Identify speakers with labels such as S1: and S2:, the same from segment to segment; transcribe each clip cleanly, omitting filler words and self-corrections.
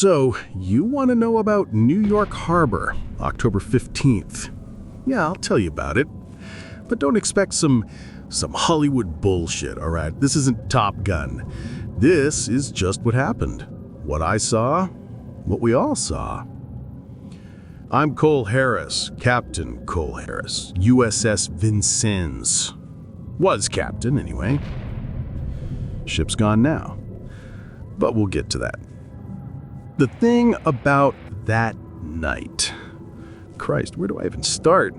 S1: So, you want to know about New York Harbor, October 15th? Yeah, I'll tell you about it. But don't expect some Hollywood bullshit, all right? This isn't Top Gun. This is just what happened. What I saw, what we all saw. I'm Cole Harris, Captain Cole Harris, USS Vincennes. Was captain, anyway. Ship's gone now. But we'll get to that. The thing about that night. Christ, where do I even start?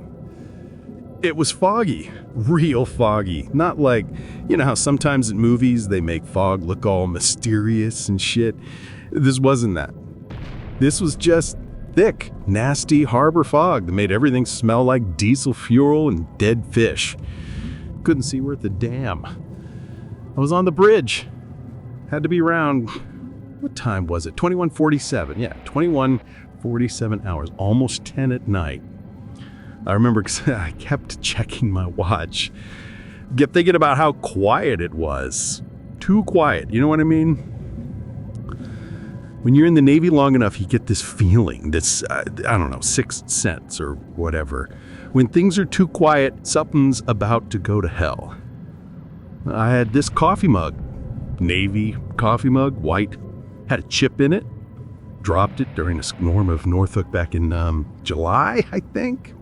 S1: It was foggy. Real foggy. Not like, you know how sometimes in movies they make fog look all mysterious and shit? This wasn't that. This was just thick, nasty harbor fog that made everything smell like diesel fuel and dead fish. Couldn't see worth a damn. I was on the bridge. Had to be around, what time was it? 21:47. Yeah, 21:47 hours. Almost 10 at night. I remember I kept checking my watch. Kept thinking about how quiet it was. Too quiet, you know what I mean? When you're in the Navy long enough, you get this feeling, this, sixth sense or whatever. When things are too quiet, something's about to go to hell. I had this coffee mug, Navy coffee mug, white, had a chip in it, dropped it during a storm of Norfolk back in July, I think.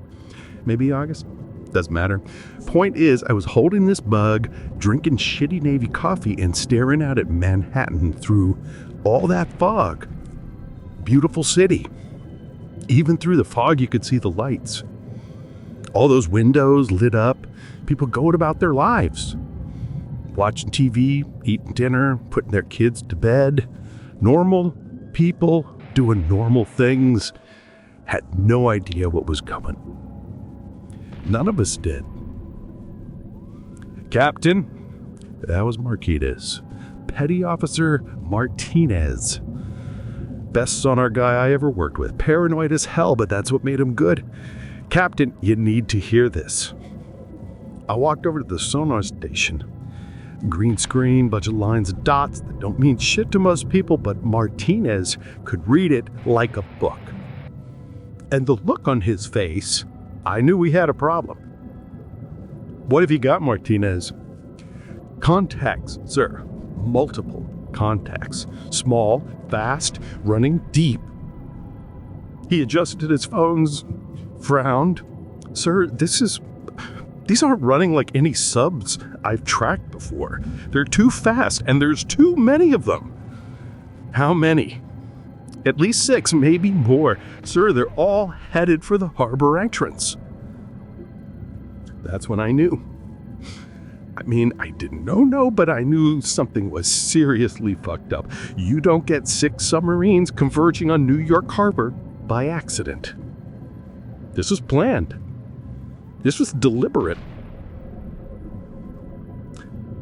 S1: Maybe August, doesn't matter. Point is, I was holding this mug, drinking shitty Navy coffee and staring out at Manhattan through all that fog. Beautiful city. Even through the fog, you could see the lights. All those windows lit up. People going about their lives. Watching TV, eating dinner, putting their kids to bed. Normal people doing normal things. Had no idea what was coming. None of us did. Captain, that was Marquez. Petty Officer Martinez. Best sonar guy I ever worked with. Paranoid as hell, but that's what made him good. Captain, you need to hear this. I walked over to the sonar station. Green screen, bunch of lines of dots that don't mean shit to most people, but Martinez could read it like a book. And the look on his face, I knew we had a problem. What have you got, Martinez? Contacts, sir. Multiple contacts. Small, fast, running deep. He adjusted his phones, frowned. Sir, these aren't running like any subs I've tracked before. They're too fast, and there's too many of them. How many? At least 6, maybe more. Sir, they're all headed for the harbor entrance. That's when I knew. I mean, I didn't know, but I knew something was seriously fucked up. You don't get 6 submarines converging on New York Harbor by accident. This was planned. This was deliberate.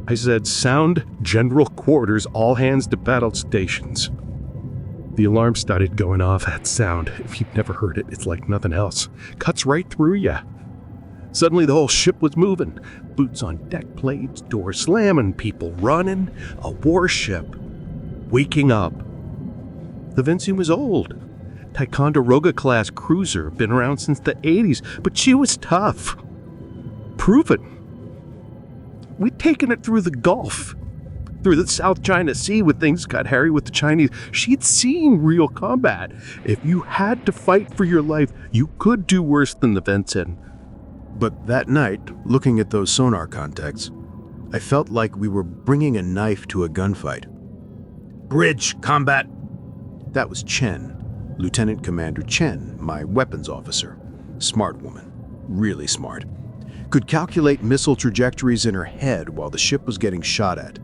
S1: I said, sound general quarters, all hands to battle stations. The alarm started going off. That sound, if you've never heard it, it's like nothing else. Cuts right through you. Suddenly the whole ship was moving. Boots on deck plates, doors slamming, people running. A warship. Waking up. The Vincennes was old. Ticonderoga-class cruiser, been around since the 80s, but she was tough. Proven. We'd taken it through the Gulf, through the South China Sea when things got hairy with the Chinese. She'd seen real combat. If you had to fight for your life, you could do worse than the Vincennes.
S2: But that night, looking at those sonar contacts, I felt like we were bringing a knife to a gunfight. Bridge, combat! That was Chen. Lieutenant Commander Chen, my weapons officer. Smart woman. Really smart. Could calculate missile trajectories in her head while the ship was getting shot at.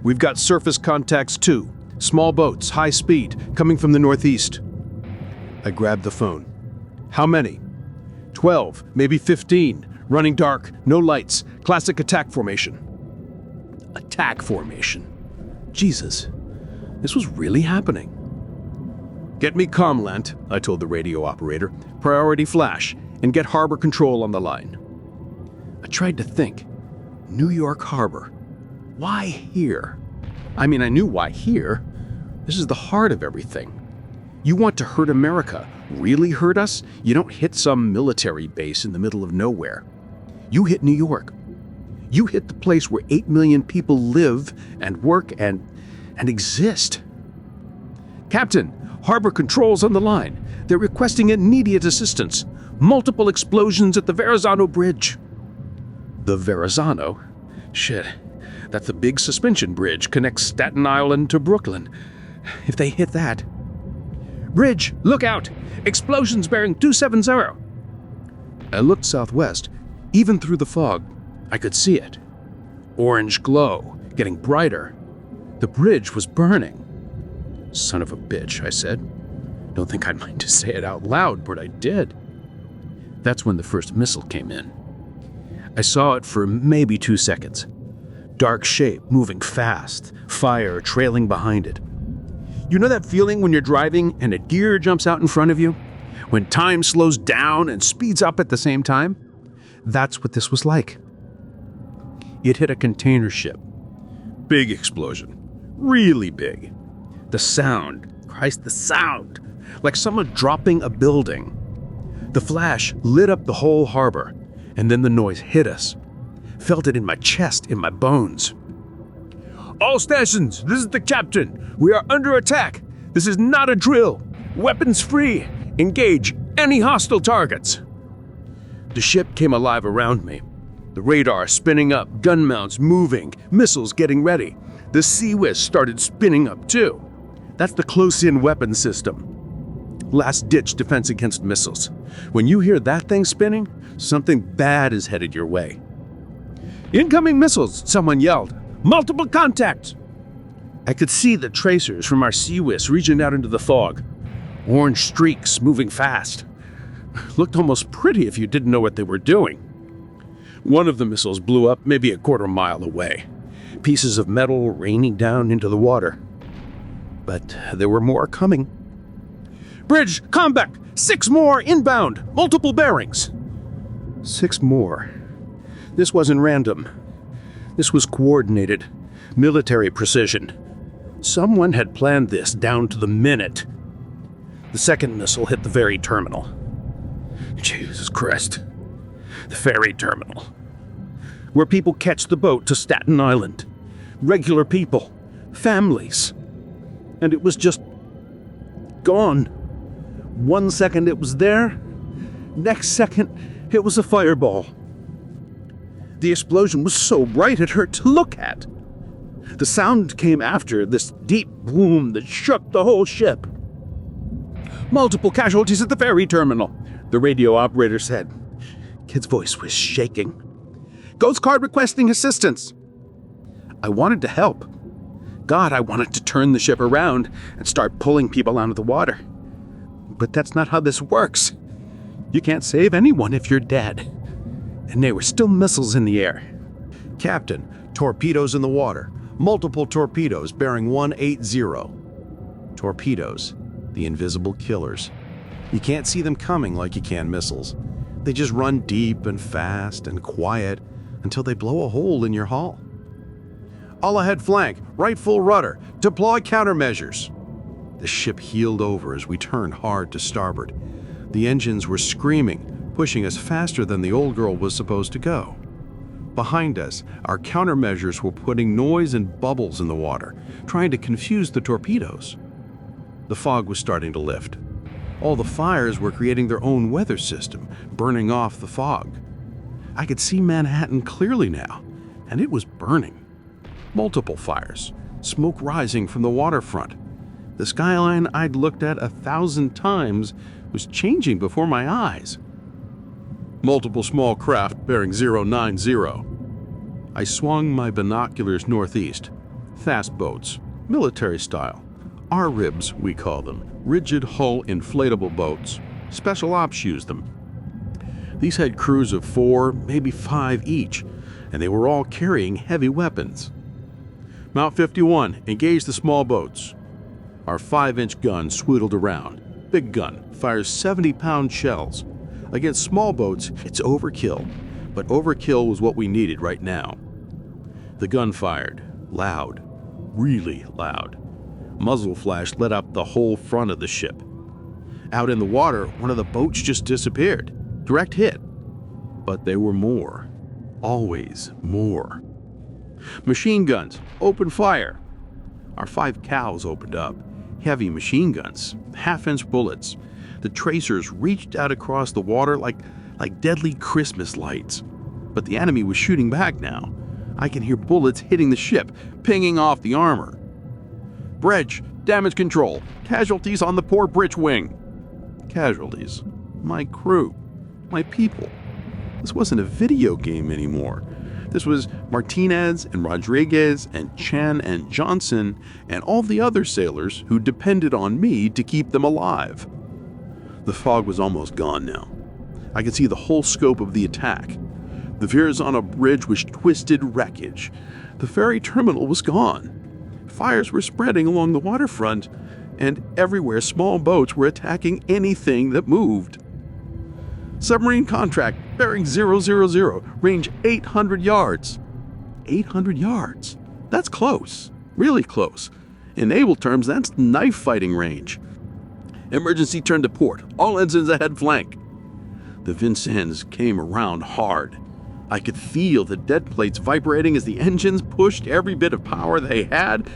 S2: We've got surface contacts too. Small boats, high speed, coming from the northeast. I grabbed the phone. How many? 12, maybe 15. Running dark, no lights. Classic attack formation. Attack formation. Jesus, this was really happening. Get me Comlant, I told the radio operator. Priority flash, and get harbor control on the line. I tried to think. New York Harbor. Why here? I mean, I knew why here.
S3: This is the heart of everything. You want to hurt America, really hurt us? You don't hit some military base in the middle of nowhere. You hit New York. You hit the place where 8 million people live and work and exist. Captain, Harbor Control's on the line. They're requesting immediate assistance. Multiple explosions at the Verrazano Bridge. The Verrazano? Shit, that's the big suspension bridge connects Staten Island to Brooklyn. If they hit that... Bridge, look out! Explosions bearing 270. I looked southwest. Even through the fog, I could see it. Orange glow, getting brighter. The bridge was burning. Son of a bitch, I said. Don't think I'd mind to say it out loud, but I did. That's when the first missile came in. I saw it for maybe 2 seconds. Dark shape, moving fast, fire trailing behind it. You know that feeling when you're driving and a deer jumps out in front of you? When time slows down and speeds up at the same time? That's what this was like. It hit a container ship. Big explosion. Really big. The sound. Christ, the sound. Like someone dropping a building. The flash lit up the whole harbor, and then the noise hit us. Felt it in my chest, in my bones. All stations, this is the captain. We are under attack. This is not a drill. Weapons free. Engage any hostile targets. The ship came alive around me. The radar spinning up, gun mounts moving, missiles getting ready. The CWIS started spinning up too. That's the close-in weapon system. Last-ditch defense against missiles. When you hear that thing spinning, something bad is headed your way. Incoming missiles, someone yelled. Multiple contacts! I could see the tracers from our CWIS reaching out into the fog. Orange streaks moving fast. Looked almost pretty if you didn't know what they were doing. One of the missiles blew up maybe a quarter mile away. Pieces of metal raining down into the water. But there were more coming. Bridge, combat! 6 more inbound! Multiple bearings! 6 more. This wasn't random. This was coordinated. Military precision. Someone had planned this down to the minute. The second missile hit the ferry terminal. Jesus Christ. The ferry terminal. Where people catch the boat to Staten Island. Regular people. Families. And it was just gone. 1 second it was there. Next second it was a fireball. The explosion was so bright it hurt to look at. The sound came after this deep boom that shook the whole ship. Multiple casualties at the ferry terminal, the radio operator said. Kid's voice was shaking. Ghost card requesting assistance. I wanted to help. God, I wanted to turn the ship around and start pulling people out of the water. But that's not how this works. You can't save anyone if you're dead. And there were still missiles in the air.
S2: Captain, torpedoes in the water. Multiple torpedoes bearing 180. Torpedoes, the invisible killers. You can't see them coming like you can missiles. They just run deep and fast and quiet until they blow a hole in your hull. All ahead flank, right full rudder, deploy countermeasures. The ship heeled over as we turned hard to starboard. The engines were screaming, pushing us faster than the old girl was supposed to go. Behind us, our countermeasures were putting noise and bubbles in the water, trying to confuse the torpedoes. The fog was starting to lift. All the fires were creating their own weather system, burning off the fog. I could see Manhattan clearly now, and it was burning. Multiple fires, smoke rising from the waterfront. The skyline I'd looked at 1,000 times was changing before my eyes. Multiple small craft bearing 090. I swung my binoculars northeast. Fast boats, military style. R-ribs, we call them. Rigid hull inflatable boats. Special ops use them. These had crews of 4, maybe 5 each, and they were all carrying heavy weapons. Mount 51, engage the small boats. Our 5-inch gun swiveled around. Big gun fires 70-pound shells. Against small boats, it's overkill, but overkill was what we needed right now. The gun fired, loud, really loud.
S3: Muzzle flash lit up the whole front of the ship. Out in the water, one of the boats just disappeared. Direct hit. But there were more. Always more. Machine guns. Open fire. Our 5 cows opened up. Heavy machine guns. Half-inch bullets. The tracers reached out across the water like deadly Christmas lights. But the enemy was shooting back now. I can hear bullets hitting the ship, pinging off the armor. Bridge, damage control. Casualties on the poor bridge wing. Casualties. My crew. My people. This wasn't a video game anymore. This was Martinez and Rodriguez and Chen and Johnson and all the other sailors who depended on me to keep them alive. The fog was almost gone now. I could see the whole scope of the attack. The Verrazano Bridge was twisted wreckage. The ferry terminal was gone. Fires were spreading along the waterfront, and everywhere small boats were attacking anything that moved. Submarine contract, bearing 000, range 800 yards. 800 yards. That's close. Really close. In naval terms, that's knife fighting range. Emergency turn to port. All ensigns ahead flank. The Vincennes came around hard. I could feel the dead plates vibrating as the engines pushed every bit of power they had,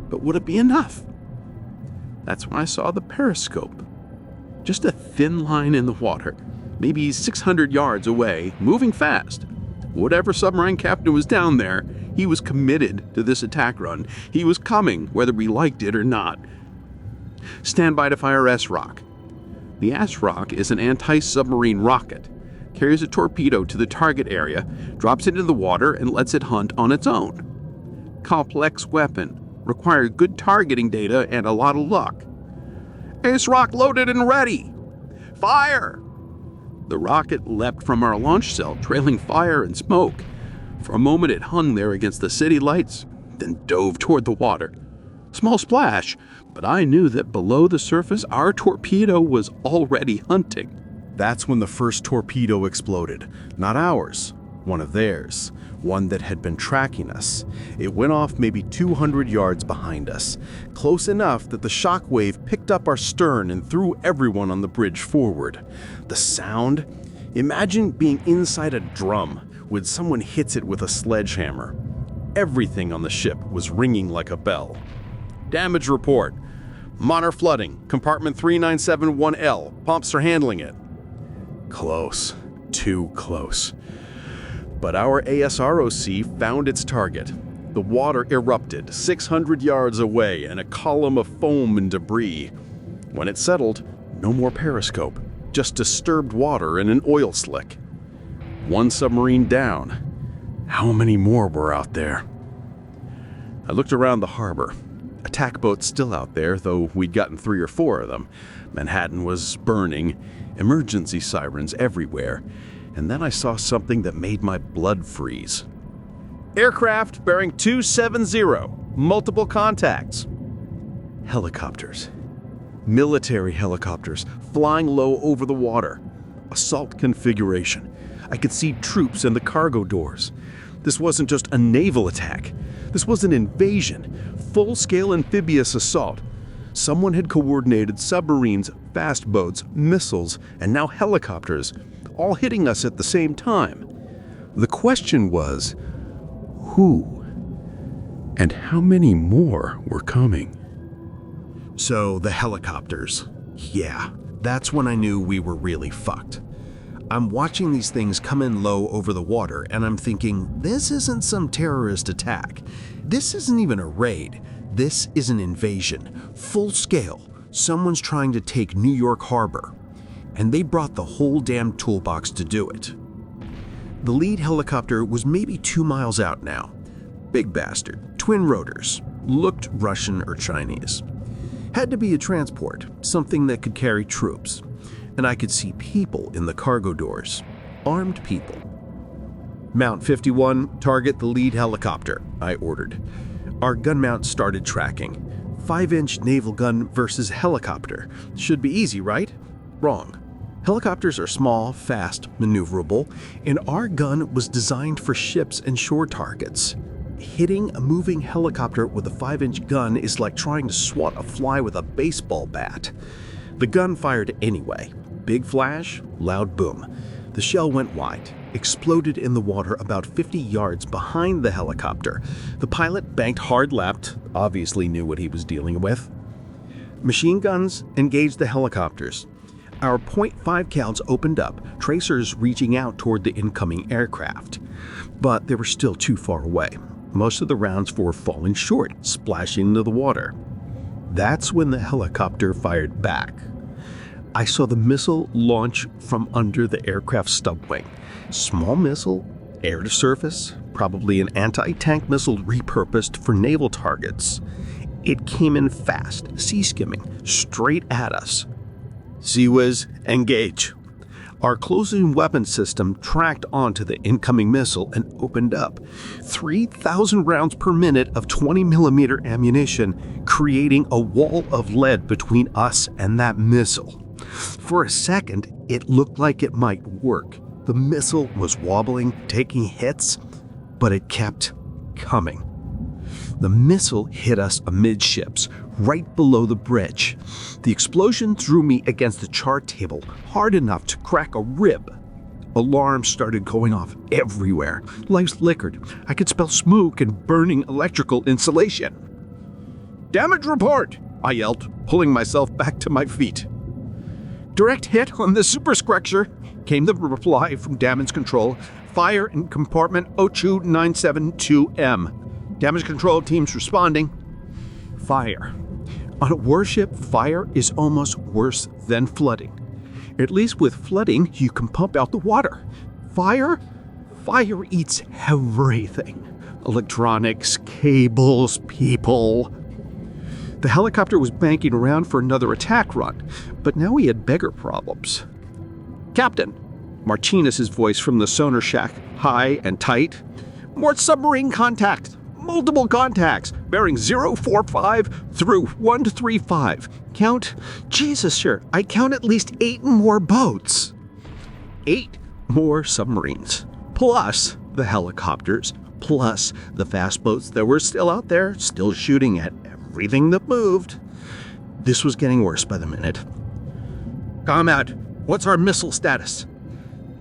S3: but would it be enough? That's when I saw the periscope. Just a thin line in the water, maybe 600 yards away, moving fast. Whatever submarine captain was down there, he was committed to this attack run. He was coming, whether we liked it or not. Stand by to fire S-Rock. The S-Rock is an anti-submarine rocket. Carries a torpedo to the target area, drops it into the water, and lets it hunt on its own. Complex weapon. Requires good targeting data and a lot of luck. S-Rock loaded and ready. Fire! The rocket leapt from our launch cell, trailing fire and smoke. For a moment it hung there against the city lights, then dove toward the water. Small splash, but I knew that below the surface our torpedo was already hunting.
S1: That's when the first torpedo exploded. Not ours, one of theirs. One that had been tracking us. It went off maybe 200 yards behind us, close enough that the shock wave picked up our stern and threw everyone on the bridge forward. The sound? Imagine being inside a drum when someone hits it with a sledgehammer. Everything on the ship was ringing like a bell. Damage report. Minor flooding. Compartment 3971L. Pumps are handling it. Close. Too close. But our ASROC found its target. The water erupted 600 yards away in a column of foam and debris. When it settled, no more periscope, just disturbed water and an oil slick. One submarine down. How many more were out there? I looked around the harbor. Attack boats still out there, though we'd gotten 3 or 4 of them. Manhattan was burning, emergency sirens everywhere. And then I saw something that made my blood freeze. Aircraft bearing 270, multiple contacts. Helicopters. Military helicopters flying low over the water. Assault configuration. I could see troops in the cargo doors. This wasn't just a naval attack. This was an invasion, full-scale amphibious assault. Someone had coordinated submarines, fast boats, missiles, and now helicopters, all hitting us at the same time. The question was, who? And how many more were coming? So the helicopters. Yeah, that's when I knew we were really fucked. I'm watching these things come in low over the water, and I'm thinking, this isn't some terrorist attack. This isn't even a raid. This is an invasion. Full scale. Someone's trying to take New York Harbor. And they brought the whole damn toolbox to do it. The lead helicopter was maybe 2 miles out now. Big bastard, twin rotors, looked Russian or Chinese. Had to be a transport, something that could carry troops. And I could see people in the cargo doors, armed people. Mount 51, target the lead helicopter, I ordered. Our gun mount started tracking. 5-inch naval gun versus helicopter. Should be easy, right? Wrong. Helicopters are small, fast, maneuverable, and our gun was designed for ships and shore targets.
S3: Hitting a moving helicopter with a 5-inch gun is like trying to swat a fly with a baseball bat. The gun fired anyway. Big flash, loud boom. The shell went wide, exploded in the water about 50 yards behind the helicopter. The pilot banked hard-left, obviously knew what he was dealing with. Machine guns engaged the helicopters. Our .5 cals opened up, tracers reaching out toward the incoming aircraft. But they were still too far away. Most of the rounds were falling short, splashing into the water. That's when the helicopter fired back. I saw the missile launch from under the aircraft's stub wing. Small missile, air to surface, probably an anti-tank missile repurposed for naval targets. It came in fast, sea-skimming, straight at us. CWIS, engage. Our closing weapon system tracked onto the incoming missile and opened up. 3,000 rounds per minute of 20mm ammunition, creating a wall of lead between us and that missile. For a second, it looked like it might work. The missile was wobbling, taking hits, but it kept coming. The missile hit us amidships, right below the bridge. The explosion threw me against the chart table, hard enough to crack a rib. Alarms started going off everywhere. Lights flickered. I could smell smoke and burning electrical insulation. "Damage report!" I yelled, pulling myself back to my feet. "Direct hit on the superstructure," came the reply from damage control. "Fire in compartment 02972M. Damage control teams responding." Fire. On a warship, fire is almost worse than flooding. At least with flooding, you can pump out the water. Fire eats everything. Electronics, cables, people. The helicopter was banking around for another attack run, but now we had bigger problems. "Captain," Martinez's voice from the sonar shack, high and tight. "More submarine contact. Multiple contacts, bearing 045 through 135. Count? Jesus, sure. I count at least 8 more boats." 8 more submarines. Plus the helicopters. Plus the fast boats that were still out there, still shooting at everything that moved. This was getting worse by the minute. "Capt, what's our missile status?"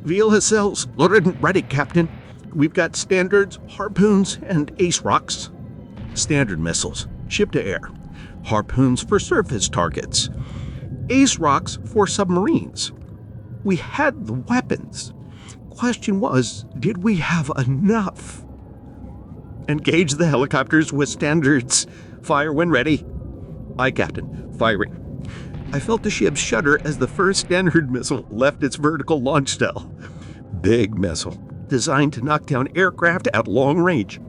S3: "VLSLs loaded and ready, Captain. We've got standards, harpoons, and ace rocks." Standard missiles, ship to air. Harpoons for surface targets. Ace rocks for submarines. We had the weapons. Question was, did we have enough? "Engage the helicopters with standards. Fire when ready." "Aye, Captain. Firing." I felt the ship shudder as the first standard missile left its vertical launch cell. Big missile, designed to knock down aircraft at long range.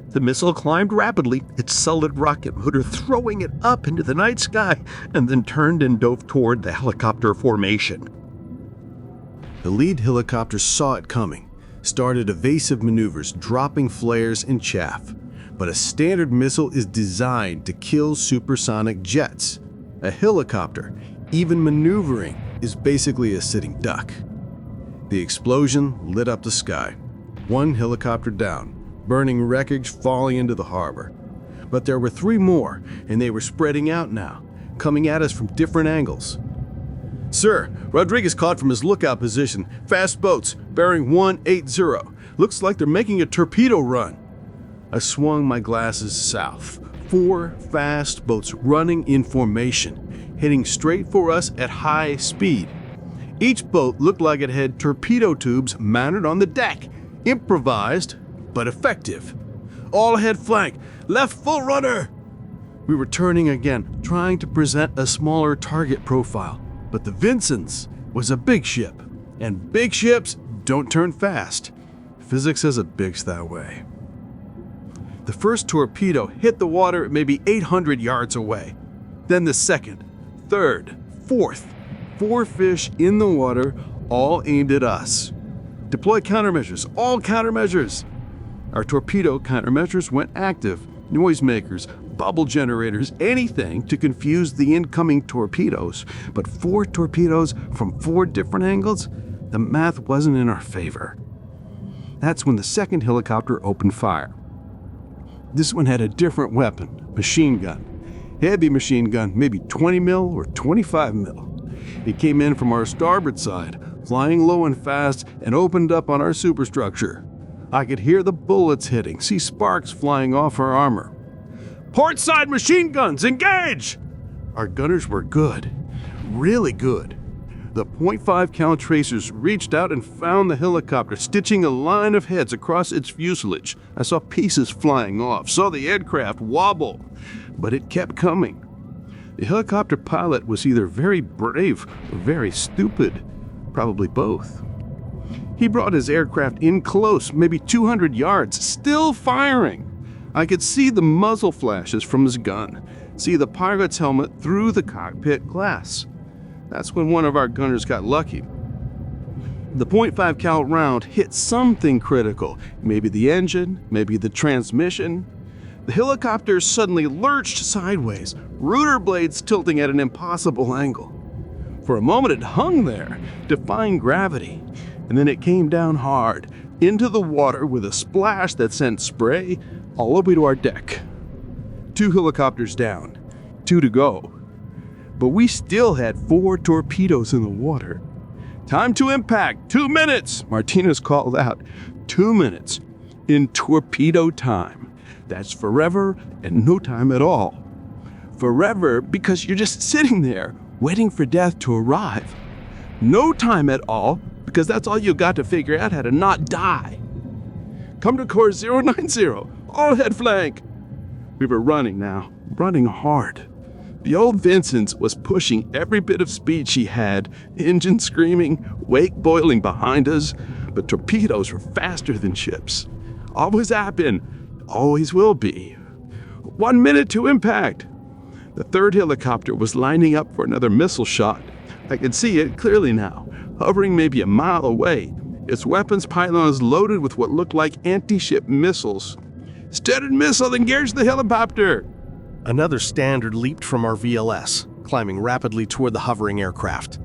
S3: The missile climbed rapidly, its solid rocket motor throwing it up into the night sky, and then turned and dove toward the helicopter formation.
S1: The lead helicopter saw it coming, started evasive maneuvers, dropping flares and chaff. But a standard missile is designed to kill supersonic jets. A helicopter, even maneuvering, is basically a sitting duck. The explosion lit up the sky. 1 helicopter down, burning wreckage falling into the harbor. But there were 3 more, and they were spreading out now, coming at us from different angles. "Sir, Rodriguez caught from his lookout position. Fast boats, bearing 180. Looks like they're making a torpedo run." I swung my glasses south. 4 fast boats running in formation, heading straight for us at high speed. Each boat looked like it had torpedo tubes mounted on the deck. Improvised, but effective. "All ahead flank, left full rudder!" We were turning again, trying to present a smaller target profile. But the Vincent's was a big ship, and big ships don't turn fast. Physics says it bigs that way. The first torpedo hit the water maybe 800 yards away. Then the second, third, fourth. 4 fish in the water, all aimed at us. "Deploy countermeasures, all countermeasures!" Our torpedo countermeasures went active. Noisemakers, bubble generators, anything to confuse the incoming torpedoes. But 4 torpedoes from 4 different angles? The math wasn't in our favor. That's when the second helicopter opened fire.
S4: This one had a different weapon, machine gun. Heavy machine gun, maybe 20 mil or 25 mil. It came in from our starboard side, flying low and fast, and opened up on our superstructure. I could hear the bullets hitting, see sparks flying off our armor. Port side machine guns, engage! Our gunners were good, really good. The .5 cal tracers reached out and found the helicopter, stitching a line of heads across its fuselage. I saw pieces flying off, saw the aircraft wobble, but it kept coming. The helicopter pilot was either very brave or very stupid, probably both. He brought his aircraft in close, maybe 200 yards, still firing. I could see the muzzle flashes from his gun, see the pilot's helmet through the cockpit glass. That's when one of our gunners got lucky. The .5 cal round hit something critical, maybe the engine, maybe the transmission. The helicopter suddenly lurched sideways, rotor blades tilting at an impossible angle. For a moment it hung there, defying gravity, and then it came down hard, into the water with a splash that sent spray all the way to our deck. 2 helicopters down, 2 to go. But we still had 4 torpedoes in the water. Time to impact, 2 minutes, Martinez called out. 2 minutes in torpedo time. That's forever and no time at all. Forever because you're just sitting there waiting for death to arrive. No time at all because that's all you got to figure out how to not die. Come to course 090, all head flank. We were running now, running hard. The old Vincent was pushing every bit of speed she had, engine screaming, wake boiling behind us, but torpedoes were faster than ships. Always have been, always will be. 1 minute to impact. The 3rd helicopter was lining up for another missile shot. I could see it clearly now, hovering maybe a mile away, its weapons pylons loaded with what looked like anti-ship missiles. Studded missile, engage the helicopter!
S1: Another Standard leaped from our VLS, climbing rapidly toward the hovering aircraft.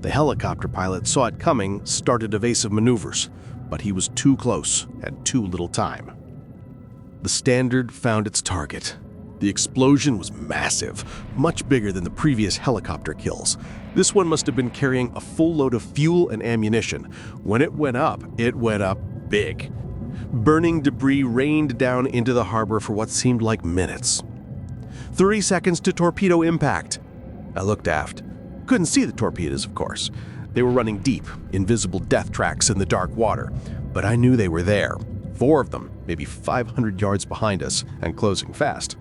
S1: The helicopter pilot saw it coming, started evasive maneuvers, but he was too close, had too little time. The Standard found its target. The explosion was massive, much bigger than the previous helicopter kills. This one must have been carrying a full load of fuel and ammunition. When it went up big. Burning debris rained down into the harbor for what seemed like minutes. 30 seconds to torpedo impact. I looked aft. Couldn't see the torpedoes, of course. They were running deep, invisible death tracks in the dark water. But I knew they were there. 4 of them, maybe 500 yards behind us, and closing fast.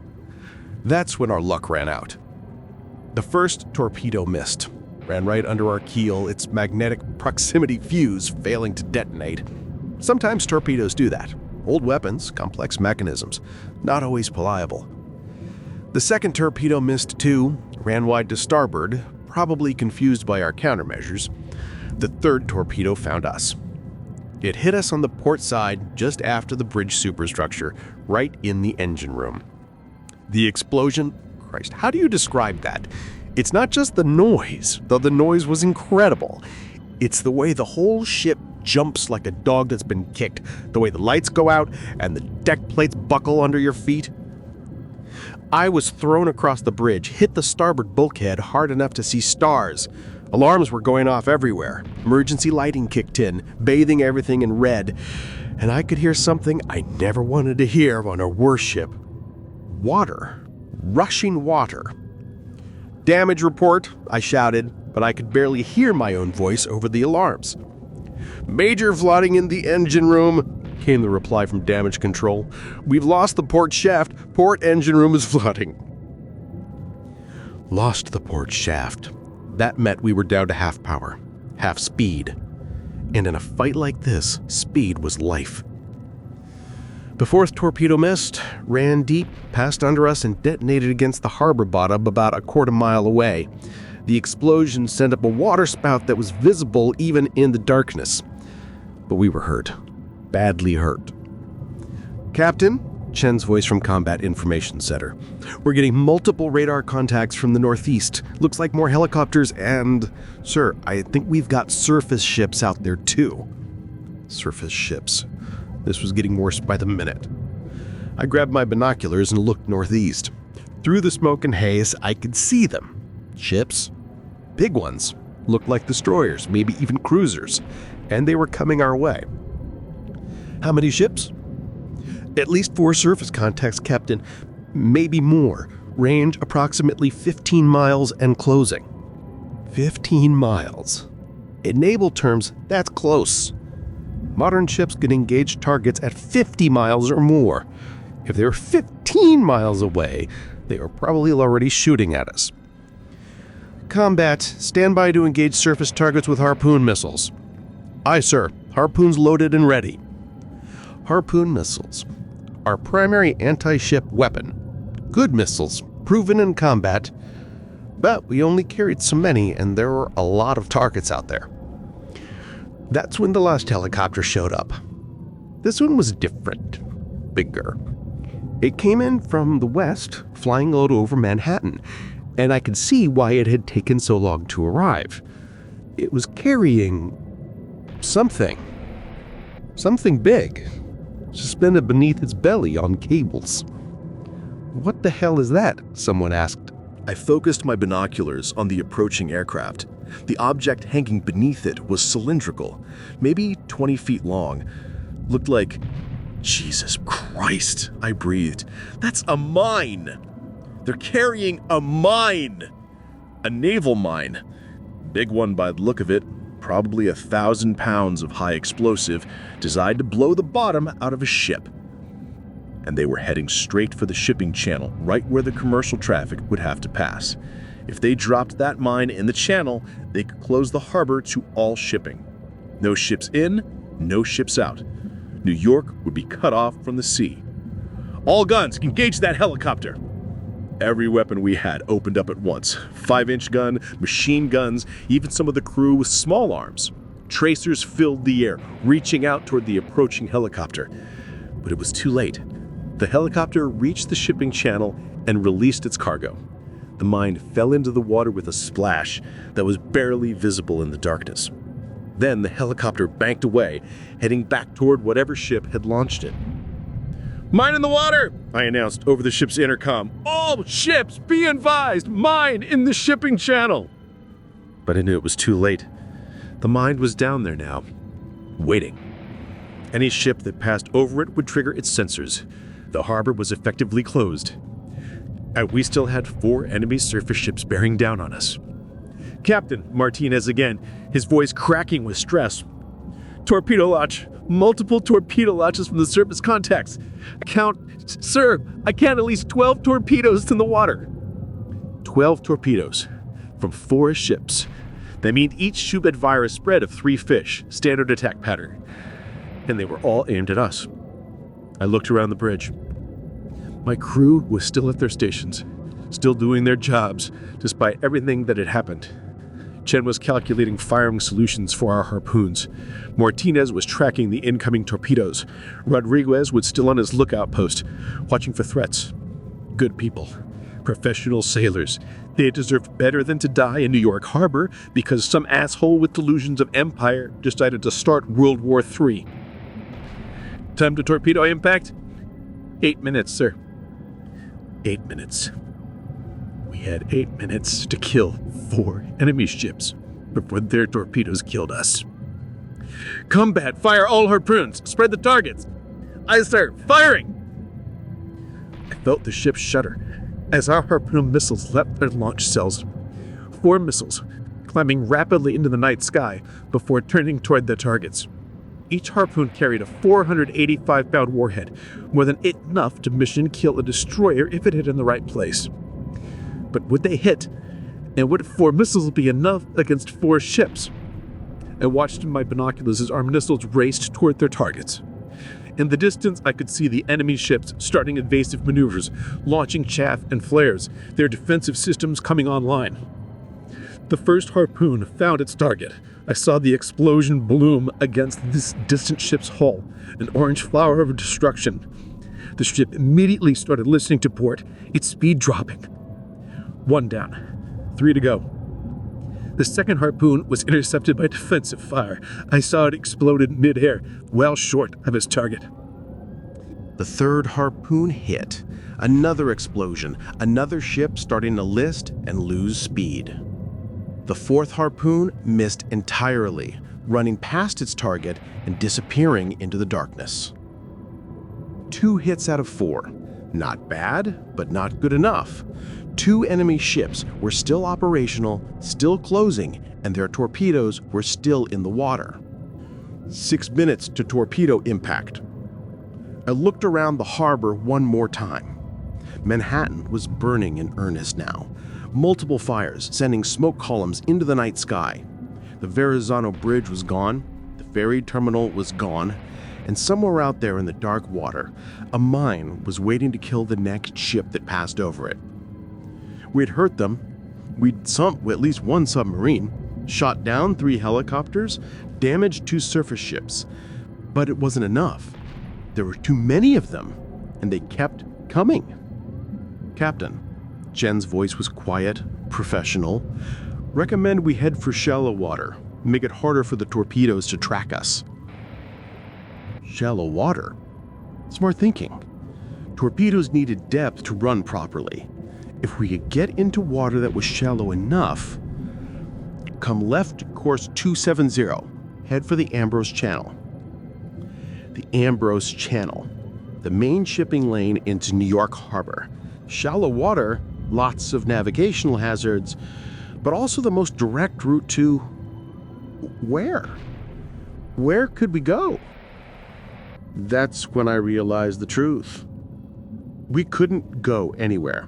S1: That's when our luck ran out. The first torpedo missed. Ran right under our keel, its magnetic proximity fuse failing to detonate. Sometimes torpedoes do that. Old weapons, complex mechanisms, not always pliable. The second torpedo missed too, ran wide to starboard, probably confused by our countermeasures. The 3rd torpedo found us. It hit us on the port side just after the bridge superstructure, right in the engine room. The explosion, Christ, how do you describe that? It's not just the noise, though the noise was incredible. It's the way the whole ship jumps like a dog that's been kicked, the way the lights go out and the deck plates buckle under your feet. I was thrown across the bridge, hit the starboard bulkhead hard enough to see stars. Alarms were going off everywhere. Emergency lighting kicked in, bathing everything in red. And I could hear something I never wanted to hear on a warship. Water. Rushing water. Damage report, I shouted, but I could barely hear my own voice over the alarms. Major flooding in the engine room, came the reply from damage control. We've lost the port shaft. Port engine room is flooding. Lost the port shaft. That meant we were down to half power, half speed. And in a fight like this, speed was life. The 4th torpedo missed, ran deep, passed under us, and detonated against the harbor bottom about a quarter mile away. The explosion sent up a water spout that was visible even in the darkness. But we were hurt. Badly hurt. Captain, Chen's voice from Combat Information Center. We're getting multiple radar contacts from the northeast. Looks like more helicopters and... Sir, I think we've got surface ships out there too. Surface ships. This was getting worse by the minute. I grabbed my binoculars and looked northeast. Through the smoke and haze, I could see them. Ships. Big ones. Looked like destroyers, maybe even cruisers. And they were coming our way. How many ships? At least 4 surface contacts, Captain. Maybe more. Range approximately 15 miles and closing. 15 miles. In naval terms, that's close. Modern ships can engage targets at 50 miles or more. If they were 15 miles away, they were probably already shooting at us. Combat, stand by to engage surface targets with harpoon missiles. Aye, sir. Harpoons loaded and ready. Harpoon missiles. Our primary anti-ship weapon. Good missiles, proven in combat, but we only carried so many and there were a lot of targets out there. That's when the last helicopter showed up. This one was different, bigger. It came in from the west, flying out over Manhattan, and I could see why it had taken so long to arrive. It was carrying something big, suspended beneath its belly on cables. What the hell is that? Someone asked.
S5: I focused my binoculars on the approaching aircraft. The object hanging beneath it was cylindrical, maybe 20 feet long. Looked like... Jesus Christ, I breathed. That's a mine! They're carrying a mine! A naval mine. Big one by the look of it. Probably 1,000 pounds of high explosive designed to blow the bottom out of a ship. And they were heading straight for the shipping channel, right where the commercial traffic would have to pass. If they dropped that mine in the channel, they could close the harbor to all shipping. No ships in, no ships out. New York would be cut off from the sea. All guns, engage that helicopter! Every weapon we had opened up at once. 5-inch gun, machine guns, even some of the crew with small arms. Tracers filled the air, reaching out toward the approaching helicopter. But it was too late. The helicopter reached the shipping channel and released its cargo. The mine fell into the water with a splash that was barely visible in the darkness. Then the helicopter banked away, heading back toward whatever ship had launched it. "Mine in the water!" I announced over the ship's intercom. "All ships, be advised! Mine in the shipping channel!" But I knew it was too late. The mine was down there now, waiting. Any ship that passed over it would trigger its sensors. The harbor was effectively closed. And we still had 4 enemy surface ships bearing down on us. "Captain," Martinez again, his voice cracking with stress. "Torpedo launch. Multiple torpedo launches from the surface contacts. Sir, I count at least 12 torpedoes in the water." 12 torpedoes from 4 ships. That meant each ship had fire a spread of 3 fish, standard attack pattern. And they were all aimed at us. I looked around the bridge. My crew was still at their stations, still doing their jobs, despite everything that had happened. Chen was calculating firing solutions for our harpoons. Martinez was tracking the incoming torpedoes. Rodriguez was still on his lookout post, watching for threats. Good people. Professional sailors. They deserved better than to die in New York Harbor because some asshole with delusions of empire decided to start World War III. "Time to torpedo impact?" 8 minutes, sir. 8 minutes. We had 8 minutes to kill 4 enemy ships before their torpedoes killed us. "Combat, fire all harpoons! Spread the targets!" "Aye, sir, firing!" I felt the ship shudder as our harpoon missiles leapt their launch cells. 4 missiles, climbing rapidly into the night sky before turning toward their targets. Each harpoon carried a 485-pound warhead, more than enough to mission kill a destroyer if it hit in the right place. But would they hit? And would 4 missiles be enough against 4 ships? I watched in my binoculars as our missiles raced toward their targets. In the distance, I could see the enemy ships starting invasive maneuvers, launching chaff and flares, their defensive systems coming online. The first harpoon found its target. I saw the explosion bloom against this distant ship's hull, an orange flower of destruction. The ship immediately started listening to port, its speed dropping. 1 down, 3 to go. The second harpoon was intercepted by defensive fire. I saw it exploded mid-air, well short of its target.
S3: The third harpoon hit. Another explosion, another ship starting to list and lose speed. The fourth harpoon missed entirely, running past its target and disappearing into the darkness. 2 hits out of 4. Not bad, but not good enough. 2 enemy ships were still operational, still closing, and their torpedoes were still in the water. 6 minutes to torpedo impact. I looked around the harbor one more time. Manhattan was burning in earnest now. Multiple fires sending smoke columns into the night sky. The Verrazano Bridge was gone, the ferry terminal was gone, and somewhere out there in the dark water, a mine was waiting to kill the next ship that passed over it. We'd hurt them. We'd sunk at least 1 submarine, shot down 3 helicopters, damaged 2 surface ships. But it wasn't enough. There were too many of them, and they kept coming. Captain, Jen's voice was quiet, professional. Recommend we head for shallow water. Make it harder for the torpedoes to track us. Shallow water? Smart thinking. Torpedoes needed depth to run properly. If we could get into water that was shallow enough, come left, course 270. Head for the Ambrose Channel. The Ambrose Channel, the main shipping lane into New York Harbor. Shallow water, lots of navigational hazards, but also the most direct route to where? Where could we go? That's when I realized the truth. We couldn't go anywhere.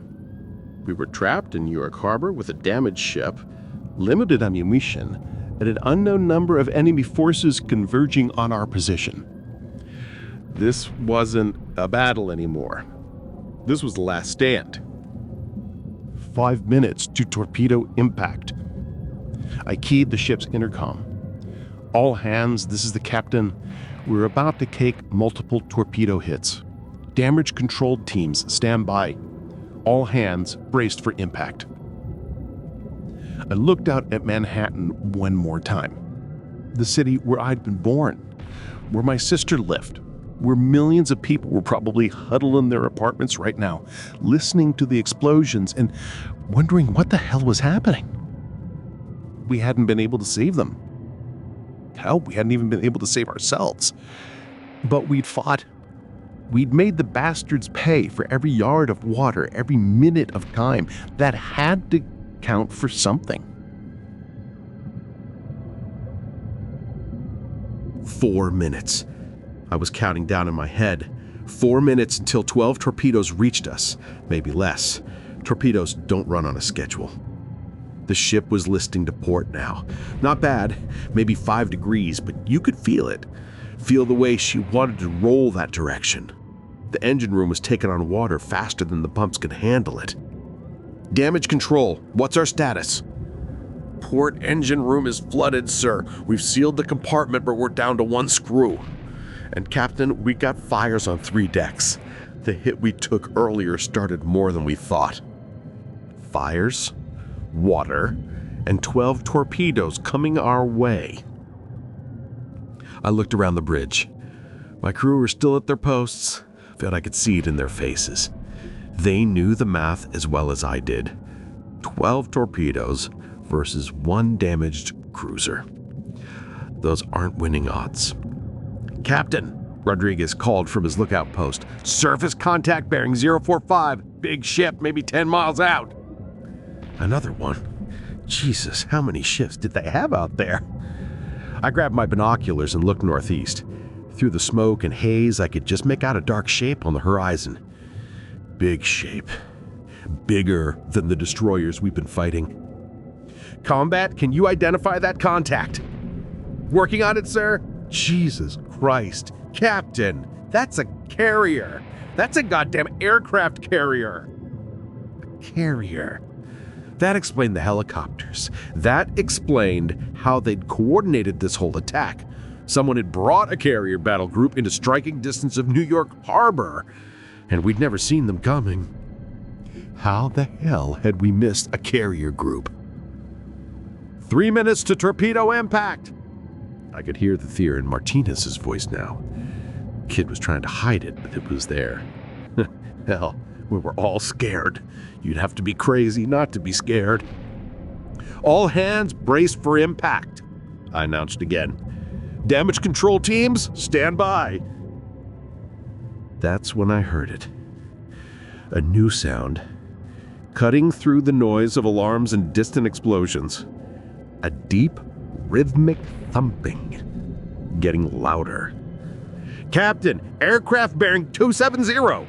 S3: We were trapped in New York Harbor with a damaged ship, limited ammunition, and an unknown number of enemy forces converging on our position. This wasn't a battle anymore. This was the last stand. 5 minutes to torpedo impact. I keyed the ship's intercom. All hands, this is the captain. We're about to take multiple torpedo hits. Damage control teams stand by. All hands braced for impact. I looked out at Manhattan one more time. The city where I'd been born, where my sister lived, where millions of people were probably huddled in their apartments right now, listening to the explosions and wondering what the hell was happening. We hadn't been able to save them. Hell, we hadn't even been able to save ourselves. But we'd fought. We'd made the bastards pay for every yard of water, every minute of time. That had to count for something. 4 minutes. I was counting down in my head. 4 minutes until 12 torpedoes reached us, maybe less. Torpedoes don't run on a schedule. The ship was listing to port now. Not bad, maybe 5 degrees, but you could feel it. Feel the way she wanted to roll that direction. The engine room was taking on water faster than the pumps could handle it. Damage control, what's our status? Port engine room is flooded, sir. We've sealed the compartment, but we're down to 1 screw. And Captain, we got fires on 3 decks. The hit we took earlier started more than we thought. Fires, water, and 12 torpedoes coming our way. I looked around the bridge. My crew were still at their posts. Felt I could see it in their faces. They knew the math as well as I did. 12 torpedoes versus 1 damaged cruiser. Those aren't winning odds. Captain, Rodriguez called from his lookout post. Surface contact bearing 045. Big ship, maybe 10 miles out. Another one. Jesus, how many ships did they have out there? I grabbed my binoculars and looked northeast. Through the smoke and haze, I could just make out a dark shape on the horizon. Big shape. Bigger than the destroyers we've been fighting. Combat, can you identify that contact? Working on it, sir. Jesus Christ. Captain, that's a carrier. That's a goddamn aircraft carrier. A carrier. That explained the helicopters. That explained how they'd coordinated this whole attack. Someone had brought a carrier battle group into striking distance of New York Harbor, and we'd never seen them coming. How the hell had we missed a carrier group? 3 minutes to torpedo impact. I could hear the fear in Martinez's voice now.
S1: kid was trying to hide it, but it was there. Hell, we were all scared. You'd have to be crazy not to be scared. "All hands brace for impact," I announced again. "Damage control teams, stand by." That's when I heard it. A new sound, cutting through the noise of alarms and distant explosions. A deep, rhythmic thumping, getting louder. "Captain, aircraft bearing 270.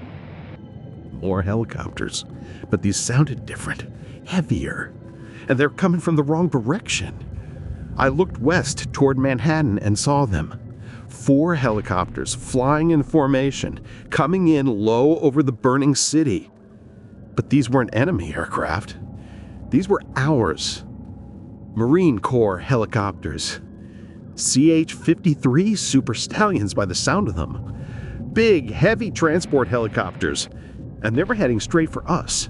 S1: More helicopters, but these sounded different, heavier, and they're coming from the wrong direction. I looked west toward Manhattan and saw them. 4 helicopters flying in formation, coming in low over the burning city. But these weren't enemy aircraft. These were ours. Marine Corps helicopters. CH-53 Super Stallions by the sound of them. Big, heavy transport helicopters. And they were heading straight for us.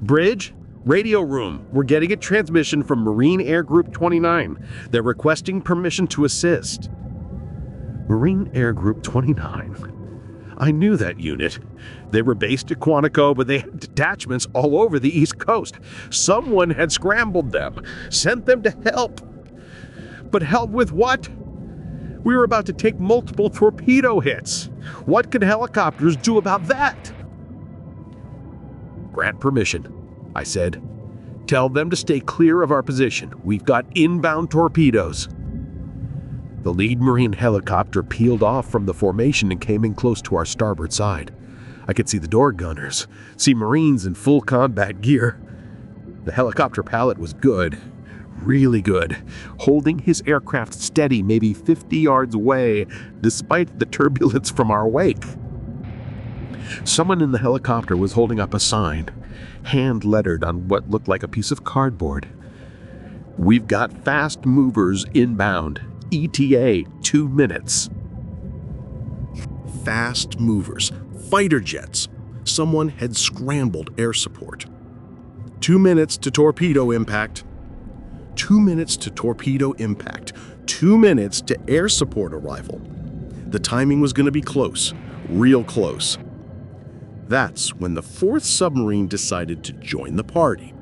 S1: "Bridge, radio room. We're getting a transmission from Marine Air Group 29. They're requesting permission to assist." Marine Air Group 29. I knew that unit. They were based at Quantico, but they had detachments all over the East Coast. Someone had scrambled them, sent them to help. But help with what? We were about to take multiple torpedo hits. What could helicopters do about that? "Grant permission," I said. "Tell them to stay clear of our position. We've got inbound torpedoes." The lead Marine helicopter peeled off from the formation and came in close to our starboard side. I could see the door gunners, see Marines in full combat gear. The helicopter pilot was good, really good, holding his aircraft steady maybe 50 yards away, despite the turbulence from our wake. Someone in the helicopter was holding up a sign, hand-lettered on what looked like a piece of cardboard. "We've got fast movers inbound. ETA 2 minutes.
S5: Fast movers, fighter jets. Someone had scrambled air support. 2 minutes to torpedo impact. 2 minutes to torpedo impact. 2 minutes to air support arrival. The timing was going to be close, real close. That's when the 4th submarine decided to join the party.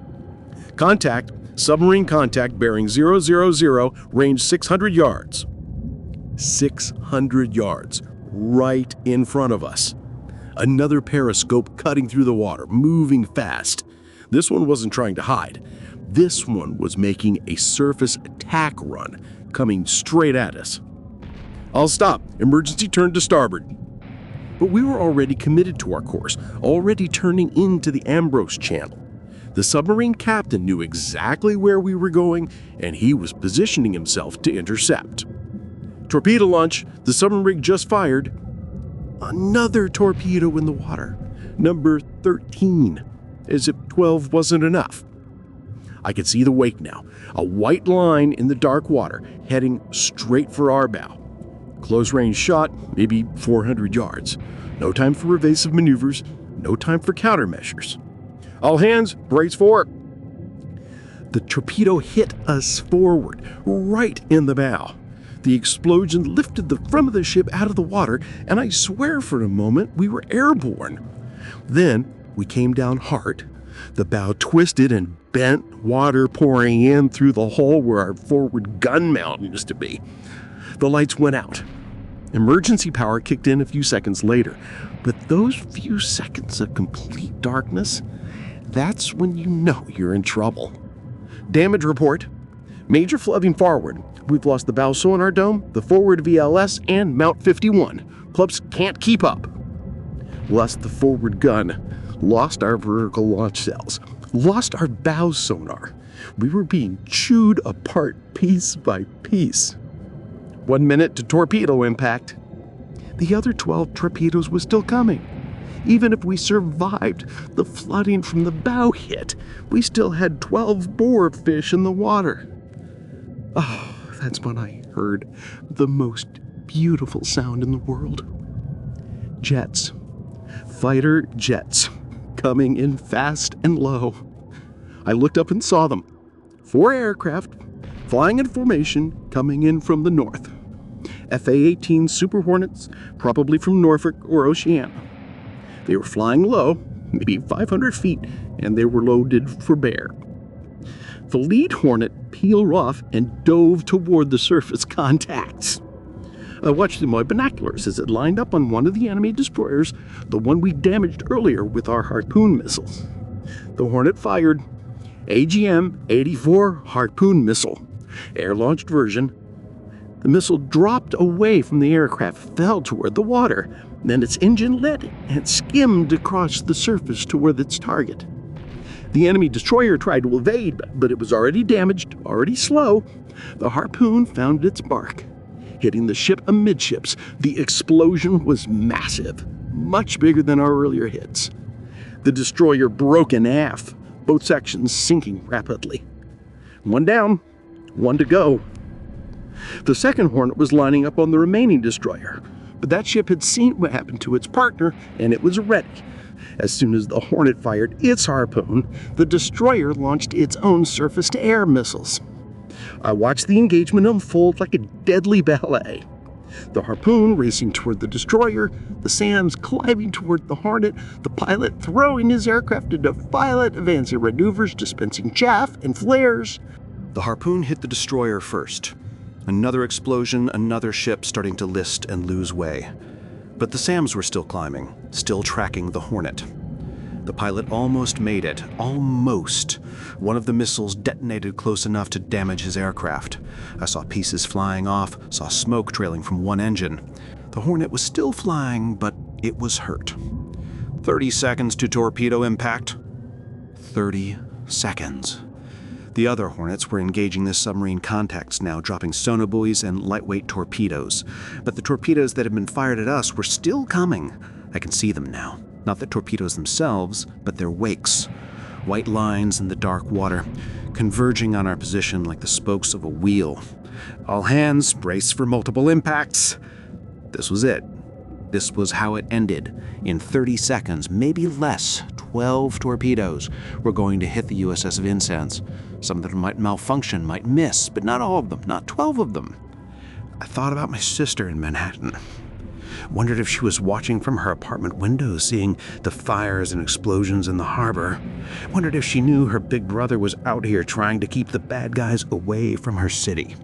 S5: "Contact, submarine contact bearing 000, range 600 yards. 600 yards, right in front of us. Another periscope cutting through the water, moving fast. This one wasn't trying to hide. This one was making a surface attack run, coming straight at us. "I'll stop. Emergency turn to starboard." But we were already committed to our course, already turning into the Ambrose Channel. The submarine captain knew exactly where we were going, and he was positioning himself to intercept. "Torpedo launch. The submarine rig just fired." Another torpedo in the water. Number 13. As if 12 wasn't enough. I could see the wake now. A white line in the dark water, heading straight for our bow. Close range shot, maybe 400 yards. No time for evasive maneuvers, no time for countermeasures. "All hands, brace for." The torpedo hit us forward, right in the bow. The explosion lifted the front of the ship out of the water, and I swear for a moment we were airborne. Then we came down hard. The bow twisted and bent, water pouring in through the hole where our forward gun mount used to be. The lights went out. Emergency power kicked in a few seconds later, but those few seconds of complete darkness, that's when you know you're in trouble. "Damage report. Major flooding forward. We've lost the bow sonar dome, the forward VLS, and Mount 51. Clubs can't keep up. Lost the forward gun. Lost our vertical launch cells. Lost our bow sonar. We were being chewed apart piece by piece. 1 minute to torpedo impact." The other 12 torpedoes was still coming. Even if we survived the flooding from the bow hit, we still had 12 boarfish in the water. Oh, that's when I heard the most beautiful sound in the world. Jets. Fighter jets. Coming in fast and low. I looked up and saw them. 4 aircraft, flying in formation, coming in from the north.
S3: FA-18 Super Hornets, probably from Norfolk or Oceania. They were flying low, maybe 500 feet, and they were loaded for bear. The lead Hornet peeled off and dove toward the surface contacts. I watched through my binoculars as it lined up on one of the enemy destroyers, the one we damaged earlier with our Harpoon missiles. The Hornet fired AGM-84 Harpoon missile, air-launched version. The missile dropped away from the aircraft, fell toward the water, then its engine lit and skimmed across the surface toward its target. The enemy destroyer tried to evade, but it was already damaged, already slow. The Harpoon found its mark, hitting the ship amidships. The explosion was massive, much bigger than our earlier hits. The destroyer broke in half, both sections sinking rapidly. One down, one to go. The second Hornet was lining up on the remaining destroyer, but that ship had seen what happened to its partner, and it was ready. As soon as the Hornet fired its Harpoon, the destroyer launched its own surface-to-air missiles. I watched the engagement unfold like a deadly ballet. The Harpoon racing toward the destroyer, the SAMs climbing toward the Hornet, the pilot throwing his aircraft into violent advancing maneuvers, dispensing chaff and flares. The Harpoon hit the destroyer first. Another explosion, another ship starting to list and lose way. But the SAMs were still climbing, still tracking the Hornet. The pilot almost made it. Almost. One of the missiles detonated close enough to damage his aircraft. I saw pieces flying off, saw smoke trailing from one engine. The Hornet was still flying, but it was hurt. 30 seconds to torpedo impact. 30 seconds. The other Hornets were engaging the submarine contacts now, dropping sonobuoys and lightweight torpedoes. But the torpedoes that had been fired at us were still coming. I can see them now. Not the torpedoes themselves, but their wakes. White lines in the dark water, converging on our position like the spokes of a wheel. All hands, brace for multiple impacts. This was it. This was how it ended. In 30 seconds, maybe less, 12 torpedoes were going to hit the USS Vincennes. Some of them might malfunction, might miss, but not all of them, not 12 of them. I thought about my sister in Manhattan. Wondered if she was watching from her apartment window, seeing the fires and explosions in the harbor. Wondered if she knew her big brother was out here trying to keep the bad guys away from her city.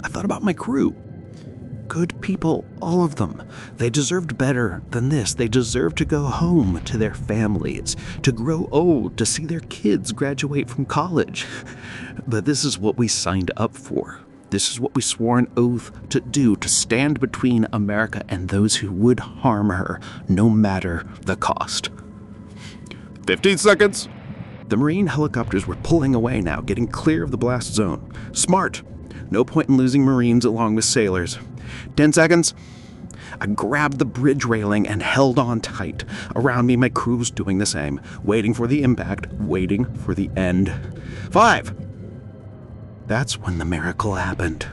S3: I thought about my crew. Good people, all of them. They deserved better than this. They deserved to go home to their families, to grow old, to see their kids graduate from college. But this is what we signed up for. This is what we swore an oath to do, to stand between America and those who would harm her, no matter the cost.
S4: 15 seconds.
S3: The Marine helicopters were pulling away now, getting clear of the blast zone. Smart. No point in losing Marines along with sailors. 10 seconds. I grabbed the bridge railing and held on tight. Around me, my crew's doing the same, waiting for the impact, waiting for the end. 5. That's when the miracle happened.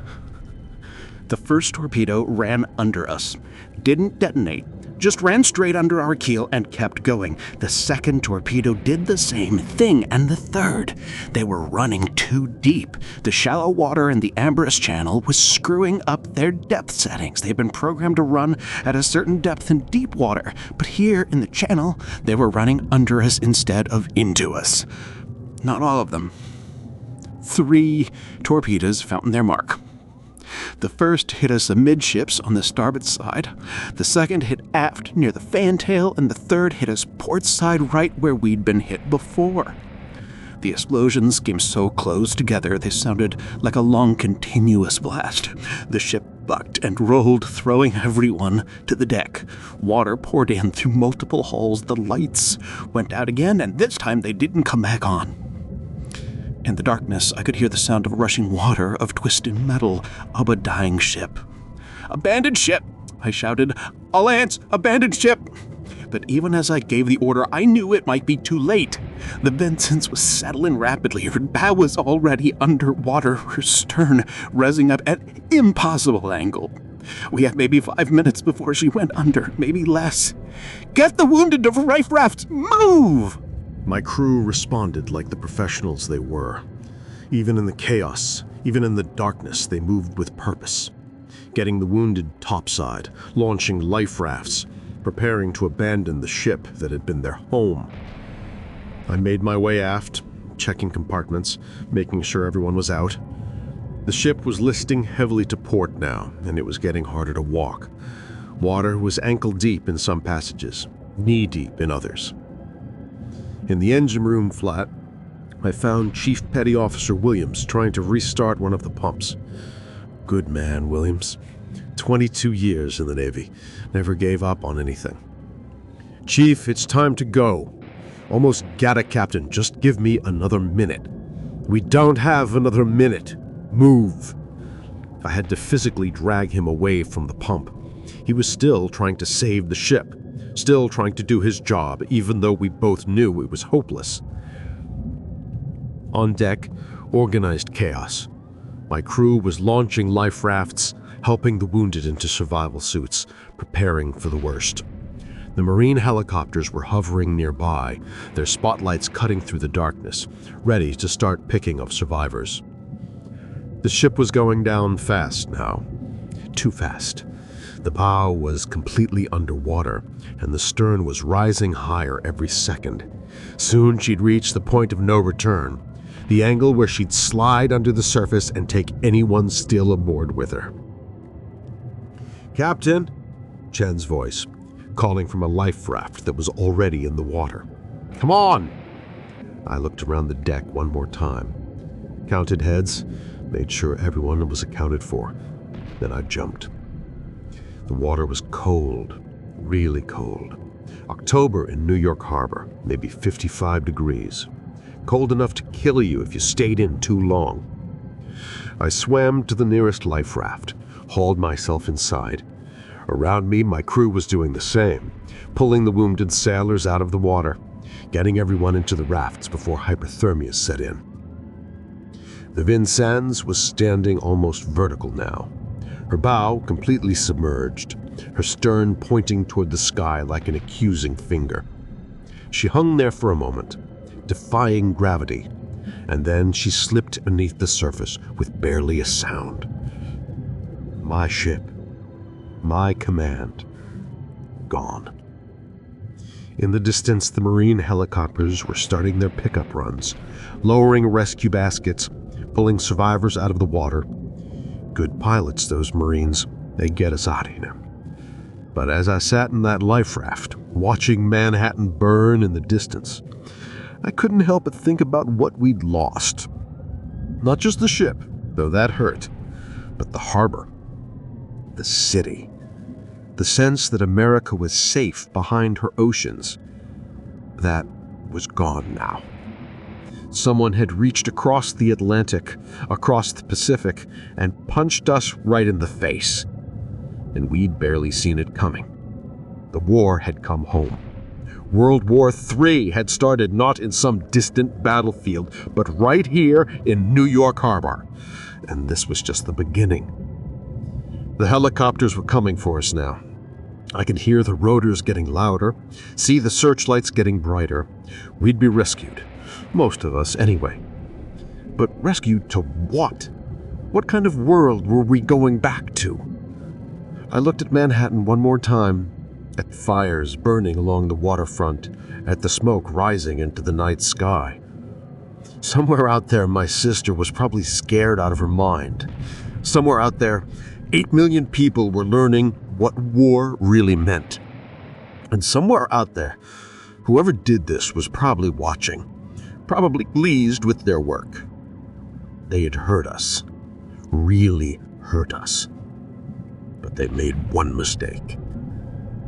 S3: The first torpedo ran under us, didn't detonate, just ran straight under our keel and kept going. The second torpedo did the same thing, and the third. They were running too deep. The shallow water in the Amberous Channel was screwing up their depth settings. They had been programmed to run at a certain depth in deep water, but here in the channel, they were running under us instead of into us. Not all of them. 3 torpedoes found their mark. The first hit us amidships on the starboard side, the second hit aft near the fantail, and the third hit us port side right where we'd been hit before. The explosions came so close together they sounded like a long continuous blast. The ship bucked and rolled, throwing everyone to the deck. Water poured in through multiple holes. The lights went out again, and this time they didn't come back on. In the darkness, I could hear the sound of rushing water, of twisted metal, of a dying ship. "Abandoned ship!" I shouted. "All hands, abandoned ship!" But even as I gave the order, I knew it might be too late. The Vincennes was settling rapidly. Her bow was already underwater, her stern rising up at an impossible angle. We had maybe 5 minutes before she went under, maybe less. "Get the wounded to life rafts! Move!"
S2: My crew responded like the professionals they were. Even in the chaos, even in the darkness, they moved with purpose. getting the wounded topside, launching life rafts, preparing to abandon the ship that had been their home. I made my way aft, checking compartments, making sure everyone was out. The ship was listing heavily to port now, and it was getting harder to walk. Water was ankle-deep in some passages, knee-deep in others. In the engine room flat, I found Chief Petty Officer Williams trying to restart one of the pumps. Good man, Williams. 22 years in the Navy. Never gave up on anything. Chief, it's time to go. Almost got it, Captain. Just give me another minute. We don't have another minute. Move. I had to physically drag him away from the pump. He was still trying to save the ship, still trying to do his job, even though we both knew it was hopeless. On deck, organized chaos. My crew was launching life rafts, helping the wounded into survival suits, preparing for the worst. The Marine helicopters were hovering nearby, their spotlights cutting through the darkness, ready to start picking up survivors. The ship was going down fast now. Too fast. The bow was completely underwater, and the stern was rising higher every second. Soon she'd reach the point of no return, the angle where she'd slide under the surface and take anyone still aboard with her. "Captain," Chen's voice, calling from a life raft that was already in the water. "Come on!" I looked around the deck one more time, counted heads, made sure everyone was accounted for. Then I jumped. The water was cold, really cold. October in New York Harbor, maybe 55 degrees. Cold enough to kill you if you stayed in too long. I swam to the nearest life raft, hauled myself inside. Around me, my crew was doing the same, pulling the wounded sailors out of the water, getting everyone into the rafts before hypothermia set in. The Vincennes was standing almost vertical now, her bow completely submerged, her stern pointing toward the sky like an accusing finger. She hung there for a moment, defying gravity, and then she slipped beneath the surface with barely a sound. My ship, my command, gone. In the distance, the Marine helicopters were starting their pickup runs, lowering rescue baskets, pulling survivors out of the water. Good pilots, those Marines. They get us out of here. But as I sat in that life raft, watching Manhattan burn in the distance, I couldn't help but think about what we'd lost. Not just the ship, though that hurt, but the harbor, the city, the sense that America was safe behind her oceans. That was gone now. Someone had reached across the Atlantic, across the Pacific, and punched us right in the face. And we'd barely seen it coming. The war had come home. World War III had started not in some distant battlefield, but right here in New York Harbor. And this was just the beginning. The helicopters were coming for us now. I could hear the rotors getting louder, see the searchlights getting brighter. We'd be rescued. Most of us, anyway. But rescued to what? What kind of world were we going back to? I looked at Manhattan one more time, at fires burning along the waterfront, at the smoke rising into the night sky. Somewhere out there, my sister was probably scared out of her mind. Somewhere out there, 8 million people were learning what war really meant. And somewhere out there, whoever did this was probably watching, probably pleased with their work. They had hurt us, really hurt us. But they made one mistake.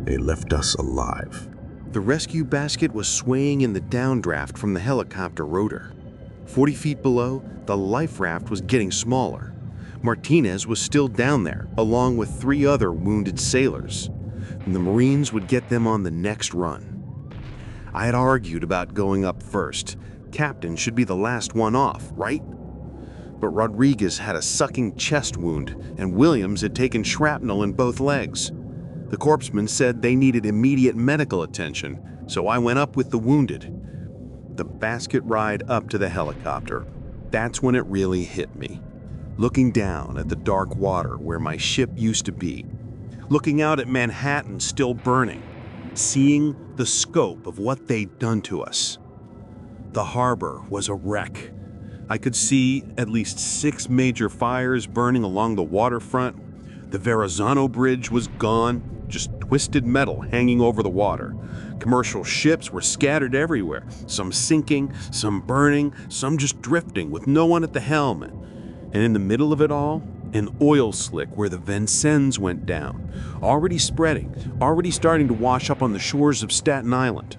S2: They left us alive.
S6: The rescue basket was swaying in the downdraft from the helicopter rotor. 40 feet below, the life raft was getting smaller. Martinez was still down there, along with 3 other wounded sailors. And the Marines would get them on the next run. I had argued about going up first. Captain should be the last one off, right? But Rodriguez had a sucking chest wound, and Williams had taken shrapnel in both legs. The corpsman said they needed immediate medical attention, so I went up with the wounded. The basket ride up to the helicopter. That's when it really hit me. looking down at the dark water where my ship used to be, looking out at Manhattan still burning, seeing the scope of what they'd done to us. The harbor was a wreck. I could see at least 6 major fires burning along the waterfront. The Verrazano Bridge was gone, just twisted metal hanging over the water. Commercial ships were scattered everywhere, some sinking, some burning, some just drifting with no one at the helm. And in the middle of it all, an oil slick where the Vincennes went down, already spreading, already starting to wash up on the shores of Staten Island.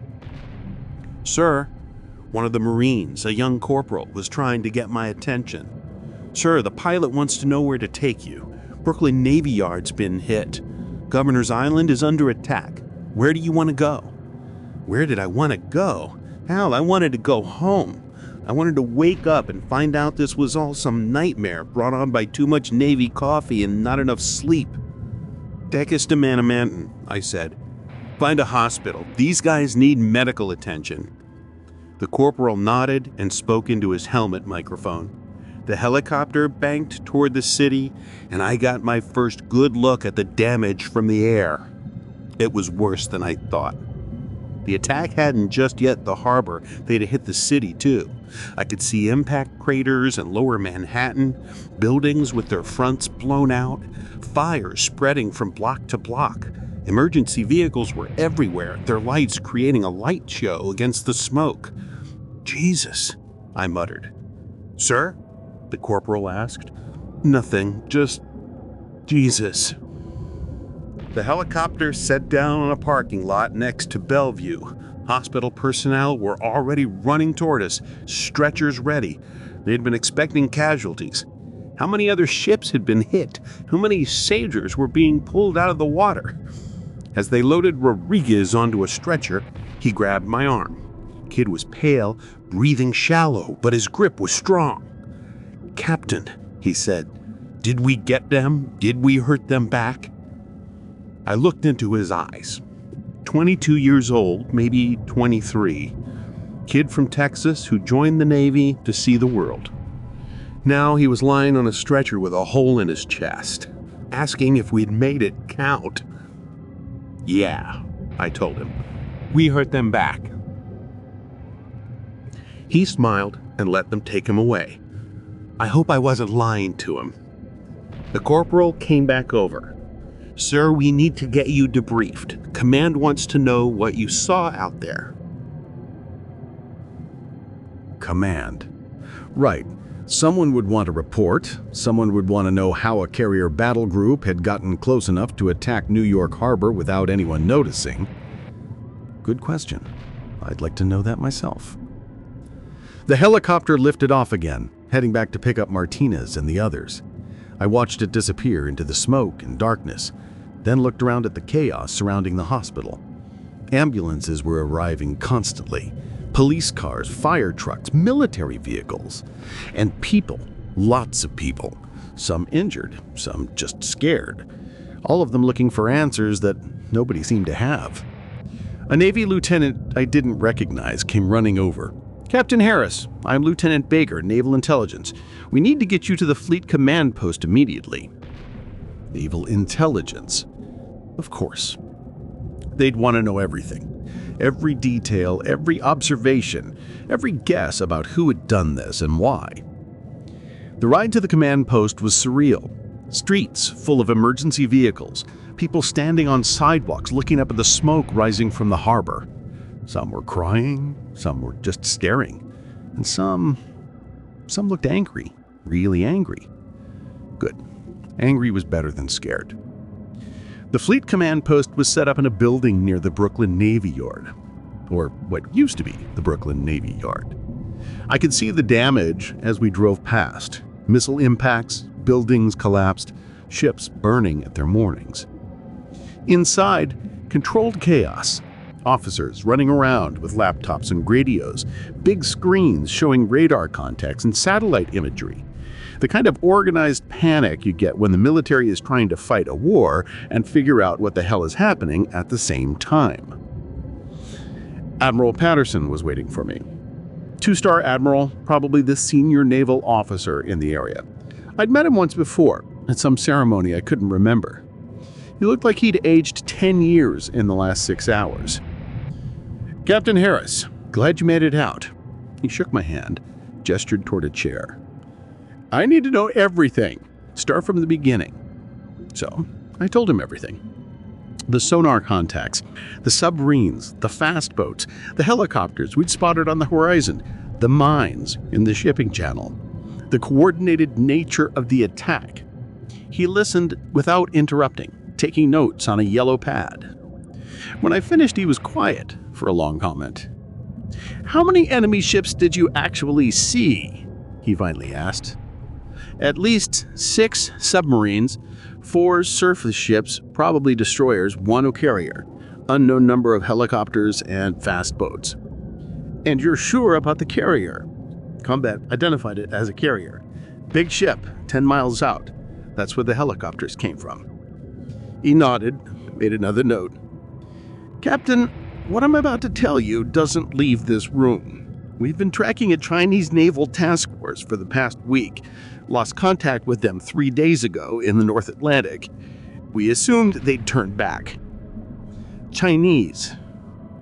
S6: "Sir," one of the Marines, a young corporal, was trying to get my attention. "Sir, the pilot wants to know where to take you. Brooklyn Navy Yard's been hit. Governor's Island is under attack. Where do you want to go?" Where did I want to go? Hell, I wanted to go home. I wanted to wake up and find out this was all some nightmare brought on by too much Navy coffee and not enough sleep. "Take us to Manamantan," I said. "Find a hospital. These guys need medical attention." The corporal nodded and spoke into his helmet microphone. The helicopter banked toward the city, and I got my first good look at the damage from the air. It was worse than I thought. The attack hadn't just hit the harbor, they'd hit the city too. I could see impact craters in lower Manhattan, buildings with their fronts blown out, fires spreading from block to block. Emergency vehicles were everywhere, their lights creating a light show against the smoke. "Jesus," I muttered. "Sir?" the corporal asked. "Nothing, just Jesus." The helicopter set down on a parking lot next to Bellevue. Hospital personnel were already running toward us, stretchers ready. They'd been expecting casualties. How many other ships had been hit? How many sailors were being pulled out of the water? As they loaded Rodriguez onto a stretcher, he grabbed my arm. Kid was pale, breathing shallow, but his grip was strong. "Captain," he said, "did we get them? Did we hurt them back?" I looked into his eyes. 22 years old, maybe 23. Kid from Texas who joined the Navy to see the world. Now he was lying on a stretcher with a hole in his chest, asking if we'd made it count. "Yeah," I told him. "We hurt them back." He smiled and let them take him away. I hope I wasn't lying to him. The corporal came back over. "Sir, we need to get you debriefed. Command wants to know what you saw out there."
S1: Command. Right. Someone would want a report. Someone would want to know how a carrier battle group had gotten close enough to attack New York Harbor without anyone noticing. Good question. I'd like to know that myself. The helicopter lifted off again, heading back to pick up Martinez and the others. I watched it disappear into the smoke and darkness, then looked around at the chaos surrounding the hospital. Ambulances were arriving constantly. Police cars, fire trucks, military vehicles. And people, lots of people. Some injured, some just scared. All of them looking for answers that nobody seemed to have. A Navy lieutenant I didn't recognize came running over. "Captain Harris, I'm Lieutenant Baker, Naval Intelligence. We need to get you to the Fleet Command Post immediately." Naval Intelligence. Of course. They'd want to know everything. Every detail, every observation, every guess about who had done this and why. The ride to the command post was surreal. Streets full of emergency vehicles, people standing on sidewalks looking up at the smoke rising from the harbor. Some were crying, some were just staring, and some looked angry, really angry. Good. Angry was better than scared. The Fleet Command Post was set up in a building near the Brooklyn Navy Yard, or what used to be the Brooklyn Navy Yard. I could see the damage as we drove past. Missile impacts, buildings collapsed, ships burning at their moorings. Inside, controlled chaos. Officers running around with laptops and radios, big screens showing radar contacts and satellite imagery. The kind of organized panic you get when the military is trying to fight a war and figure out what the hell is happening at the same time. Admiral Patterson was waiting for me. Two-star admiral, probably the senior naval officer in the area.
S3: I'd met him once before, at some ceremony I couldn't remember. He looked like he'd aged 10 years in the last 6 hours. "Captain Harris, glad you made it out." He shook my hand, gestured toward a chair. "I need to know everything. Start from the beginning." So, I told him everything. The sonar contacts, the submarines, the fast boats, the helicopters we'd spotted on the horizon, the mines in the shipping channel, the coordinated nature of the attack. He listened without interrupting, taking notes on a yellow pad. When I finished, he was quiet for a long comment. "How many enemy ships did you actually see?" he finally asked. "At least 6 submarines, 4 surface ships, probably destroyers, 1 carrier, unknown number of helicopters and fast boats." "And you're sure about the carrier?" Combat identified it as a carrier. "Big ship, 10 miles out. That's where the helicopters came from." He nodded, made another note. "Captain, what I'm about to tell you doesn't leave this room. We've been tracking a Chinese naval task force for the past week. Lost contact with them 3 days ago in the North Atlantic. We assumed they'd turned back. Chinese.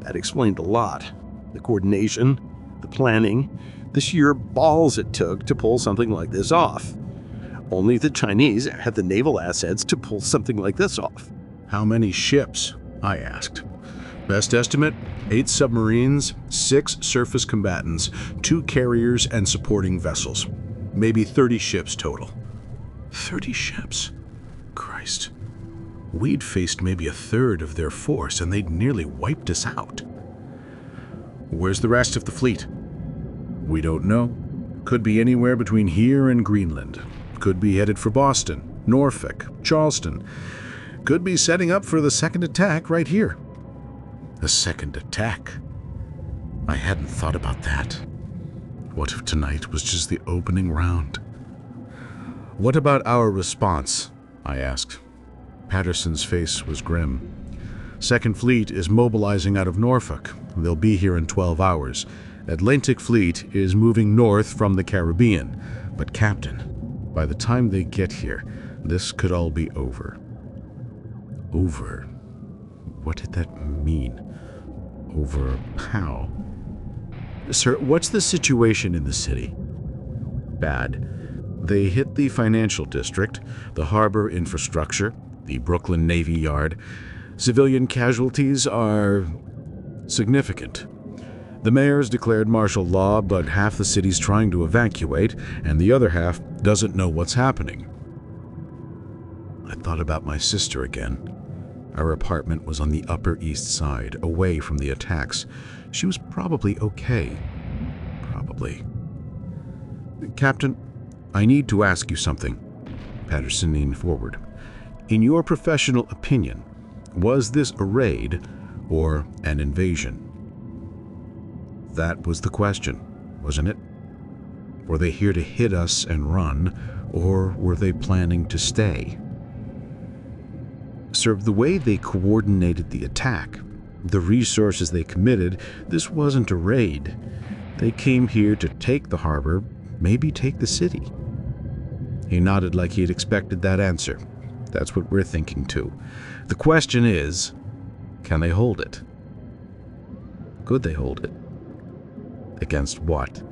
S3: That explained a lot. The coordination, the planning, the sheer balls it took to pull something like this off. Only the Chinese had the naval assets to pull something like this off."
S2: How many ships? I asked. Best estimate, 8 submarines, 6 surface combatants, 2 carriers and supporting vessels. Maybe 30 ships total. 30 ships? Christ. We'd faced maybe a third of their force and they'd nearly wiped us out. Where's the rest of the fleet? We don't know. Could be anywhere between here and Greenland. Could be headed for Boston, Norfolk, Charleston. Could be setting up for the second attack right here. The second attack? I hadn't thought about that. What if tonight was just the opening round? What about our response? I asked. Patterson's face was grim. Second Fleet is mobilizing out of Norfolk. They'll be here in 12 hours. Atlantic Fleet is moving north from the Caribbean. But Captain, by the time they get here, this could all be over. Over? What did that mean? Over how? Sir, what's the situation in the city? Bad. They hit the financial district, the harbor infrastructure, the Brooklyn Navy Yard. Civilian casualties are significant. The mayor's declared martial law, but half the city's trying to evacuate, and the other half doesn't know what's happening. I thought about my sister again. Our apartment was on the Upper East Side, away from the attacks. She was probably okay. Probably. Captain, I need to ask you something. Patterson leaned forward. In your professional opinion, was this a raid or an invasion? That was the question, wasn't it? Were they here to hit us and run, or were they planning to stay? Sir, the way they coordinated the attack, the resources they committed, this wasn't a raid. They came here to take the harbor, maybe take the city. He nodded like he'd expected that answer. That's what we're thinking too. The question is, can they hold it? Could they hold it? Against what?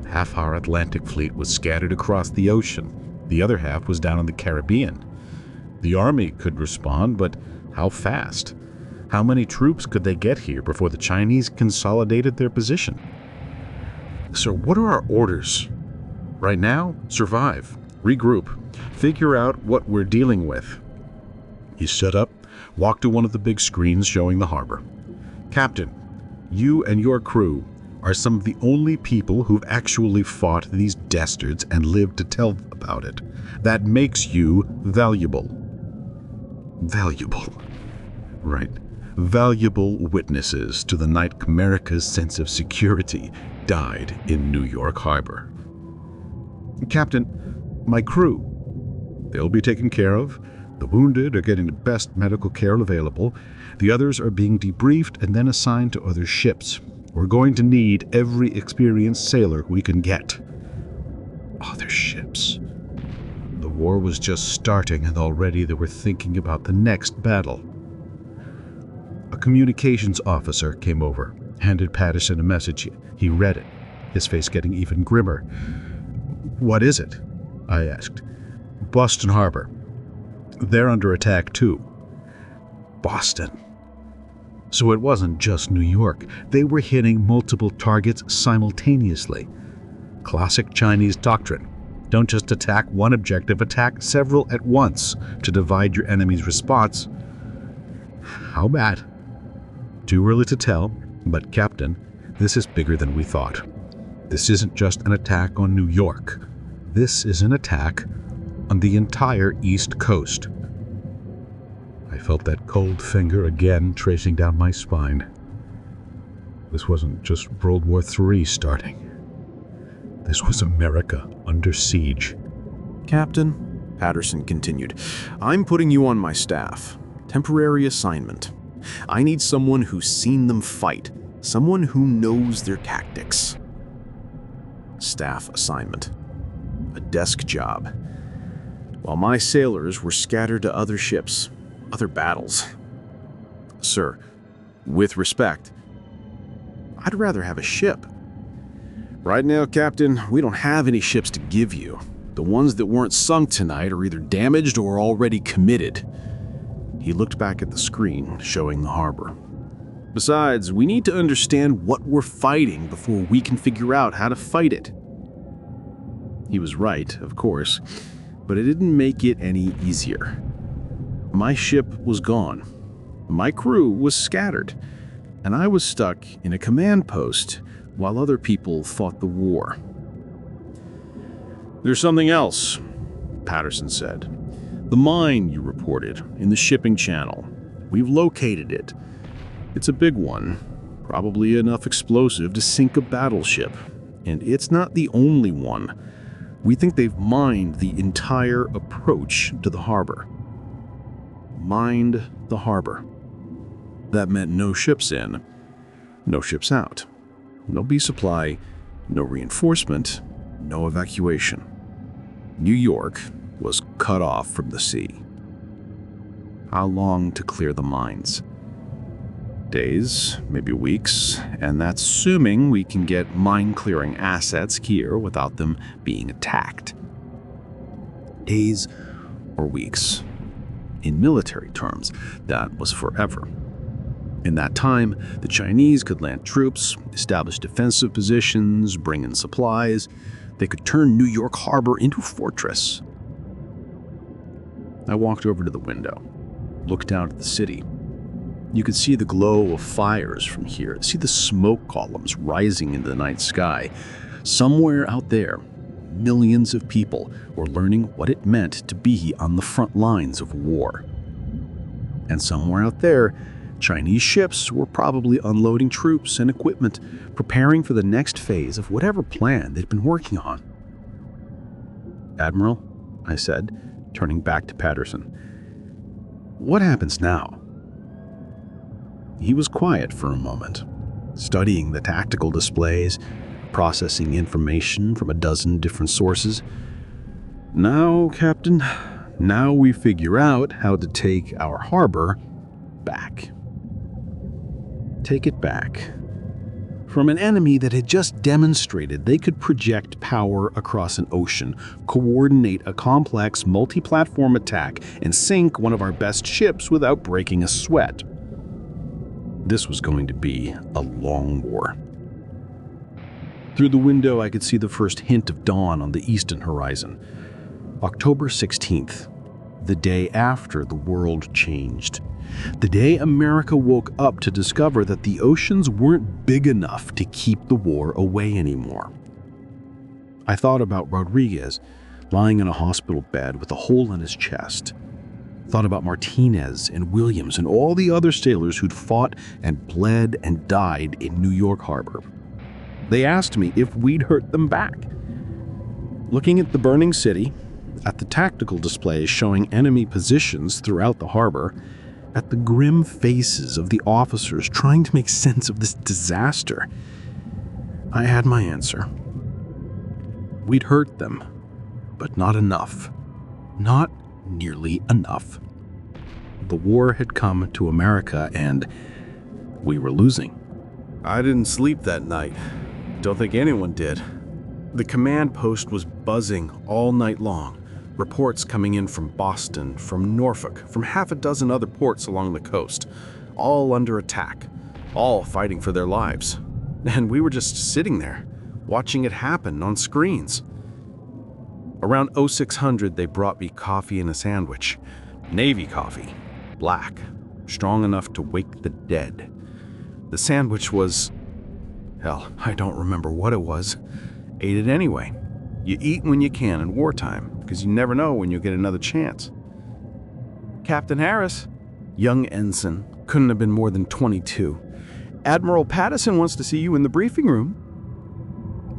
S2: Half our Atlantic fleet was scattered across the ocean. The other half was down in the Caribbean. The army could respond, but how fast? How many troops could they get here before the Chinese consolidated their position? Sir, what are our orders? Right now, survive, regroup, figure out what we're dealing with. He stood up, walked to one of the big screens showing the harbor. Captain, you and your crew are some of the only people who've actually fought these dastards and lived to tell about it. That makes you valuable. Valuable. Right. Valuable witnesses to the night America's sense of security died in New York Harbor. Captain, my crew, they'll be taken care of. The wounded are getting the best medical care available. The others are being debriefed and then assigned to other ships. We're going to need every experienced sailor we can get. Other ships.
S1: war was just starting and already they were thinking about the next battle. A communications officer came over, handed Patterson a message. He read it, his face getting even grimmer. "What is it?" I asked. "Boston Harbor. They're under attack too." Boston. So it wasn't just New York. They were hitting multiple targets simultaneously. Classic Chinese doctrine. Don't just attack one objective, attack several at once to divide your enemy's response. How bad? Too early to tell, but Captain, this is bigger than we thought. This isn't just an attack on New York. This is an attack on the entire East Coast. I felt that cold finger again tracing down my spine. This wasn't just World War III starting. This was America under siege.
S2: Captain, Patterson continued, I'm putting you on my staff. Temporary assignment. I need someone who's seen them fight. Someone who knows their tactics. Staff assignment. A desk job. While my sailors were scattered to other ships, other battles. Sir, with respect, I'd rather have a ship. Right now, Captain, we don't have any ships to give you. The ones that weren't sunk tonight are either damaged or already committed. He looked back at the screen, showing the harbor. Besides, we need to understand what we're fighting before we can figure out how to fight it. He was right, of course, but it didn't make it any easier. My ship was gone. My crew was scattered, and I was stuck in a command post while other people fought the war. There's something else, Patterson said. The mine you reported in the shipping channel. We've located it. It's a big one, probably enough explosive to sink a battleship. And it's not the only one. We think they've mined the entire approach to the harbor. Mined the harbor. That meant no ships in, no ships out. No B supply, no reinforcement, no evacuation. New York was cut off from the sea. How long to clear the mines? Days, maybe weeks, and that's assuming we can get mine-clearing assets here without them being attacked. Days or weeks. In military terms, that was forever. In that time, the Chinese could land troops, establish defensive positions, bring in supplies. They could turn New York Harbor into a fortress. I walked over to the window, looked out at the city. You could see the glow of fires from here, see the smoke columns rising into the night sky. Somewhere out there, millions of people were learning what it meant to be on the front lines of war. And somewhere out there, Chinese ships were probably unloading troops and equipment, preparing for the next phase of whatever plan they'd been working on. Admiral, I said, turning back to Patterson, what happens now? He was quiet for a moment, studying the tactical displays, processing information from a dozen different sources. Now, Captain, now we figure out how to take our harbor back. Take it back. From an enemy that had just demonstrated they could project power across an ocean, coordinate a complex multi-platform attack, and sink one of our best ships without breaking a sweat. This was going to be a long war. Through the window, I could see the first hint of dawn on the eastern horizon. October 16th, the day after the world changed. The day America woke up to discover that the oceans weren't big enough to keep the war away anymore. I thought about Rodriguez lying in a hospital bed with a hole in his chest. Thought about Martinez and Williams and all the other sailors who'd fought and bled and died in New York Harbor. They asked me if we'd hurt them back. Looking at the burning city, at the tactical displays showing enemy positions throughout the harbor, at the grim faces of the officers trying to make sense of this disaster, I had my answer. We'd hurt them, but not enough.
S3: Not nearly enough. The war had come to America and we were losing.
S1: I didn't sleep that night. Don't think anyone did. The command post was buzzing all night long. Reports coming in from Boston, from Norfolk, from half a dozen other ports along the coast, all under attack, all fighting for their lives. And we were just sitting there, watching it happen on screens. Around 0600, they brought me coffee and a sandwich. Navy coffee, black, strong enough to wake the dead. The sandwich was, hell, I don't remember what it was. Ate it anyway. You eat when you can in wartime, because you never know when you'll get another chance. Captain Harris, young ensign, couldn't have been more than 22. Admiral Patterson wants to see you in the briefing room.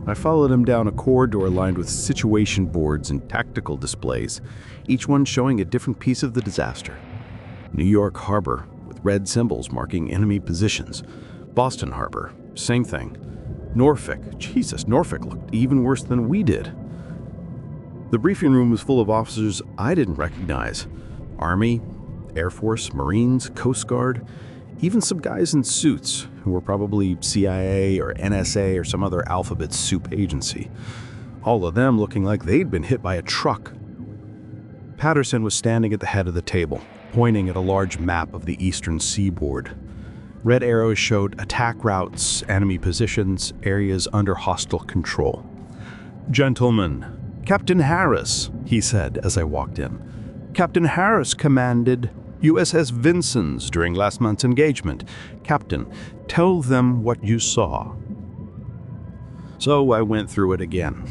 S1: I followed him down a corridor lined with situation boards and tactical displays, each one showing a different piece of the disaster. New York Harbor, with red symbols marking enemy positions. Boston Harbor, same thing. Norfolk, Jesus, Norfolk looked even worse than we did. The briefing room was full of officers I didn't recognize. Army, Air Force, Marines, Coast Guard, even some guys in suits who were probably CIA or NSA or some other alphabet soup agency. All of them looking like they'd been hit by a truck. Patterson was standing at the head of the table, pointing at a large map of the eastern seaboard. Red arrows showed attack routes, enemy positions, areas under hostile control. "Gentlemen, Captain Harris," he said as I walked in. "Captain Harris commanded USS Vincennes during last month's engagement. Captain, tell them what you saw." So I went through it again.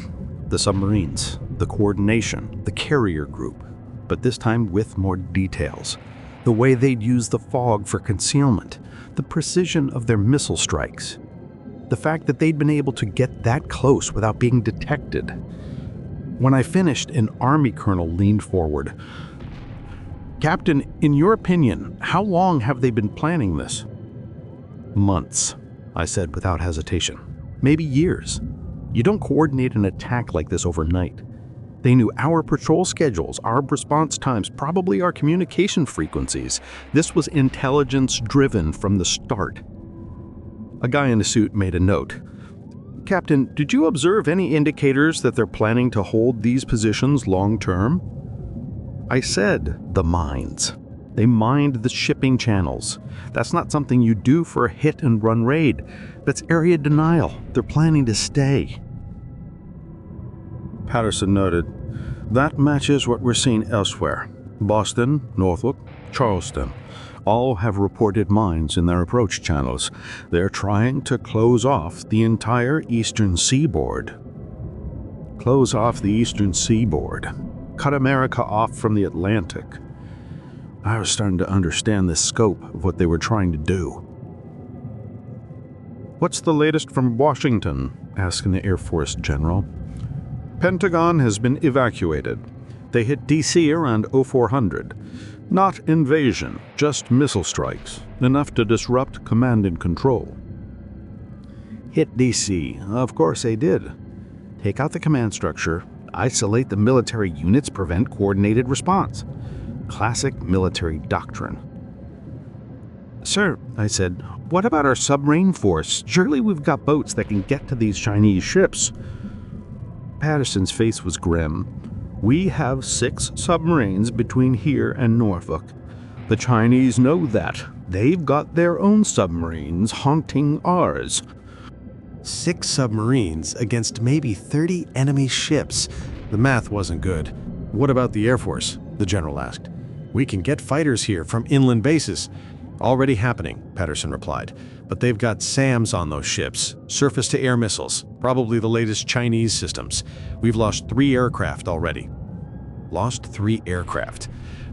S1: The submarines, the coordination, the carrier group, but this time with more details. The way they'd use the fog for concealment, the precision of their missile strikes, the fact that they'd been able to get that close without being detected. When I finished, an Army colonel leaned forward. "Captain, in your opinion, how long have they been planning this?" "Months," I said without hesitation. "Maybe years. You don't coordinate an attack like this overnight. They knew our patrol schedules, our response times, probably our communication frequencies. This was intelligence-driven from the start." A guy in a suit made a note. "Captain, did you observe any indicators that they're planning to hold these positions long-term?" I said the mines. They mined the shipping channels. That's not something you do for a hit-and-run raid. That's area denial. They're planning to stay. Patterson noted. "That matches what we're seeing elsewhere. Boston, Norfolk, Charleston all have reported mines in their approach channels. They're trying to close off the entire eastern seaboard." Close off the eastern seaboard. Cut America off from the Atlantic. I was starting to understand the scope of what they were trying to do. "What's the latest from Washington?" asked an Air Force general. "Pentagon has been evacuated. They hit D.C. around 0400. Not invasion, just missile strikes, enough to disrupt command and control." Hit D.C. Of course they did. Take out the command structure, isolate the military units, prevent coordinated response. Classic military doctrine. "Sir," I said, "what about our submarine force? Surely we've got boats that can get to these Chinese ships." Patterson's face was grim. "We have 6 submarines between here and Norfolk. The Chinese know that. They've got their own submarines haunting ours."
S6: 6 submarines against maybe 30 enemy ships. The math wasn't good.
S2: "What about the Air Force?" the general asked. "We can get fighters here from inland bases." "Already happening," Patterson replied. "But they've got SAMs on those ships, surface-to-air missiles, probably the latest Chinese systems. We've lost 3 aircraft already." Lost 3 aircraft.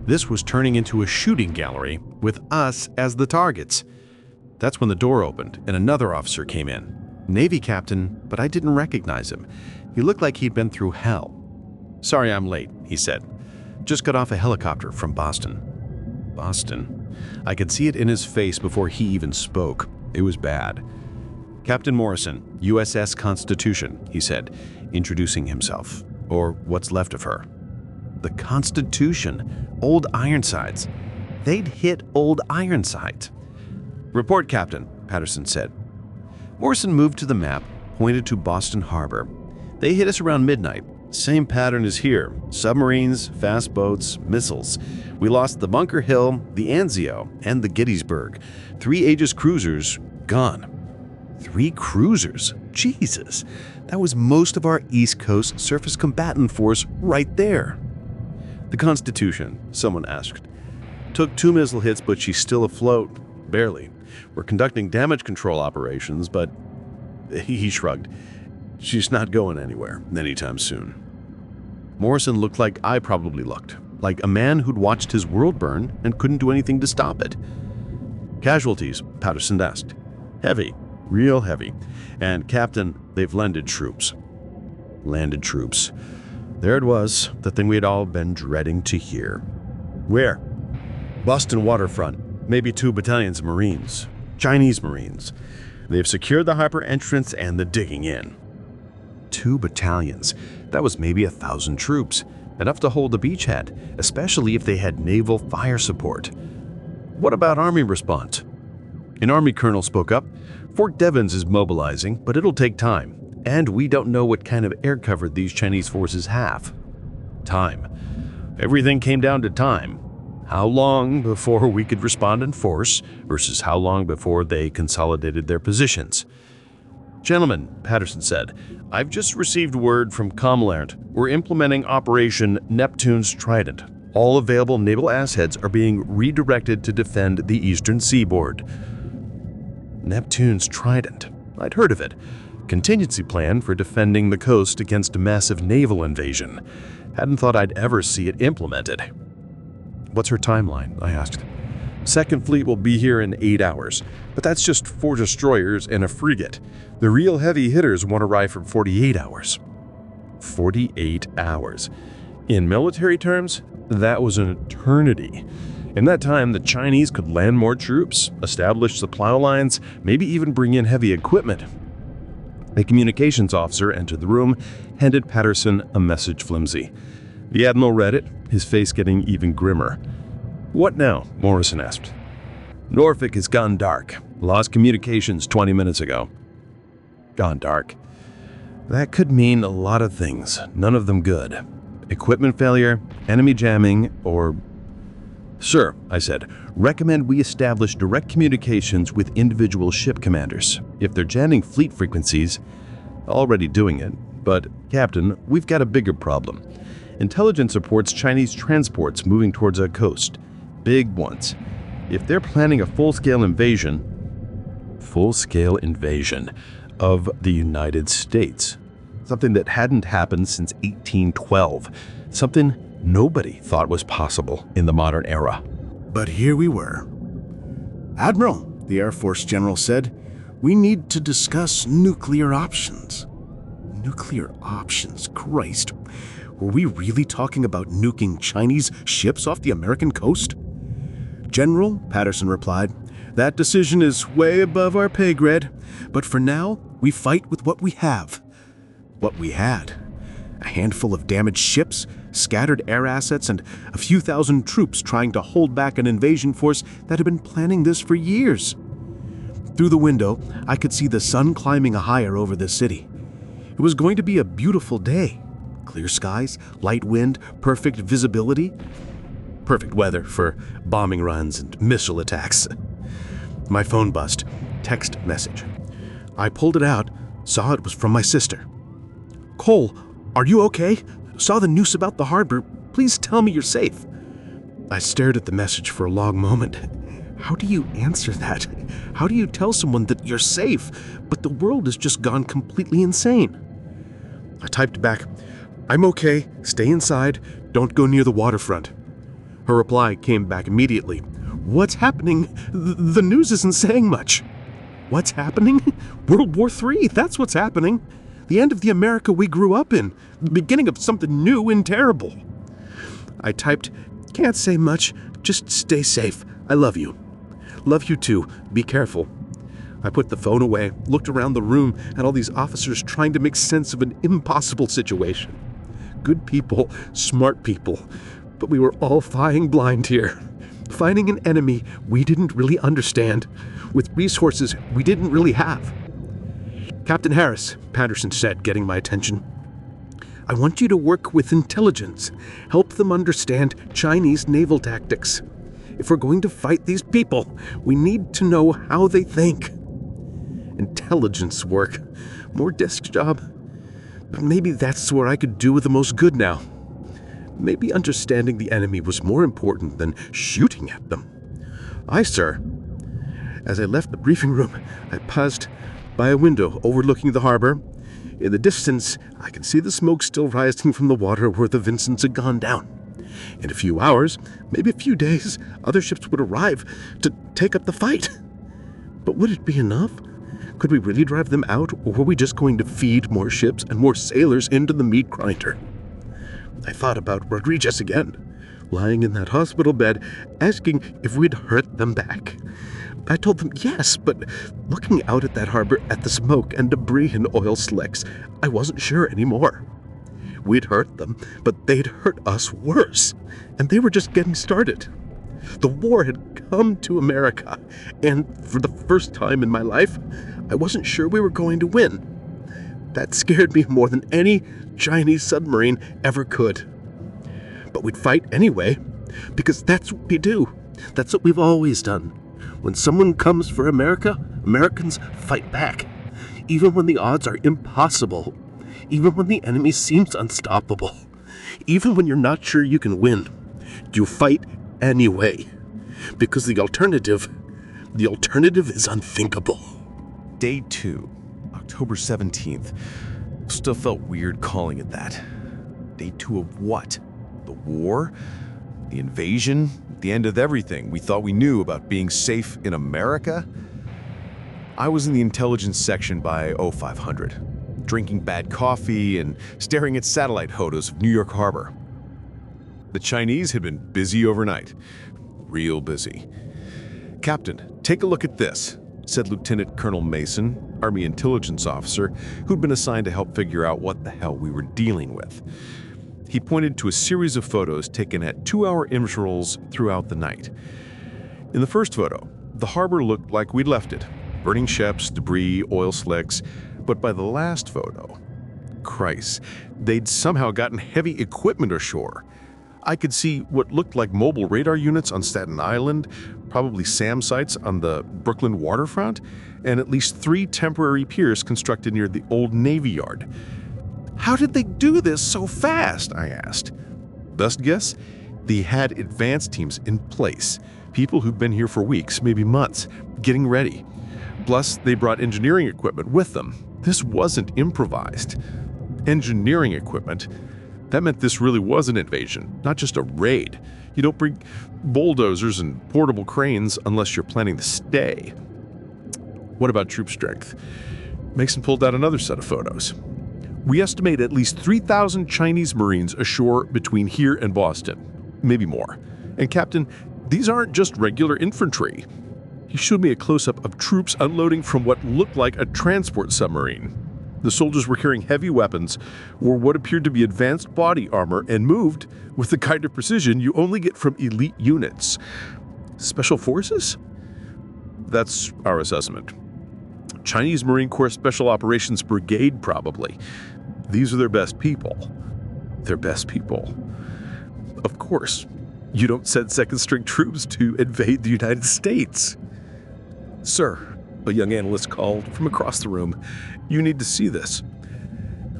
S2: This was turning into a shooting gallery with us as the targets. That's when the door opened and another officer came in. Navy captain, but I didn't recognize him. He looked like he'd been through hell. "Sorry I'm late," he said. "Just got off a helicopter from Boston." Boston. I could see it in his face before he even spoke. It was bad. "Captain Morrison, USS Constitution," he said, introducing himself, or what's left of her.
S7: the Constitution, old Ironsides. They'd hit old Ironsides. "Report, Captain," Patterson said. Morrison moved to the map, pointed to Boston Harbor. "They hit us around midnight. Same pattern as here. Submarines, fast boats, missiles. We lost the Bunker Hill, the Anzio, and the Gettysburg. 3 Aegis cruisers gone." 3 cruisers? Jesus! That was most of our East Coast surface combatant force right there. "The Constitution," someone asked. "Took 2 missile hits, but she's still afloat. Barely. We're conducting damage control operations, but..." He shrugged. "She's not going anywhere anytime soon." Morrison looked like I probably looked, like a man who'd watched his world burn and couldn't do anything to stop it. "Casualties?" Patterson asked. "Heavy. Real heavy. And, Captain, they've landed troops." Landed troops. There it was, the thing we had all been dreading to hear. "Where?" "Boston waterfront. Maybe 2 battalions of Marines. Chinese Marines. They've secured the harbor entrance and the digging in." 2 battalions. That was maybe 1,000 troops. Enough to hold a beachhead, especially if they had naval fire support. "What about Army response?" An Army colonel spoke up. "Fort Devens is mobilizing, but it'll take time. And we don't know what kind of air cover these Chinese forces have." Time. Everything came down to time. How long before we could respond in force versus how long before they consolidated their positions. "Gentlemen," Patterson said, "I've just received word from Comlarent. We're implementing Operation Neptune's Trident. All available naval assets are being redirected to defend the eastern seaboard." Neptune's Trident. I'd heard of it. Contingency plan for defending the coast against a massive naval invasion. Hadn't thought I'd ever see it implemented. "What's her timeline?" I asked. "Second Fleet will be here in 8 hours, but that's just 4 destroyers and a frigate. The real heavy hitters won't arrive for 48 hours. 48 hours. In military terms, that was an eternity. In that time, the Chinese could land more troops, establish supply lines, maybe even bring in heavy equipment. A communications officer entered the room, handed Patterson a message flimsy. The Admiral read it, his face getting even grimmer. "What now?" Morrison asked. "Norfolk has gone dark. Lost communications 20 minutes ago." Gone dark. That could mean a lot of things, none of them good. Equipment failure, enemy jamming, or... "Sir," I said, "recommend we establish direct communications with individual ship commanders. If they're jamming fleet frequencies..." "Already doing it. But, Captain, we've got a bigger problem. Intelligence reports Chinese transports moving towards our coast. Big ones. If they're planning a full-scale invasion of the United States. Something that hadn't happened since 1812. Something nobody thought was possible in the modern era."
S1: But here we were. "Admiral," the Air Force general said, "we need to discuss nuclear options." Nuclear options? Christ. Were we really talking about nuking Chinese ships off the American coast? "General," Patterson replied, "that decision is way above our pay grade, but for now, we fight with what we have." What we had. A handful of damaged ships, scattered air assets, and a few thousand troops trying to hold back an invasion force that had been planning this for years. Through the window, I could see the sun climbing higher over the city. It was going to be a beautiful day. Clear skies, light wind, perfect visibility. Perfect weather for bombing runs and missile attacks. My phone buzzed. Text message. I pulled it out, saw it was from my sister. "Cole, are you okay? Saw the news about the harbor. Please tell me you're safe." I stared at the message for a long moment. How do you answer that? How do you tell someone that you're safe, but the world has just gone completely insane? I typed back, "I'm okay. Stay inside. Don't go near the waterfront." Her reply came back immediately. "What's happening? The news isn't saying much." What's happening? World War III, that's what's happening. The end of the America we grew up in. The beginning of something new and terrible. I typed, "Can't say much. Just stay safe. I love you." "Love you too. Be careful." I put the phone away, looked around the room at all these officers trying to make sense of an impossible situation. good people, smart people, but we were all flying blind here. Fighting an enemy we didn't really understand, with resources we didn't really have. Captain Harris, Patterson said, getting my attention. I want you to work with intelligence, help them understand Chinese naval tactics. If we're going to fight these people, we need to know how they think. Intelligence work, more desk job. But maybe that's where I could do with the most good now. Maybe understanding the enemy was more important than shooting at them. Aye, sir. As I left the briefing room, I passed by a window overlooking the harbor. In the distance, I could see the smoke still rising from the water where the Vincents had gone down. In a few hours, maybe a few days, other ships would arrive to take up the fight. But would it be enough? Could we really drive them out, or were we just going to feed more ships and more sailors into the meat grinder? I thought about Rodriguez again, lying in that hospital bed, asking if we'd hurt them back. I told them yes, but looking out at that harbor at the smoke and debris and oil slicks, I wasn't sure anymore. We'd hurt them, but they'd hurt us worse, and they were just getting started. The war had come to America, and for the first time in my life, I wasn't sure we were going to win. That scared me more than any Chinese submarine ever could. But we'd fight anyway, because that's what we do. That's what we've always done. When someone comes for America, Americans fight back, even when the odds are impossible, even when the enemy seems unstoppable, even when you're not sure you can win. You fight anyway, because the alternative is unthinkable.
S7: Day 2, October 17th. Still felt weird calling it that. Day 2 of what? The war? The invasion? The end of everything we thought we knew about being safe in America? I was in the intelligence section by 0500, drinking bad coffee and staring at satellite photos of New York Harbor. The Chinese had been busy overnight. Real busy. "Captain, take a look at this," said Lieutenant Colonel Mason, Army intelligence officer, who'd been assigned to help figure out what the hell we were dealing with. He pointed to a series of photos taken at 2-hour intervals throughout the night. In the first photo, the harbor looked like we'd left it. Burning ships, debris, oil slicks. But by the last photo, Christ, they'd somehow gotten heavy equipment ashore. I could see what looked like mobile radar units on Staten Island, probably SAM sites on the Brooklyn waterfront, and at least 3 temporary piers constructed near the old Navy Yard. "How did they do this so fast?" I asked. Best guess? They had advance teams in place, people who'd been here for weeks, maybe months, getting ready. Plus, they brought engineering equipment with them. This wasn't improvised. Engineering equipment? That meant this really was an invasion, not just a raid. You don't bring bulldozers and portable cranes unless you're planning to stay. What about troop strength? Mason pulled out another set of photos. "We estimate at least 3,000 Chinese Marines ashore between here and Boston. Maybe more. And Captain, these aren't just regular infantry." He showed me a close-up of troops unloading from what looked like a transport submarine. The soldiers were carrying heavy weapons, wore what appeared to be advanced body armor, and moved with the kind of precision you only get from elite units. Special forces? That's our assessment. Chinese Marine Corps Special Operations Brigade, probably. These are their best people. Their best people. Of course, you don't send second-string troops to invade the United States. "Sir," a young analyst called from across the room, "you need to see this."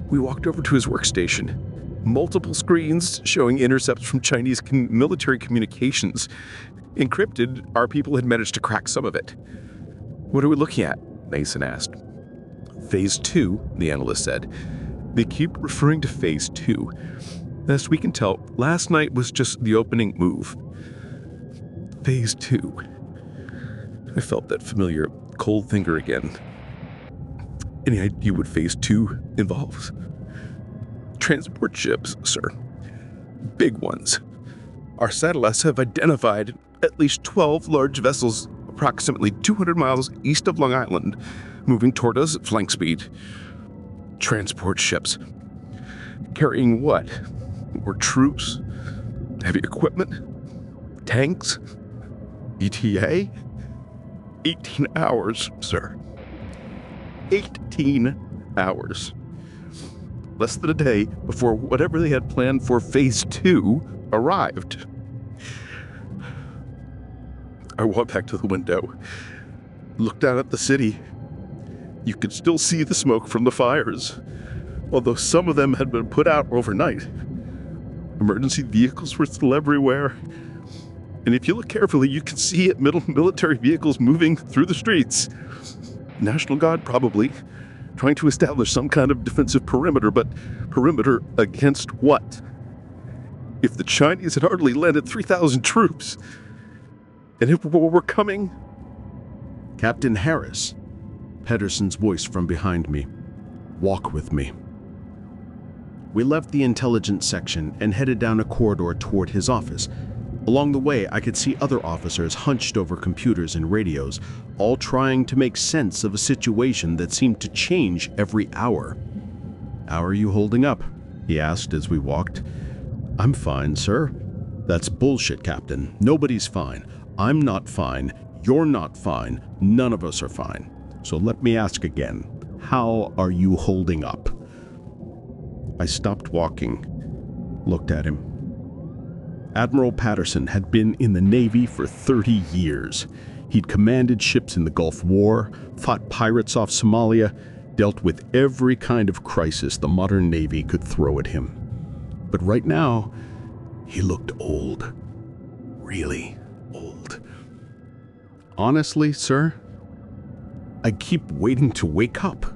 S7: We walked over to his workstation. Multiple screens showing intercepts from Chinese military communications. Encrypted, our people had managed to crack some of it. "What are we looking at?" Mason asked. "Phase 2, the analyst said. "They keep referring to Phase 2. Best we can tell, last night was just the opening move." Phase 2. I felt that familiar cold finger again. Any idea what Phase 2 involves? Transport ships, sir. Big ones. Our satellites have identified at least 12 large vessels approximately 200 miles east of Long Island, moving toward us at flank speed. Transport ships.
S3: Carrying what? More troops? Heavy equipment? Tanks? ETA? 18 hours, sir. 18 hours. Less than a day before whatever they had planned for Phase 2 arrived. I walked back to the window, looked out at the city. You could still see the smoke from the fires, although some of them had been put out overnight. Emergency vehicles were still everywhere. And if you look carefully, you can see military vehicles moving through the streets. National Guard probably, trying to establish some kind of defensive perimeter, but perimeter against what? If the Chinese had hardly landed 3,000 troops, and if war were coming?
S1: Captain Harris, Pedersen's voice from behind me. Walk with me. We left the intelligence section and headed down a corridor toward his office. Along the way, I could see other officers hunched over computers and radios, all trying to make sense of a situation that seemed to change every hour. "How are you holding up?" he asked as we walked. "I'm fine, sir." "That's bullshit, Captain. Nobody's fine. I'm not fine. You're not fine. None of us are fine. So let me ask again. How are you holding up?" I stopped walking, looked at him. Admiral Patterson had been in the Navy for 30 years. He'd commanded ships in the Gulf War, fought pirates off Somalia, dealt with every kind of crisis the modern Navy could throw at him. But right now, he looked old. Really old. "Honestly, sir, I keep waiting to wake up."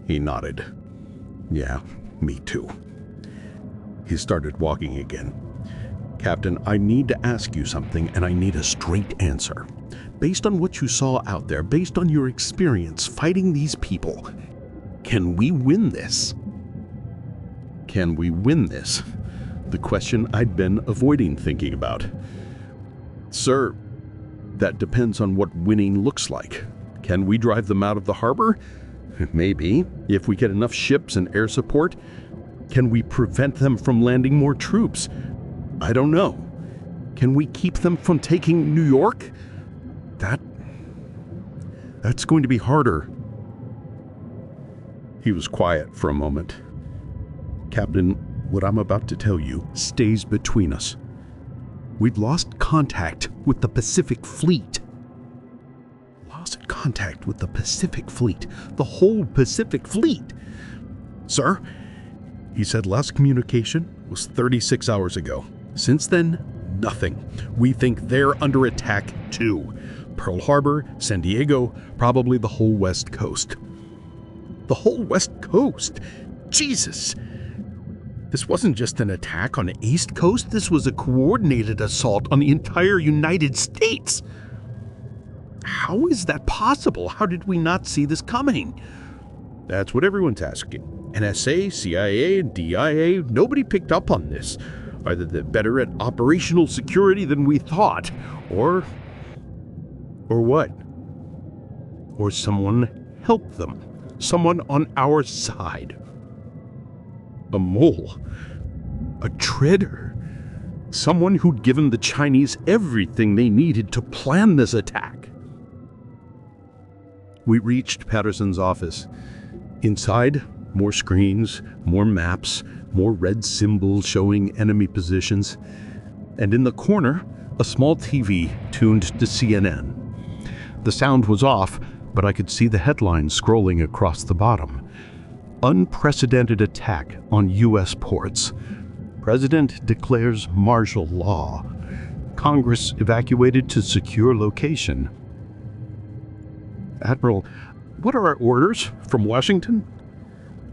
S1: He nodded. "Yeah, me too." He started walking again. "Captain, I need to ask you something, and I need a straight answer. Based on what you saw out there, based on your experience fighting these people, can we win this?" Can we win this? The question I'd been avoiding thinking about. "Sir, that depends on what winning looks like. Can we drive them out of the harbor? Maybe, if we get enough ships and air support. Can we prevent them from landing more troops? I don't know. Can we keep them from taking New York? That's going to be harder." He was quiet for a moment. "Captain, what I'm about to tell you stays between us. We'd lost contact with the Pacific Fleet." Lost contact with the Pacific Fleet. The whole Pacific Fleet. "Sir," he said, "last communication was 36 hours ago. Since then, nothing. We think they're under attack too. Pearl Harbor, San Diego, probably the whole West Coast." The whole West Coast? Jesus! This wasn't just an attack on the East Coast, this was a coordinated assault on the entire United States. How is that possible? How did we not see this coming? That's what everyone's asking. NSA, CIA, and DIA, nobody picked up on this. Either they're better at operational security than we thought, or what? Or someone helped them. Someone on our side. A mole. A traitor. Someone who'd given the Chinese everything they needed to plan this attack. We reached Patterson's office. Inside, more screens, more maps, more red symbols showing enemy positions. And in the corner, a small TV tuned to CNN. The sound was off, but I could see the headlines scrolling across the bottom. Unprecedented attack on U.S. ports. President declares martial law. Congress evacuated to secure location. Admiral, what are our orders from Washington?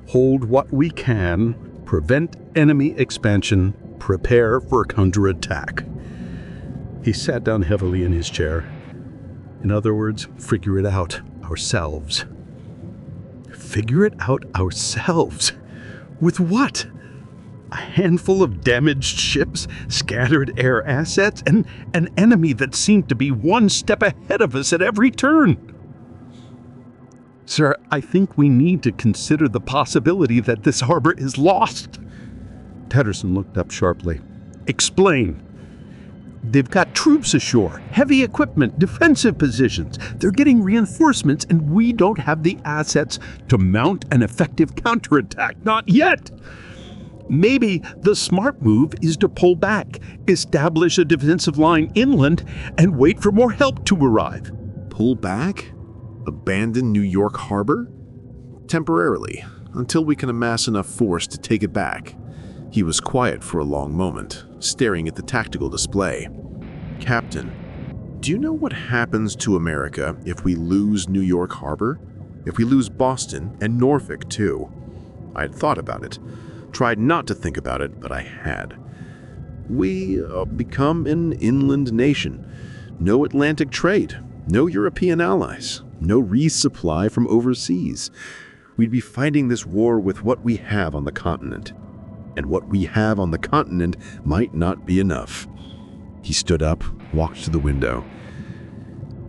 S1: Hold what we can, prevent enemy expansion, prepare for counterattack. He sat down heavily in his chair. In other words, figure it out ourselves. Figure it out ourselves? With what? A handful of damaged ships, scattered air assets, and an enemy that seemed to be one step ahead of us at every turn.
S3: Sir, I think we need to consider the possibility that this harbor is lost. Patterson looked up sharply. Explain. They've got troops ashore, heavy equipment, defensive positions. They're getting reinforcements, and we don't have the assets to mount an effective counterattack. Not yet. Maybe the smart move is to pull back, establish a defensive line inland, and wait for more help to arrive.
S2: Pull back? Abandon New York Harbor? Temporarily, until we can amass enough force to take it back. He was quiet for a long moment, staring at the tactical display. Captain, do you know what happens to America if we lose New York Harbor? If we lose Boston and Norfolk, too? I had thought about it. Tried not to think about it, but I had. We become an inland nation. No Atlantic trade. No European allies. No resupply from overseas. We'd be fighting this war with what we have on the continent. And what we have on the continent might not be enough. He stood up, walked to the window.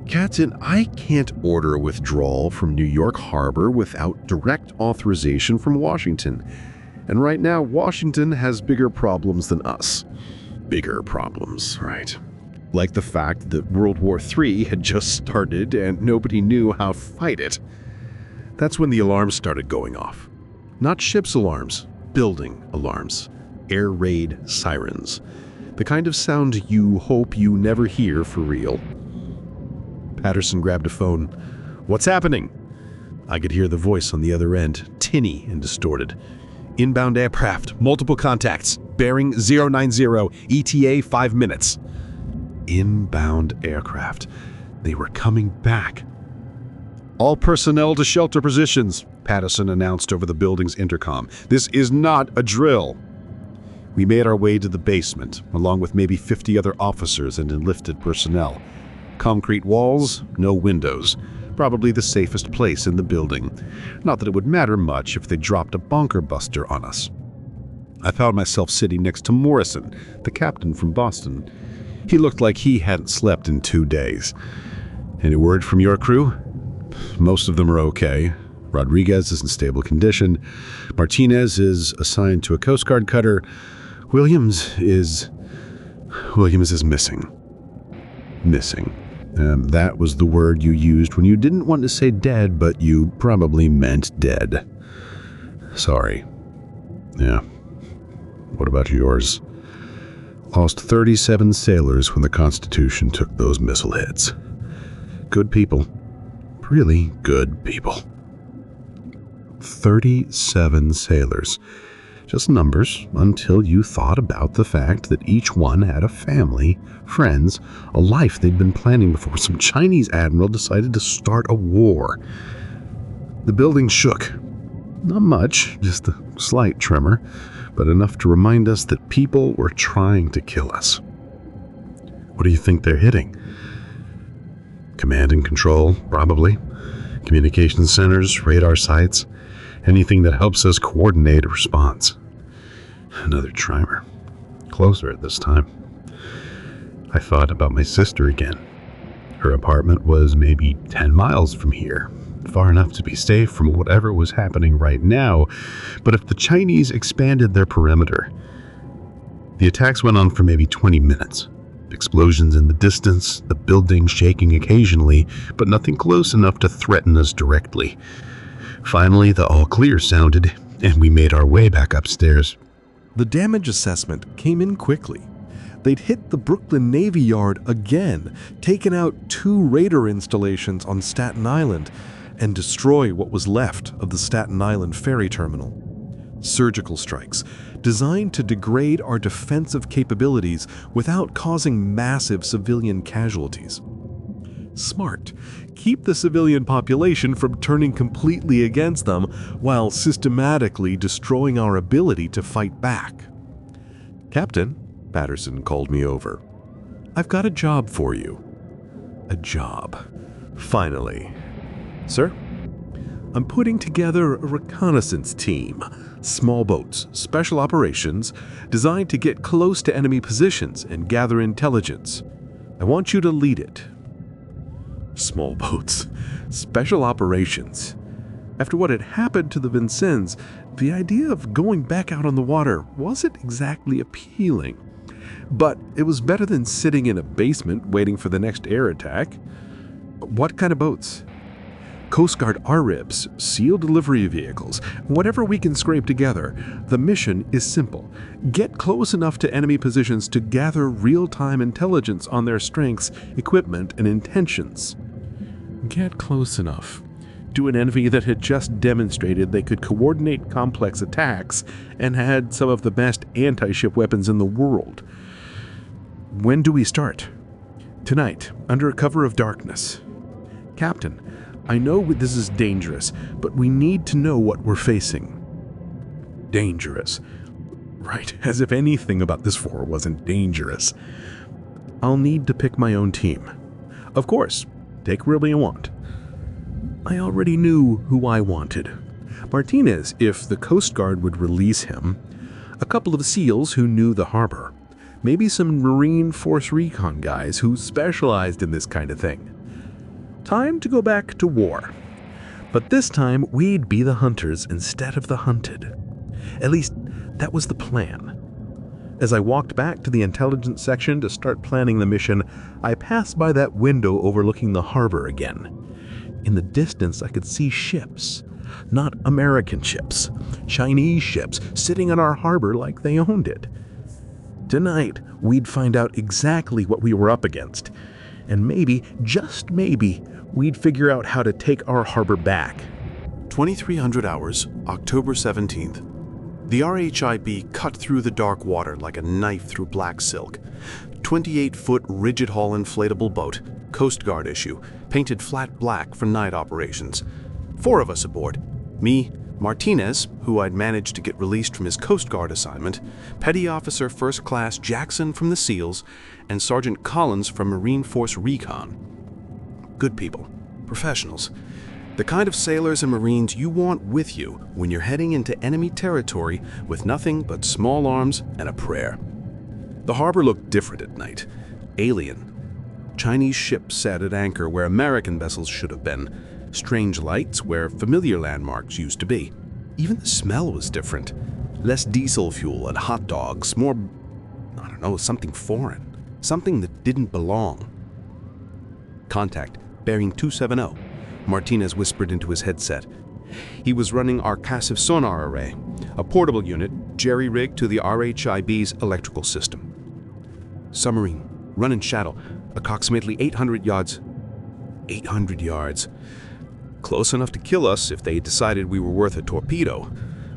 S2: Captain, I can't order a withdrawal from New York Harbor without direct authorization from Washington. And right now, Washington has bigger problems than us. Bigger problems, right? Like the fact that World War III had just started and nobody knew how to fight it. That's when the alarms started going off. Not ship's alarms, building alarms. Air raid sirens. The kind of sound you hope you never hear for real. Patterson grabbed a phone. What's happening? I could hear the voice on the other end, tinny and distorted. Inbound aircraft, multiple contacts, bearing 090, ETA 5 minutes. Inbound aircraft. They were coming back. All personnel to shelter positions, Patterson announced over the building's intercom. This is not a drill. We made our way to the basement, along with maybe 50 other officers and enlisted personnel. Concrete walls, no windows. Probably the safest place in the building. Not that it would matter much if they dropped a bunker buster on us. I found myself sitting next to Morrison, the captain from Boston. He looked like he hadn't slept in 2 days. Any word from your crew? Most of them are okay. Rodriguez is in stable condition. Martinez is assigned to a Coast Guard cutter. Williams is missing. Missing. That was the word you used when you didn't want to say dead, but you probably meant dead. Sorry. Yeah. What about yours? Lost 37 sailors when the Constitution took those missile hits. Good people. Really good people. 37 sailors. Just numbers until you thought about the fact that each one had a family, friends, a life they'd been planning before some Chinese admiral decided to start a war. The building shook. Not much, just a slight tremor, but enough to remind us that people were trying to kill us. What do you think they're hitting? Command and control, probably. Communications centers, radar sites, anything that helps us coordinate a response. Another tremor. Closer at this time. I thought about my sister again. Her apartment was maybe 10 miles from here, far enough to be safe from whatever was happening right now, but if the Chinese expanded their perimeter... The attacks went on for maybe 20 minutes. Explosions in the distance, the building shaking occasionally, but nothing close enough to threaten us directly. Finally, the all clear sounded, and we made our way back upstairs.
S8: The damage assessment came in quickly. They'd hit the Brooklyn Navy Yard again, taken out 2 radar installations on Staten Island, and destroy what was left of the Staten Island ferry terminal. Surgical strikes, designed to degrade our defensive capabilities without causing massive civilian casualties. Smart. Keep the civilian population from turning completely against them while systematically destroying our ability to fight back. Captain, Patterson called me over. I've got a job for you. A job. Finally. Sir? I'm putting together a reconnaissance team. Small boats, special operations, designed to get close to enemy positions and gather intelligence. I want you to lead it. Small boats, special operations. After what had happened to the Vincennes, the idea of going back out on the water wasn't exactly appealing. But it was better than sitting in a basement waiting for the next air attack. What kind of boats? Coast Guard RIBs, SEAL delivery vehicles, whatever we can scrape together. The mission is simple. Get close enough to enemy positions to gather real-time intelligence on their strengths, equipment, and intentions. Get close enough to an enemy that had just demonstrated they could coordinate complex attacks and had some of the best anti-ship weapons in the world. When do we start? Tonight, under cover of darkness. Captain, I know this is dangerous, but we need to know what we're facing. Dangerous. Right, as if anything about this war wasn't dangerous. I'll need to pick my own team. Of course, take whoever you want. I already knew who I wanted. Martinez, if the Coast Guard would release him, a couple of SEALs who knew the harbor, maybe some Marine Force Recon guys who specialized in this kind of thing. Time to go back to war. But this time, we'd be the hunters instead of the hunted. At least, that was the plan. As I walked back to the intelligence section to start planning the mission, I passed by that window overlooking the harbor again. In the distance, I could see ships. Not American ships. Chinese ships sitting in our harbor like they owned it. Tonight, we'd find out exactly what we were up against. And maybe, just maybe, we'd figure out how to take our harbor back.
S6: 2300 hours, October 17th. The RHIB cut through the dark water like a knife through black silk. 28-foot rigid hull inflatable boat, Coast Guard issue, painted flat black for night operations. 4 of us aboard. Me, Martinez, who I'd managed to get released from his Coast Guard assignment, Petty Officer First Class Jackson from the SEALs, and Sergeant Collins from Marine Force Recon. Good people, professionals, the kind of sailors and Marines you want with you when you're heading into enemy territory with nothing but small arms and a prayer. The harbor looked different at night, alien. Chinese ships sat at anchor where American vessels should have been, strange lights where familiar landmarks used to be. Even the smell was different. Less diesel fuel and hot dogs, more, something foreign, something that didn't belong. Contact, bearing 270, Martinez whispered into his headset. He was running our passive sonar array, a portable unit jerry-rigged to the RHIB's electrical system. Submarine, run in shadow, approximately 800 yards. 800 yards. Close enough to kill us if they decided we were worth a torpedo,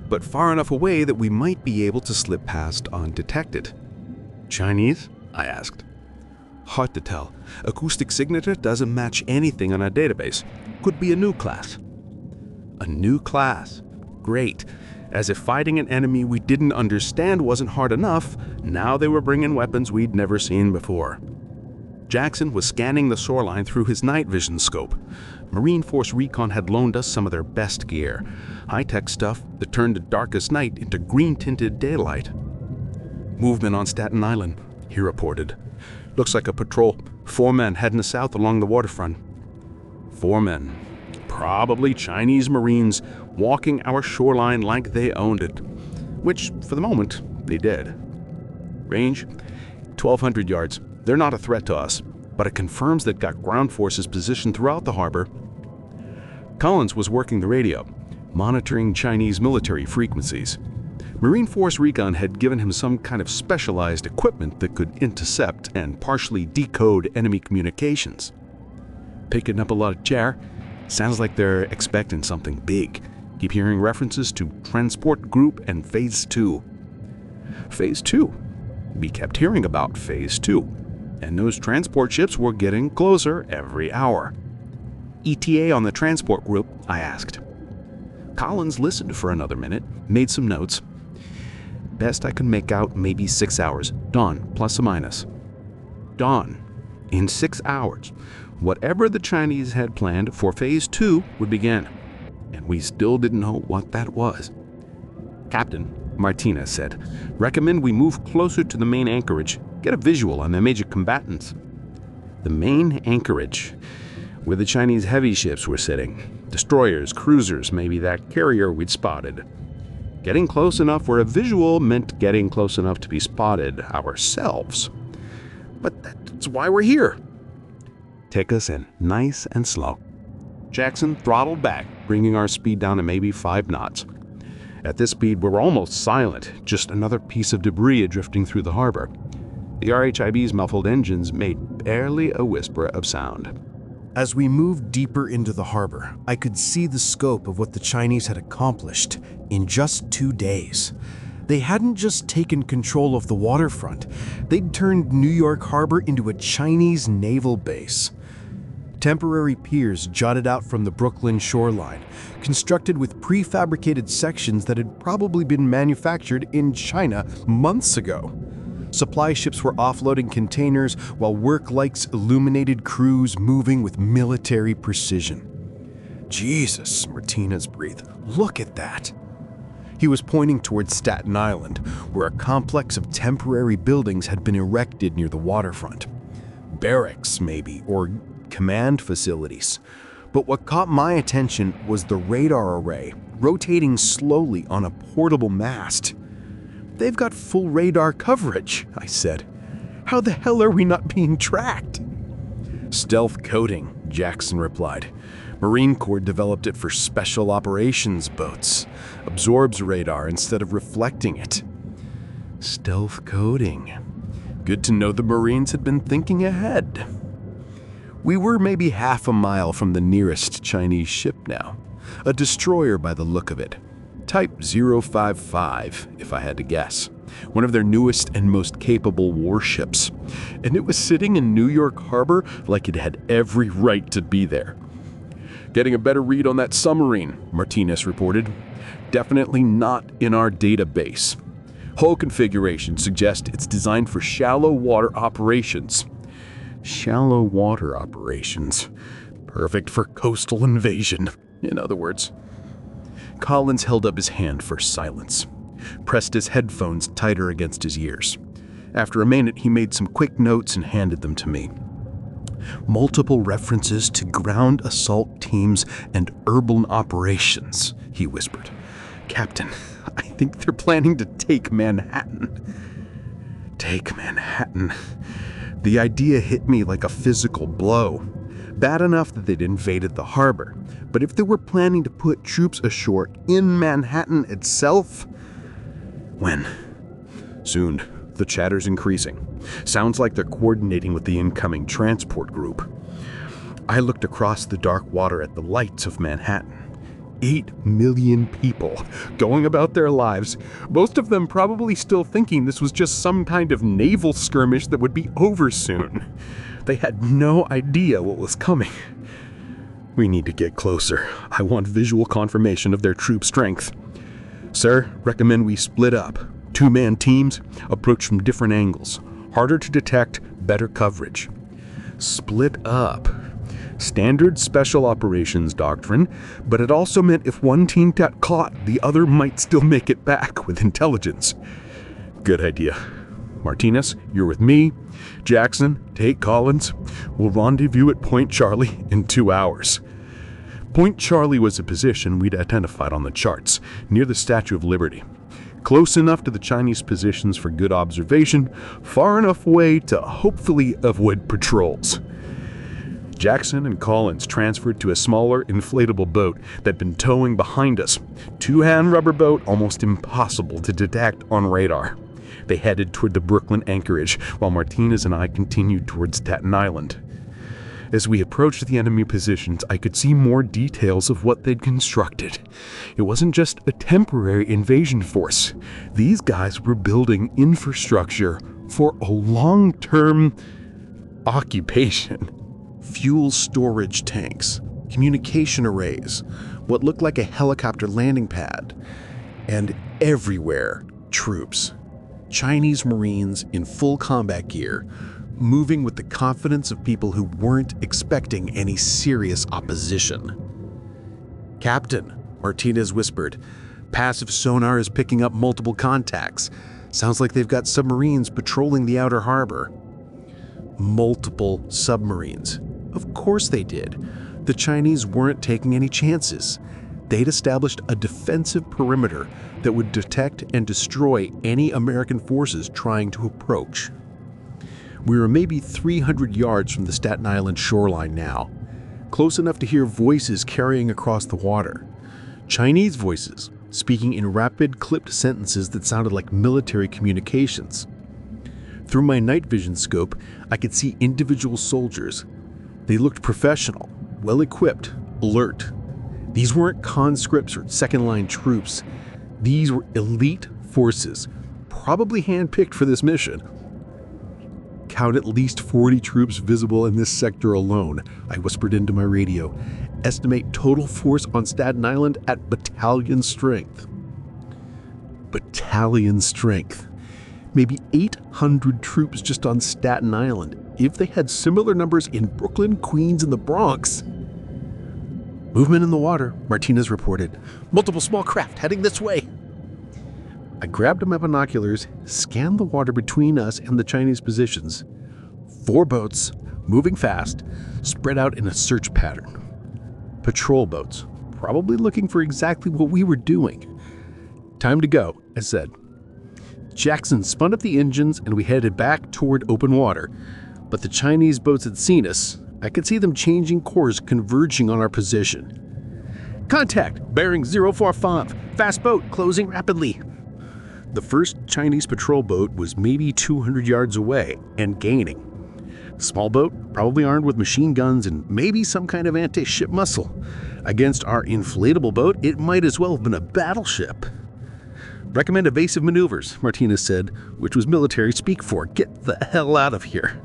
S6: but far enough away that we might be able to slip past undetected. Chinese? I asked. Hard to tell. Acoustic signature doesn't match anything on our database. Could be a new class. A new class. Great. As if fighting an enemy we didn't understand wasn't hard enough, now they were bringing weapons we'd never seen before. Jackson was scanning the shoreline through his night vision scope. Marine Force Recon had loaned us some of their best gear, high-tech stuff that turned the darkest night into green-tinted daylight. Movement on Staten Island, he reported. Looks like a patrol. 4 men heading south along the waterfront. 4 men. Probably Chinese Marines walking our shoreline like they owned it. Which, for the moment, they did. Range? 1,200 yards. They're not a threat to us, but it confirms they've got ground forces positioned throughout the harbor. Collins was working the radio, monitoring Chinese military frequencies. Marine Force Recon had given him some kind of specialized equipment that could intercept and partially decode enemy communications. Picking up a lot of chair. Sounds like they're expecting something big. Keep hearing references to Transport Group and Phase 2. Phase 2? We kept hearing about Phase 2, and those transport ships were getting closer every hour. ETA on the Transport Group, I asked. Collins listened for another minute, made some notes. Best I could make out, maybe 6 hours. Dawn, plus or minus. Dawn. In 6 hours, whatever the Chinese had planned for Phase 2 would begin. And we still didn't know what that was. Captain, Martinez said, recommend we move closer to the main anchorage, get a visual on the major combatants. The main anchorage.
S3: where the Chinese heavy ships were sitting. Destroyers, cruisers, maybe that carrier we'd spotted. Getting close enough where a visual meant getting close enough to be spotted ourselves. But that's why we're here. Take us in, nice and slow. Jackson throttled back, bringing our speed down to maybe 5 knots. At this speed, we were almost silent, just another piece of debris drifting through the harbor. The RHIB's muffled engines made barely a whisper of sound.
S2: As we moved deeper into the harbor, I could see the scope of what the Chinese had accomplished in just 2 days. They hadn't just taken control of the waterfront, they'd turned New York Harbor into a Chinese naval base. Temporary piers jutted out from the Brooklyn shoreline, constructed with prefabricated sections that had probably been manufactured in China months ago. Supply ships were offloading containers while work lights illuminated crews moving with military precision. Jesus, Martinez breathed. Look at that. He was pointing towards Staten Island, where a complex of temporary buildings had been erected near the waterfront. Barracks, maybe, or command facilities. But what caught my attention was the radar array, rotating slowly on a portable mast. They've got full radar coverage, I said. How the hell are we not being tracked? Stealth coding, Jackson replied. Marine Corps developed it for special operations boats. Absorbs radar instead of reflecting it. Stealth coding. Good to know the Marines had been thinking ahead. We were maybe half a mile from the nearest Chinese ship now. A destroyer by the look of it. Type 055, if I had to guess. One of their newest and most capable warships. And it was sitting in New York Harbor like it had every right to be there. Getting a better read on that submarine, Martinez reported. Definitely not in our database. Hull configuration suggests it's designed for shallow water operations. Shallow water operations. Perfect for coastal invasion, in other words. Collins held up his hand for silence, pressed his headphones tighter against his ears. After a minute, he made some quick notes and handed them to me. Multiple references to ground assault teams and urban operations, he whispered. Captain, I think they're planning to take Manhattan. Take Manhattan. The idea hit me like a physical blow. Bad enough that they'd invaded the harbor, but if they were planning to put troops ashore in Manhattan itself, when? Soon. The chatter's increasing. Sounds like they're coordinating with the incoming transport group. I looked across the dark water at the lights of Manhattan. 8 million people going about their lives, most of them probably still thinking this was just some kind of naval skirmish that would be over soon. They had no idea what was coming. We need to get closer. I want visual confirmation of their troop strength. Sir, recommend we split up. 2-man teams, approach from different angles. Harder to detect, better coverage. Split up. Standard special operations doctrine, but it also meant if one team got caught, the other might still make it back with intelligence. Good idea. Martinez, you're with me. Jackson, take Collins. We'll rendezvous at Point Charlie in 2 hours. Point Charlie was a position we'd identified on the charts, near the Statue of Liberty. Close enough to the Chinese positions for good observation, far enough away to hopefully avoid patrols. Jackson and Collins transferred to a smaller, inflatable boat that'd been towing behind us. 2-hand rubber boat, almost impossible to detect on radar. They headed toward the Brooklyn anchorage, while Martinez and I continued toward Staten Island. As we approached the enemy positions, I could see more details of what they'd constructed. It wasn't just a temporary invasion force. These guys were building infrastructure for a long-term occupation.
S6: Fuel storage tanks, communication arrays, what looked like a helicopter landing pad, and everywhere, troops. Chinese Marines in full combat gear, moving with the confidence of people who weren't expecting any serious opposition. Captain, Martinez whispered, passive sonar is picking up multiple contacts. Sounds like they've got submarines patrolling the outer harbor. Multiple submarines.
S2: Of course they did. The Chinese weren't taking any chances. They'd established a defensive perimeter that would detect and destroy any American forces trying to approach. We were maybe 300 yards from the Staten Island shoreline now, close enough to hear voices carrying across the water. Chinese voices, speaking in rapid, clipped sentences that sounded like military communications. Through my night vision scope, I could see individual soldiers. They looked professional, well-equipped, alert. These weren't conscripts or second-line troops. These were elite forces, probably handpicked for this mission. Count at least 40 troops visible in this sector alone, I whispered into my radio. Estimate total force on Staten Island at battalion strength. Battalion strength. Maybe 800 troops just on Staten Island, if they had similar numbers in Brooklyn, Queens, and the Bronx. Movement in the water, Martinez reported. Multiple small craft heading this way. I grabbed my binoculars, scanned the water between us and the Chinese positions. 4 boats, moving fast, spread out in a search pattern. Patrol boats, probably looking for exactly what we were doing. Time to go, I said. Jackson spun up the engines and we headed back toward open water. But the Chinese boats had seen us. I could see them changing course, converging on our position. Contact, bearing 045, fast boat, closing rapidly. The first Chinese patrol boat was maybe 200 yards away and gaining. Small boat, probably armed with machine guns and maybe some kind of anti-ship missile. Against our inflatable boat, it might as well have been a battleship. Recommend evasive maneuvers, Martinez said, which was military speak for get the hell out of here.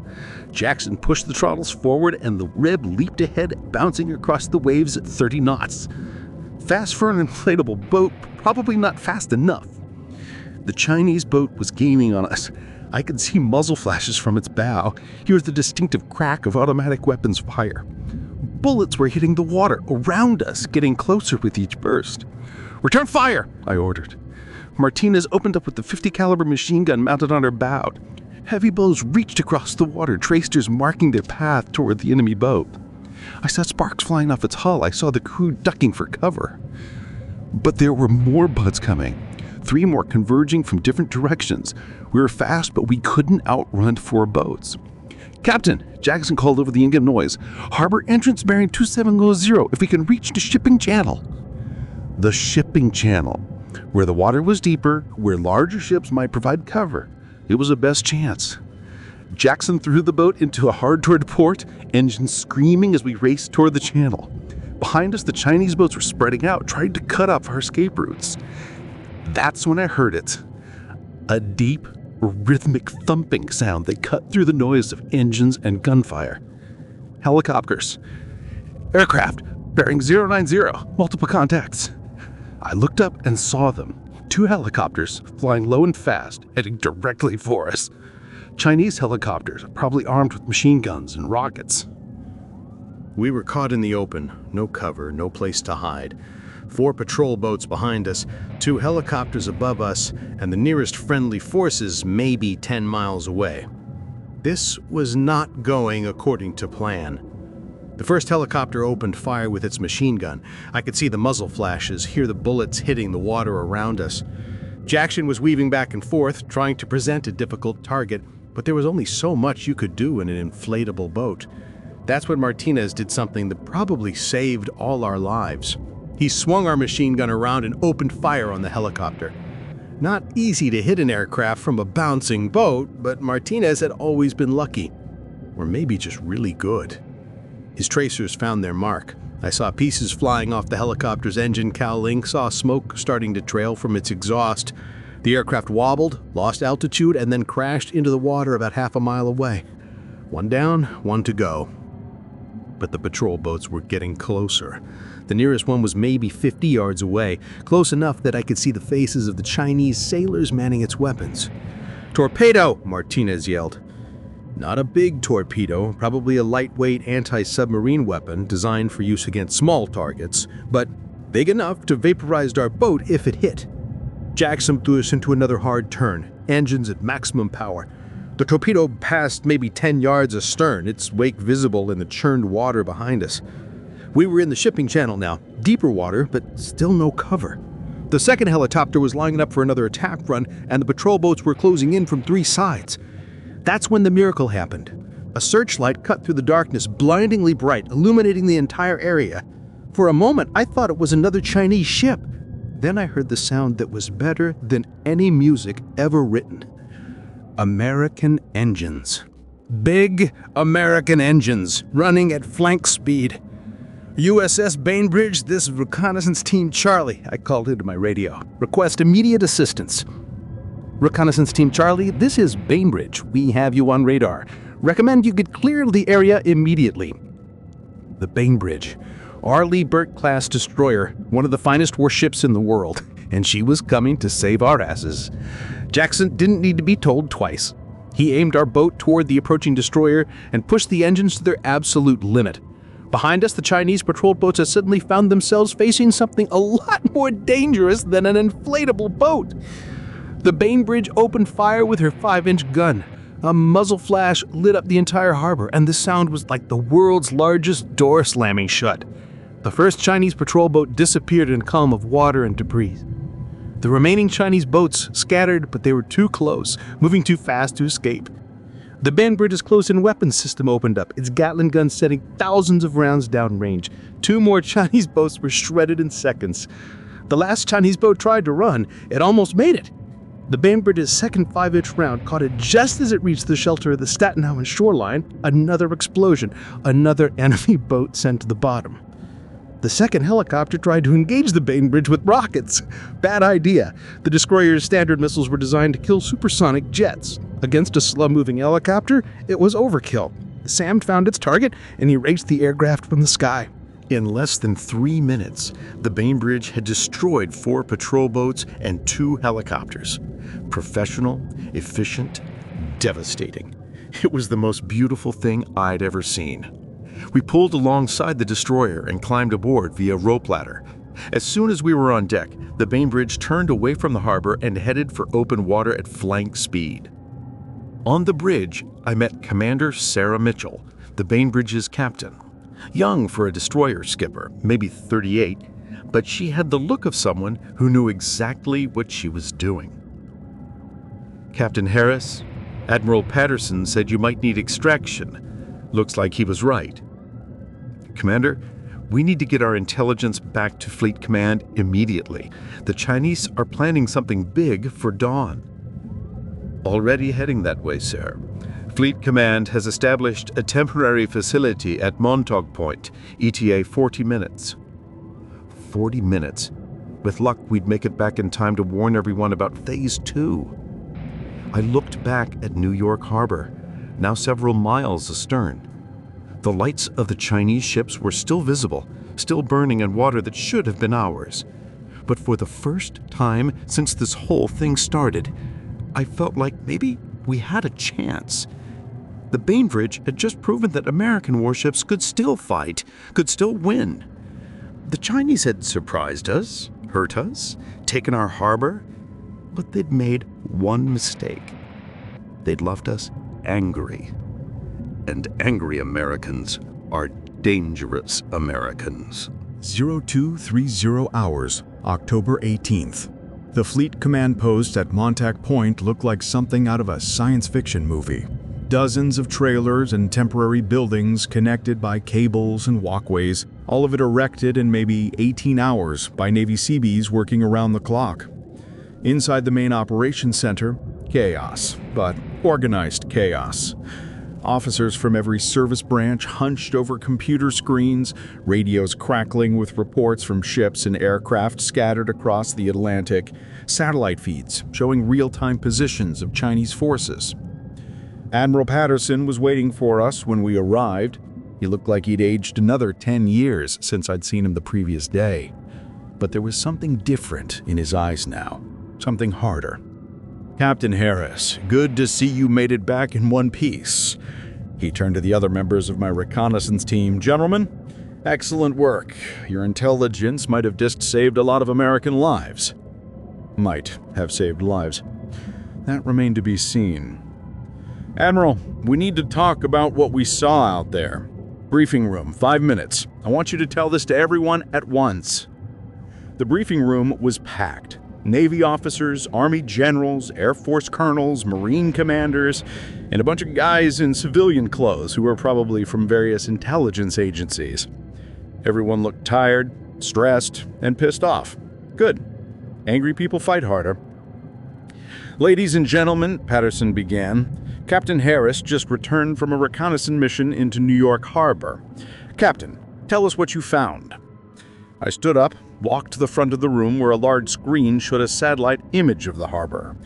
S2: Jackson pushed the throttles forward and the rib leaped ahead, bouncing across the waves at 30 knots. Fast for an inflatable boat, probably not fast enough. The Chinese boat was gaining on us. I could see muzzle flashes from its bow, hear the distinctive crack of automatic weapons fire. Bullets were hitting the water around us, getting closer with each burst. Return fire, I ordered. Martinez opened up with the .50 caliber machine gun mounted on her bow. Heavy blows reached across the water, tracers marking their path toward the enemy boat. I saw sparks flying off its hull. I saw the crew ducking for cover. But there were more butts coming. 3 more converging from different directions. We were fast, but we couldn't outrun 4 boats. Captain, Jackson called over the in-game noise. Harbor entrance bearing 2700 if we can reach the shipping channel. The shipping channel, where the water was deeper, where larger ships might provide cover. It was the best chance. Jackson threw the boat into a hard toward port, engines screaming as we raced toward the channel. Behind us, the Chinese boats were spreading out, trying to cut off our escape routes. That's when I heard it. A deep, rhythmic thumping sound that cut through the noise of engines and gunfire. Helicopters. Aircraft, bearing 090, multiple contacts. I looked up and saw them. 2 helicopters, flying low and fast, heading directly for us. Chinese helicopters, probably armed with machine guns and rockets.
S6: We were caught in the open, no cover, no place to hide. 4 patrol boats behind us, 2 helicopters above us, and the nearest friendly forces maybe 10 miles away. This was not going according to plan. The first helicopter opened fire with its machine gun. I could see the muzzle flashes, hear the bullets hitting the water around us. Jackson was weaving back and forth, trying to present a difficult target, but there was only so much you could do in an inflatable boat. That's when Martinez did something that probably saved all our lives. He swung our machine gun around and opened fire on the helicopter. Not easy to hit an aircraft from a bouncing boat, but Martinez had always been lucky. Or maybe just really good. His tracers found their mark. I saw pieces flying off the helicopter's engine cowling, saw smoke starting to trail from its exhaust. The aircraft wobbled, lost altitude, and then crashed into the water about half a mile away. 1 down, 1 to go. But the patrol boats were getting closer. The nearest one was maybe 50 yards away, close enough that I could see the faces of the Chinese sailors manning its weapons. "Torpedo!" Martinez yelled. Not a big torpedo, probably a lightweight anti-submarine weapon designed for use against small targets, but big enough to vaporize our boat if it hit. Jackson threw us into another hard turn, engines at maximum power.
S2: The torpedo passed maybe 10 yards astern, its wake visible in the churned water behind us. We were in the shipping channel now, deeper water, but still no cover. The second helicopter was lining up for another attack run, and the patrol boats were closing in from 3 sides. That's when the miracle happened. A searchlight cut through the darkness, blindingly bright, illuminating the entire area. For a moment, I thought it was another Chinese ship. Then I heard the sound that was better than any music ever written. American engines. Big American engines, running at flank speed. USS Bainbridge, this is Reconnaissance Team Charlie, I called into my radio. Request immediate assistance. Reconnaissance Team Charlie, this is Bainbridge. We have you on radar. Recommend you get clear of the area immediately. The Bainbridge, Arleigh Burt-class destroyer, one of the finest warships in the world, and she was coming to save our asses. Jackson didn't need to be told twice. He aimed our boat toward the approaching destroyer and pushed the engines to their absolute limit. Behind us, the Chinese patrol boats had suddenly found themselves facing something a lot more dangerous than an inflatable boat. The Bainbridge opened fire with her 5-inch gun. A muzzle flash lit up the entire harbor, and the sound was like the world's largest door slamming shut. The first Chinese patrol boat disappeared in a column of water and debris. The remaining Chinese boats scattered, but they were too close, moving too fast to escape. The Bainbridge's close-in weapons system opened up, its Gatling gun sending thousands of rounds downrange. 2 more Chinese boats were shredded in seconds. The last Chinese boat tried to run. It almost made it. The Bainbridge's second 5-inch round caught it just as it reached the shelter of the Staten Island shoreline. Another explosion, another enemy boat sent to the bottom. The second helicopter tried to engage the Bainbridge with rockets. Bad idea. The destroyer's standard missiles were designed to kill supersonic jets. Against a slow-moving helicopter, it was overkill. Sam found its target and erased the aircraft from the sky.
S6: In less than 3 minutes, the Bainbridge had destroyed 4 patrol boats and 2 helicopters. Professional, efficient, devastating. It was the most beautiful thing I'd ever seen. We pulled alongside the destroyer and climbed aboard via rope ladder. As soon as we were on deck, the Bainbridge turned away from the harbor and headed for open water at flank speed. On the bridge, I met Commander Sarah Mitchell, the Bainbridge's captain. Young for a destroyer skipper, maybe 38, but she had the look of someone who knew exactly what she was doing. Captain Harris, Admiral Patterson said you might need extraction. Looks like he was right. Commander, we need to get our intelligence back to Fleet Command immediately. The Chinese are planning something big for dawn. Already heading that way, sir. Fleet Command has established a temporary facility at Montauk Point, ETA 40 minutes. 40 minutes? With luck, we'd make it back in time to warn everyone about Phase 2. I looked back at New York Harbor, now several miles astern. The lights of the Chinese ships were still visible, still burning in water that should have been ours. But for the first time since this whole thing started, I felt like maybe we had a chance. The Bainbridge had just proven that American warships could still fight, could still win. The Chinese had surprised us, hurt us, taken our harbor, but they'd made one mistake. They'd left us angry. And angry Americans are dangerous Americans.
S9: 0230 hours, October 18th. The Fleet Command post at Montauk Point looked like something out of a science fiction movie. Dozens of trailers and temporary buildings connected by cables and walkways, all of it erected in maybe 18 hours by Navy Seabees working around the clock. Inside the main operations center, chaos, but organized chaos. Officers from every service branch hunched over computer screens, radios crackling with reports from ships and aircraft scattered across the Atlantic, satellite feeds showing real-time positions of Chinese forces. Admiral Patterson was waiting for us when we arrived. He looked like he'd aged another 10 years since I'd seen him the previous day. But there was something different in his eyes now, something harder. "Captain Harris, good to see you made it back in one piece." He turned to the other members of my reconnaissance team. "Gentlemen, excellent work. Your intelligence might have just saved a lot of American lives." Might have saved lives. That remained to be seen.
S10: Admiral, we need to talk about what we saw out there. Briefing room, 5 minutes. I want you to tell this to everyone at once. The briefing room was packed. Navy officers, Army generals, Air Force colonels, Marine commanders, and a bunch of guys in civilian clothes who were probably from various intelligence agencies. Everyone looked tired, stressed, and pissed off. Good. Angry people fight harder. Ladies and gentlemen, Patterson began, Captain Harris just returned from a reconnaissance mission into New York Harbor. Captain, tell us what you found. I stood up, walked to the front of the room where a large screen showed a satellite image of the harbor.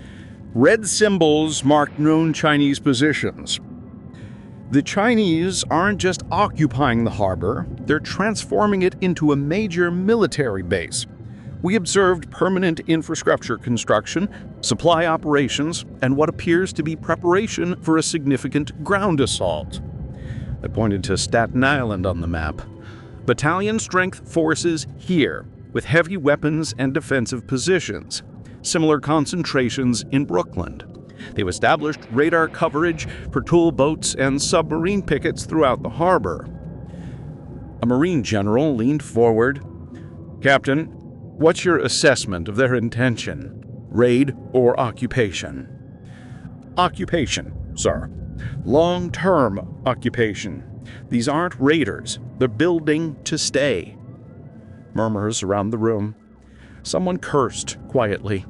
S10: Red symbols marked known Chinese positions. The Chinese aren't just occupying the harbor, they're transforming it into a major military base. We observed permanent infrastructure construction, supply operations, and what appears to be preparation for a significant ground assault. I pointed to Staten Island on the map. Battalion strength forces here, with heavy weapons and defensive positions. Similar concentrations in Brooklyn. They've established radar coverage, patrol boats, and submarine pickets throughout the harbor. A Marine general leaned forward. Captain, what's your assessment of their intention? Raid or occupation? Occupation, sir. Long-term occupation. These aren't raiders. They're building to stay. Murmurs around the room. Someone cursed quietly.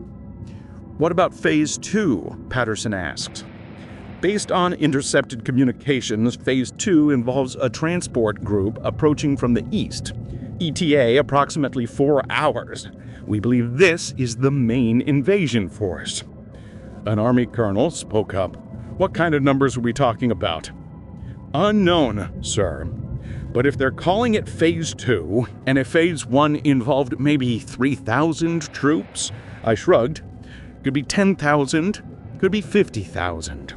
S10: What about Phase 2? Patterson asked. Based on intercepted communications, Phase 2 involves a transport group approaching from the east. ETA approximately 4 hours. We believe this is the main invasion force. An Army colonel spoke up. What kind of numbers are we talking about? Unknown, sir. But if they're calling it Phase 2, and if Phase 1 involved maybe 3,000 troops, I shrugged. Could be 10,000, could be 50,000.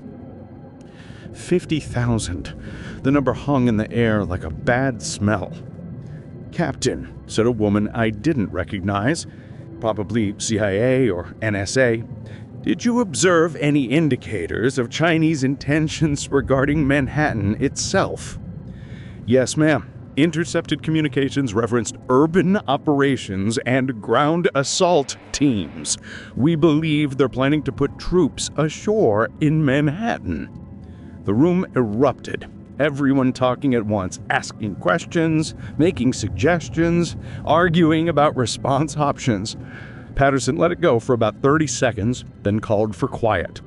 S10: 50,000. The number hung in the air like a bad smell. Captain, said a woman I didn't recognize, probably CIA or NSA, did you observe any indicators of Chinese intentions regarding Manhattan itself? Yes, ma'am. Intercepted communications referenced urban operations and ground assault teams. We believe they're planning to put troops ashore in Manhattan. The room erupted. Everyone talking at once, asking questions, making suggestions, arguing about response options. Patterson let it go for about 30 seconds, then called for quiet.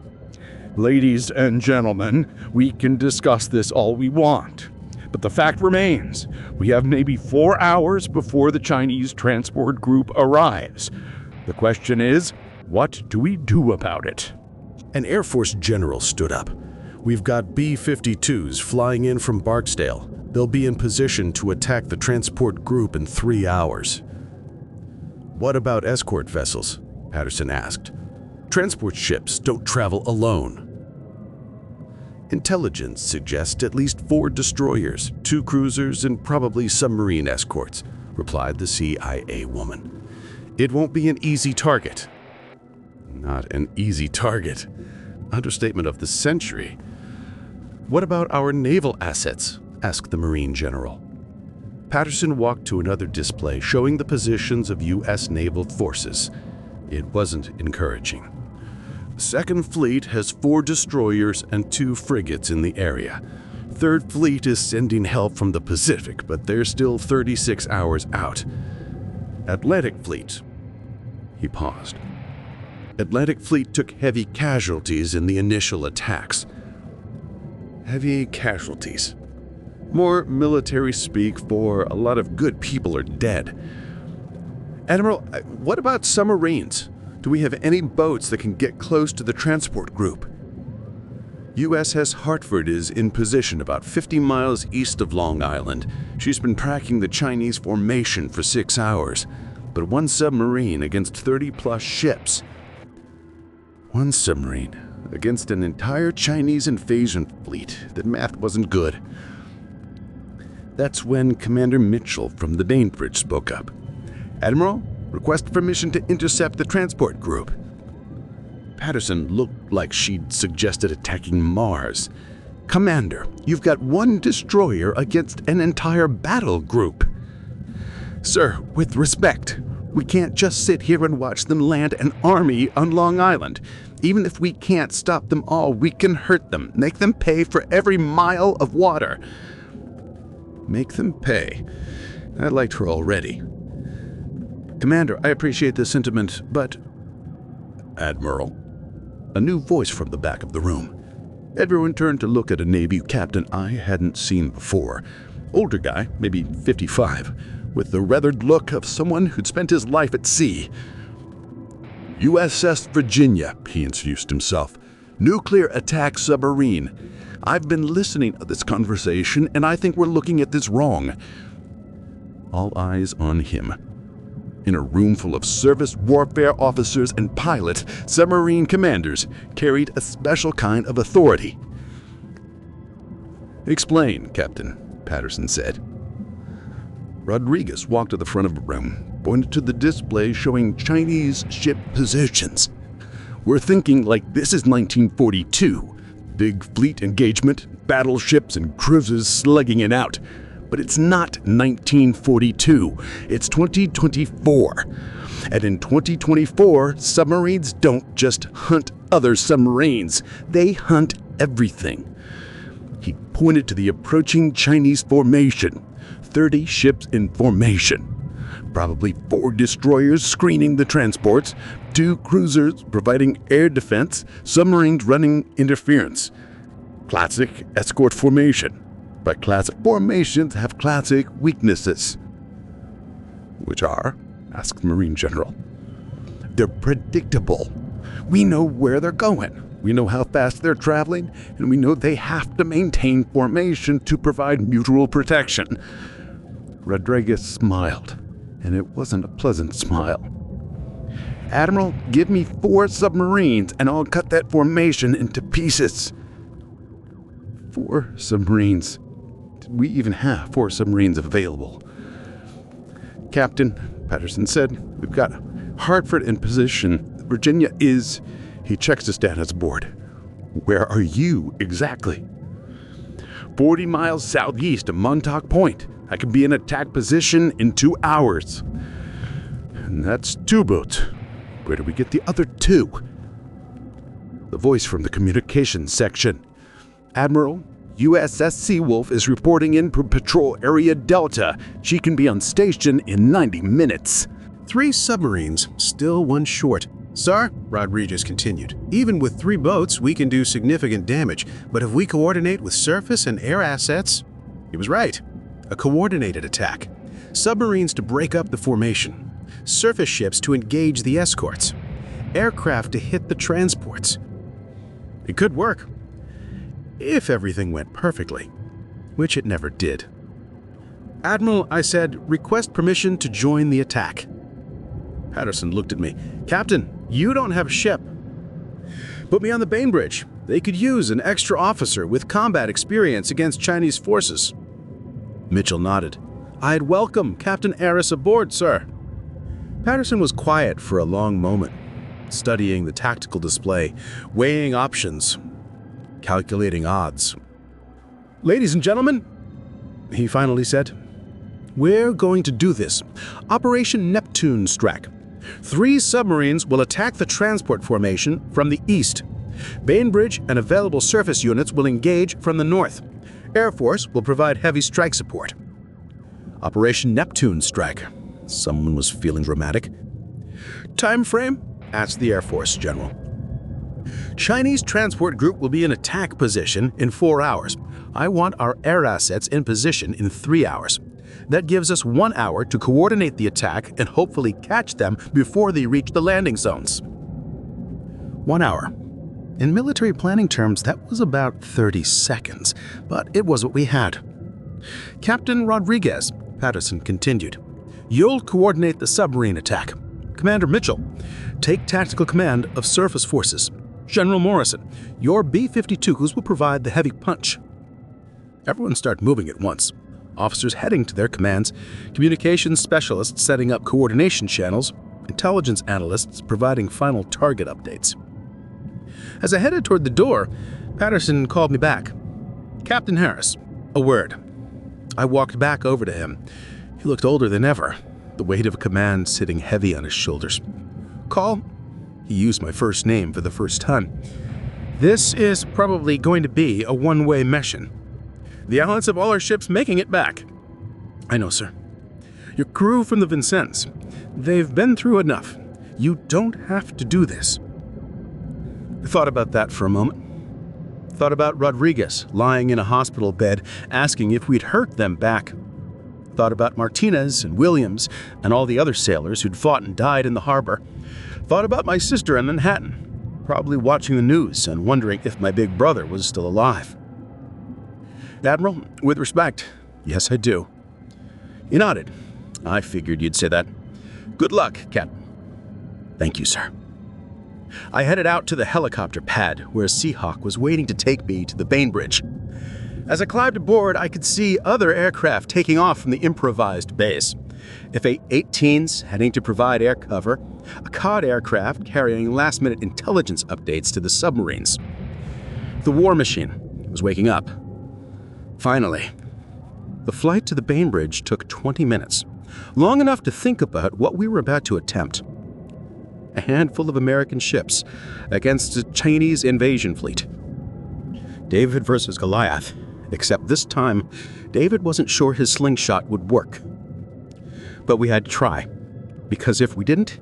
S10: Ladies and gentlemen, we can discuss this all we want. But the fact remains, we have maybe 4 hours before the Chinese transport group arrives. The question is, what do we do about it?
S1: An Air Force general stood up. We've got B-52s flying in from Barksdale. They'll be in position to attack the transport group in 3 hours. What about escort vessels? Patterson asked. Transport ships don't travel alone. Intelligence suggests at least 4 destroyers, 2 cruisers, and probably submarine escorts, replied the CIA woman. It won't be an easy target. Not an easy target. Understatement of the century. What about our naval assets? Asked the Marine general. Patterson walked to another display showing the positions of U.S. naval forces. It wasn't encouraging. The Second Fleet has 4 destroyers and 2 frigates in the area. Third Fleet is sending help from the Pacific, but they're still 36 hours out. Atlantic Fleet. He paused. Atlantic Fleet took heavy casualties in the initial attacks. Heavy casualties. More military speak for a lot of good people are dead. Admiral, what about submarines? Do we have any boats that can get close to the transport group? USS Hartford is in position about 50 miles east of Long Island. She's been tracking the Chinese formation for 6 hours, but 1 submarine against 30-plus ships. 1 submarine against an entire Chinese invasion fleet. That math wasn't good. That's when Commander Mitchell from the Bainbridge spoke up. Admiral, request permission to intercept the transport group.
S3: Patterson looked like she'd suggested attacking Mars. "Commander, you've got one destroyer against an entire battle group." "Sir, with respect, we can't just sit here and watch them land an army on Long Island. Even if we can't stop them all, we can hurt them, make them pay for every mile of water." Make them pay. I liked her already. "Commander, I appreciate the sentiment, but—" "Admiral." A new voice from the back of the room. Everyone turned to look at a Navy captain I hadn't seen before. Older guy, maybe 55, with the weathered look of someone who'd spent his life at sea. "USS Virginia," he introduced himself. "Nuclear attack submarine. I've been listening to this conversation, and I think we're looking at this wrong." All eyes on him. In a room full of surface warfare officers and pilot submarine commanders carried a special kind of authority. "Explain, Captain," Patterson said. Rodriguez walked to the front of the room, pointed to the display showing Chinese ship positions. "We're thinking like this is 1942. Big fleet engagement, battleships and cruisers slugging it out. But it's not 1942, it's 2024. And in 2024, submarines don't just hunt other submarines, they hunt everything." He pointed to the approaching Chinese formation, 30 ships in formation. Probably 4 destroyers screening the transports, 2 cruisers providing air defense, submarines running interference. Classic escort formation. But classic formations have classic weaknesses. "Which are?" asked the Marine General. "They're predictable. We know where they're going. We know how fast they're traveling, and we know they have to maintain formation to provide mutual protection." Rodriguez smiled, and it wasn't a pleasant smile. "Admiral, give me 4 submarines, and I'll cut that formation into pieces." 4 submarines. Did we even have 4 submarines available? "Captain," Patterson said, "we've got Hartford in position. Virginia is—" He checks his status board. "Where are you exactly?" 40 miles southeast of Montauk Point. I can be in attack position in 2 hours. And that's 2 boats. Where do we get the other 2? The voice from the communications section. "Admiral, USS Seawolf is reporting in from Patrol Area Delta. She can be on station in 90 minutes.
S2: 3 submarines, still 1 short. "Sir," Rodriguez continued, "even with 3 boats, we can do significant damage. But if we coordinate with surface and air assets—" He was right. A coordinated attack. Submarines to break up the formation. Surface ships to engage the escorts. Aircraft to hit the transports. It could work. If everything went perfectly, which it never did. "Admiral," I said, "request permission to join the attack." Patterson looked at me. "Captain, you don't have a ship." "Put me on the Bainbridge. They could use an extra officer with combat experience against Chinese forces." Mitchell nodded. "I'd welcome Captain Harris aboard, sir." Patterson was quiet for a long moment, studying the tactical display, weighing options, calculating odds. "Ladies and gentlemen," he finally said, "we're going to do this. Operation Neptune Strike. 3 submarines will attack the transport formation from the east. Bainbridge and available surface units will engage from the north. Air Force will provide heavy strike support." Operation Neptune Strike. Someone was feeling dramatic. "Time frame?" asked the Air Force General. "Chinese transport group will be in attack position in 4 hours. I want our air assets in position in 3 hours. That gives us 1 hour to coordinate the attack and hopefully catch them before they reach the landing zones." 1 hour. In military planning terms, that was about 30 seconds, but it was what we had. "Captain Rodriguez," Patterson continued, "you'll coordinate the submarine attack. Commander Mitchell, take tactical command of surface forces. General Morrison, your B-52s will provide the heavy punch." Everyone started moving at once. Officers heading to their commands, communications specialists setting up coordination channels, intelligence analysts providing final target updates.
S11: As I headed toward the door, Patterson called me back. "Captain Harris, a word." I walked back over to him. He looked older than ever, the weight of command sitting heavy on his shoulders. "Call?" He used my first name for the first time. "This is probably going to be a one-way mission. The odds of all our ships making it back." "I know, sir." "Your crew from the Vincennes. They've been through enough. You don't have to do this." I thought about that for a moment. Thought about Rodriguez lying in a hospital bed asking if we'd hurt them back. Thought about Martinez and Williams and all the other sailors who'd fought and died in the harbor. Thought about my sister in Manhattan, probably watching the news and wondering if my big brother was still alive. "Admiral, with respect, yes, I do." He nodded. "I figured you'd say that. Good luck, Capt." "Thank you, sir." I headed out to the helicopter pad where a Seahawk was waiting to take me to the Bainbridge. As I climbed aboard, I could see other aircraft taking off from the improvised base. F-18s heading to provide air cover, a COD aircraft carrying last-minute intelligence updates to the submarines. The war machine was waking up. Finally. The flight to the Bainbridge took 20 minutes, long enough to think about what we were about to attempt. A handful of American ships against a Chinese invasion fleet. David versus Goliath, except this time, David wasn't sure his slingshot would work. But we had to try, because if we didn't,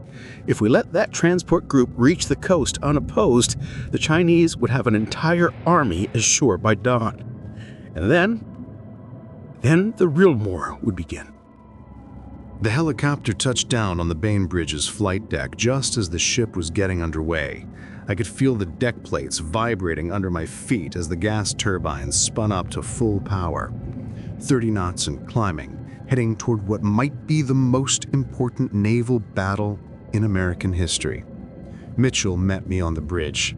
S11: if we let that transport group reach the coast unopposed, the Chinese would have an entire army ashore by dawn. And then the real war would begin.
S2: The helicopter touched down on the Bainbridge's flight deck just as the ship was getting underway. I could feel the deck plates vibrating under my feet as the gas turbines spun up to full power. 30 knots and climbing, heading toward what might be the most important naval battle in American history. Mitchell met me on the bridge.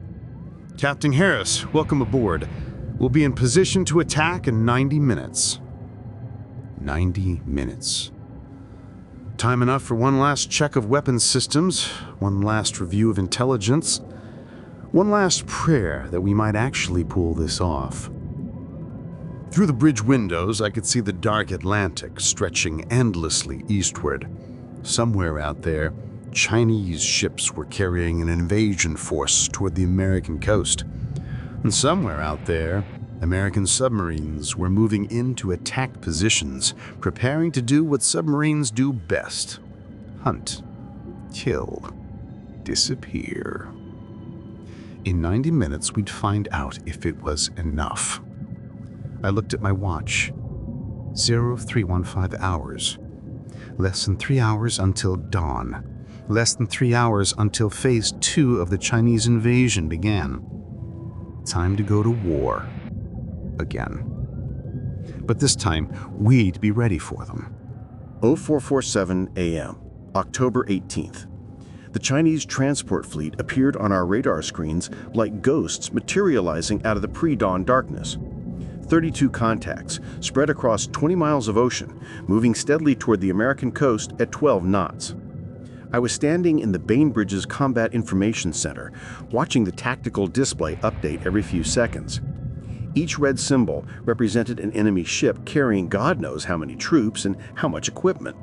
S2: "Captain Harris, welcome aboard. We'll be in position to attack in 90 minutes. 90 minutes. Time enough for one last check of weapons systems, one last review of intelligence, one last prayer that we might actually pull this off. Through the bridge windows, I could see the dark Atlantic stretching endlessly eastward. Somewhere out there, Chinese ships were carrying an invasion force toward the American coast. And somewhere out there, American submarines were moving into attack positions, preparing to do what submarines do best: hunt, kill, disappear. In 90 minutes, we'd find out if it was enough. I looked at my watch. 0315 hours. Less than 3 hours until dawn. Less than 3 hours until Phase 2 of the Chinese invasion began. Time to go to war. Again. But this time, we'd be ready for them.
S5: 0447 a.m., October 18th. The Chinese transport fleet appeared on our radar screens like ghosts materializing out of the pre-dawn darkness. 32 contacts spread across 20 miles of ocean, moving steadily toward the American coast at 12 knots. I was standing in the Bainbridge's Combat Information Center, watching the tactical display update every few seconds. Each red symbol represented an enemy ship carrying God knows how many troops and how much equipment.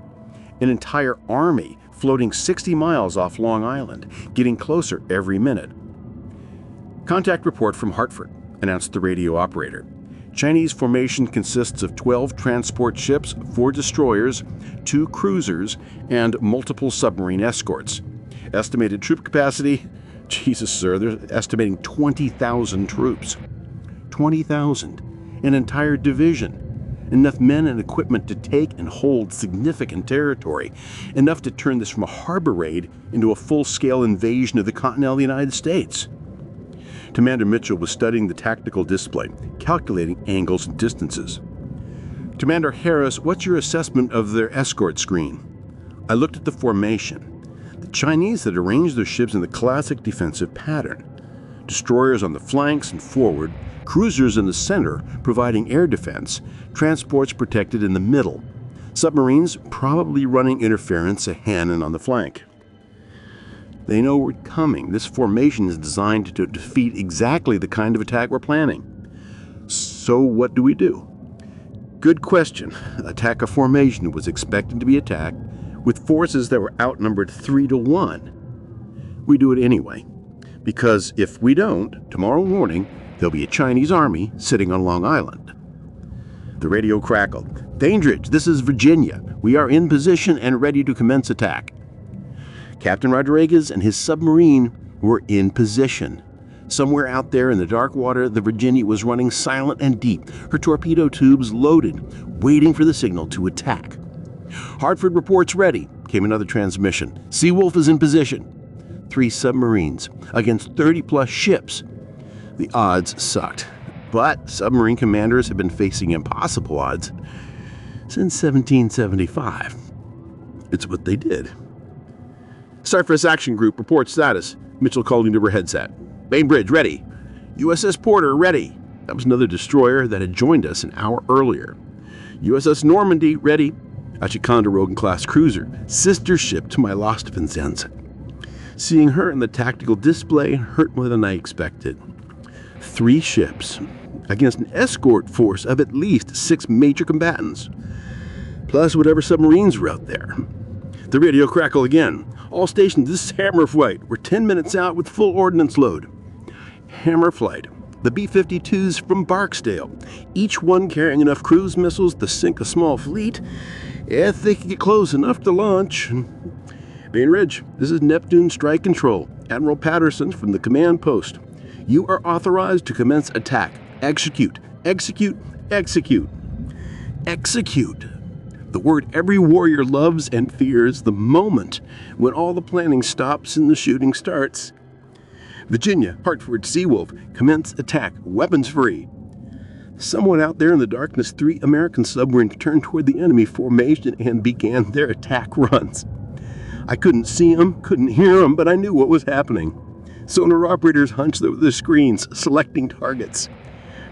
S5: An entire army floating 60 miles off Long Island, getting closer every minute. "Contact report from Hartford," announced the radio operator. "Chinese formation consists of 12 transport ships, 4 destroyers, 2 cruisers, and multiple submarine escorts. Estimated troop capacity? Jesus, sir, they're estimating 20,000 troops. 20,000. An entire division. Enough men and equipment to take and hold significant territory. Enough to turn this from a harbor raid into a full-scale invasion of the continental United States." Commander Mitchell was studying the tactical display, calculating angles and distances. "Commander Harris, what's your assessment of their escort screen?" I looked at the formation. The Chinese had arranged their ships in the classic defensive pattern. Destroyers on the flanks and forward, cruisers in the center providing air defense, transports protected in the middle, submarines probably running interference ahead and on the flank.
S4: They know we're coming. This formation is designed to defeat exactly the kind of attack we're planning. So what do? Good question. Attack a formation was expected to be attacked with forces that were outnumbered 3-1. We do it anyway, because if we don't, tomorrow morning, there'll be a Chinese army sitting on Long Island. The radio crackled. Bainbridge, this is Virginia. We are in position and ready to commence attack. Captain Rodriguez and his submarine were in position. Somewhere out there in the dark water, the Virginia was running silent and deep, her torpedo tubes loaded, waiting for the signal to attack. Hartford reports ready, came another transmission. Seawolf is in position. 3 submarines against 30-plus ships. The odds sucked, but submarine commanders have been facing impossible odds since 1775. It's what they did. Cypress Action Group reports status. Mitchell called into her headset. Bainbridge, ready. USS Porter, ready. That was another destroyer that had joined us an hour earlier. USS Normandy, ready. A Ticonderoga-class cruiser, sister ship to my lost Vincennes. Seeing her in the tactical display hurt more than I expected. 3 ships against an escort force of at least 6 major combatants, plus whatever submarines were out there. The radio crackled again. All stations, this is Hammer Flight. We're 10 minutes out with full ordnance load. Hammer Flight. The B-52s from Barksdale, each one carrying enough cruise missiles to sink a small fleet if they could get close enough to launch. Bainbridge, this is Neptune Strike Control. Admiral Patterson from the command post. You are authorized to commence attack. Execute. Execute. Execute. Execute. The word every warrior loves and fears, the moment when all the planning stops and the shooting starts. Virginia, Hartford, Seawolf, commence attack. Weapons free. Someone out there in the darkness, 3 American submarines turned toward the enemy formation and began their attack runs. I couldn't see them, couldn't hear them, but I knew what was happening. Sonar operators hunched over the screens, selecting targets.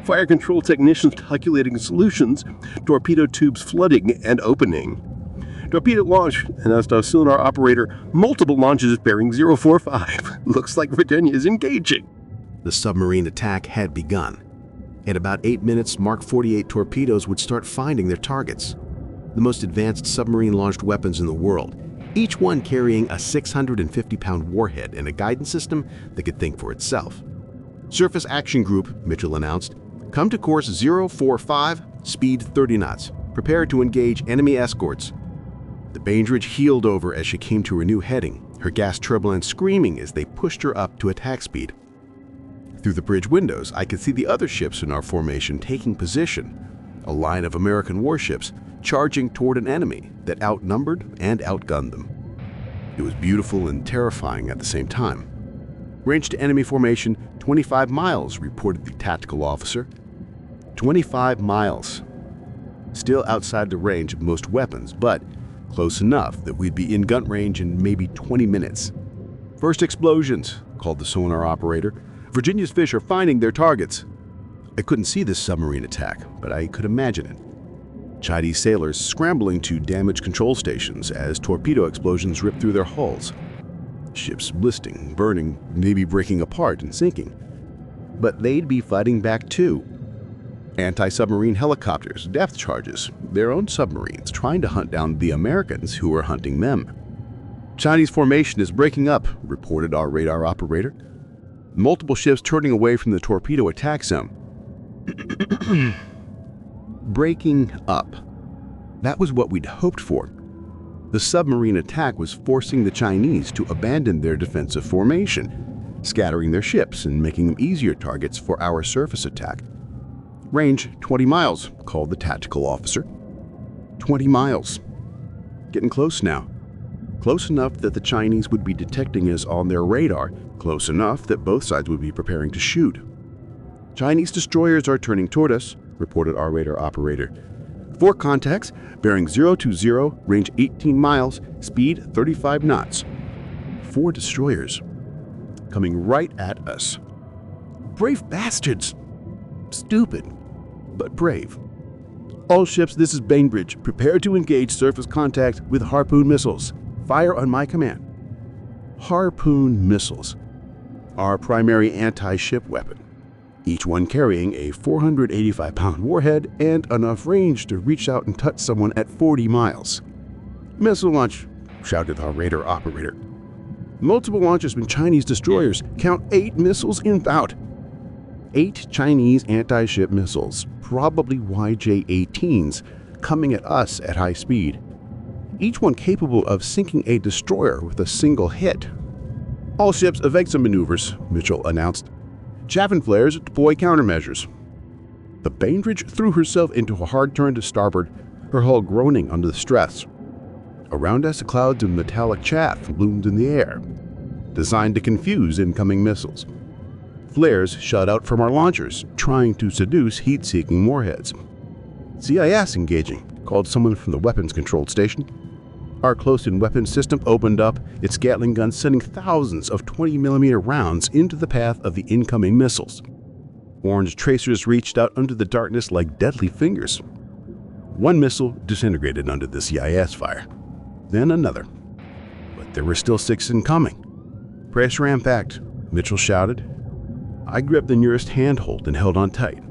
S4: Fire control technicians calculating solutions, torpedo tubes flooding and opening. Torpedo launch, announced our sonar operator, multiple launches bearing 045. Looks like Virginia is engaging.
S2: The submarine attack had begun. In about 8 minutes, Mark 48 torpedoes would start finding their targets. The most advanced submarine-launched weapons in the world, each one carrying a 650-pound warhead and a guidance system that could think for itself. Surface Action Group, Mitchell announced, come to course 045, speed 30 knots. Prepare to engage enemy escorts. The Bainbridge heeled over as she came to her new heading, her gas turbulence screaming as they pushed her up to attack speed. Through the bridge windows, I could see the other ships in our formation taking position, a line of American warships charging toward an enemy that outnumbered and outgunned them. It was beautiful and terrifying at the same time. Range to enemy formation, 25 miles, reported the tactical officer. 25 miles. Still outside the range of most weapons, but close enough that we'd be in gun range in maybe 20 minutes. First explosions, called the sonar operator. Virginia's fish are finding their targets. I couldn't see this submarine attack, but I could imagine it. Chinese sailors scrambling to damage control stations as torpedo explosions ripped through their hulls. Ships blisting, burning, maybe breaking apart and sinking. But they'd be fighting back too. Anti-submarine helicopters, depth charges, their own submarines trying to hunt down the Americans who were hunting them. Chinese formation is breaking up, reported our radar operator. Multiple ships turning away from the torpedo attack zone. Breaking up. That was what we'd hoped for. The submarine attack was forcing the Chinese to abandon their defensive formation, scattering their ships and making them easier targets for our surface attack. Range 20 miles, called the tactical officer. 20 miles. Getting close now. Close enough that the Chinese would be detecting us on their radar, close enough that both sides would be preparing to shoot. Chinese destroyers are turning toward us, reported our radar operator. 4 contacts, bearing 020, range 18 miles, speed 35 knots. 4 destroyers. Coming right at us. Brave bastards! Stupid, but brave. All ships, this is Bainbridge. Prepare to engage surface contact with harpoon missiles. Fire on my command.
S10: Harpoon missiles, our primary anti-ship weapon, each one carrying a 485-pound warhead and enough range to reach out and touch someone at 40 miles. Missile launch, shouted our radar operator. Multiple launches from Chinese destroyers. Count 8 missiles inbound. 8 Chinese anti-ship missiles, probably YJ-18s, coming at us at high speed. Each one capable of sinking a destroyer with a single hit. All ships evade maneuvers, Mitchell announced. Chaffin flares deploy countermeasures. The Bainbridge threw herself into a hard turn to starboard, her hull groaning under the stress. Around us, clouds of metallic chaff loomed in the air, designed to confuse incoming missiles. Flares shot out from our launchers, trying to seduce heat-seeking warheads. CIS engaging, called someone from the weapons control station. Our close-in weapons system opened up, its Gatling guns sending thousands of 20mm rounds into the path of the incoming missiles. Orange tracers reached out under the darkness like deadly fingers. One missile disintegrated under the CIS fire, then another. But there were still 6 incoming. Pressure impact, Mitchell shouted. I gripped the nearest handhold and held on tight.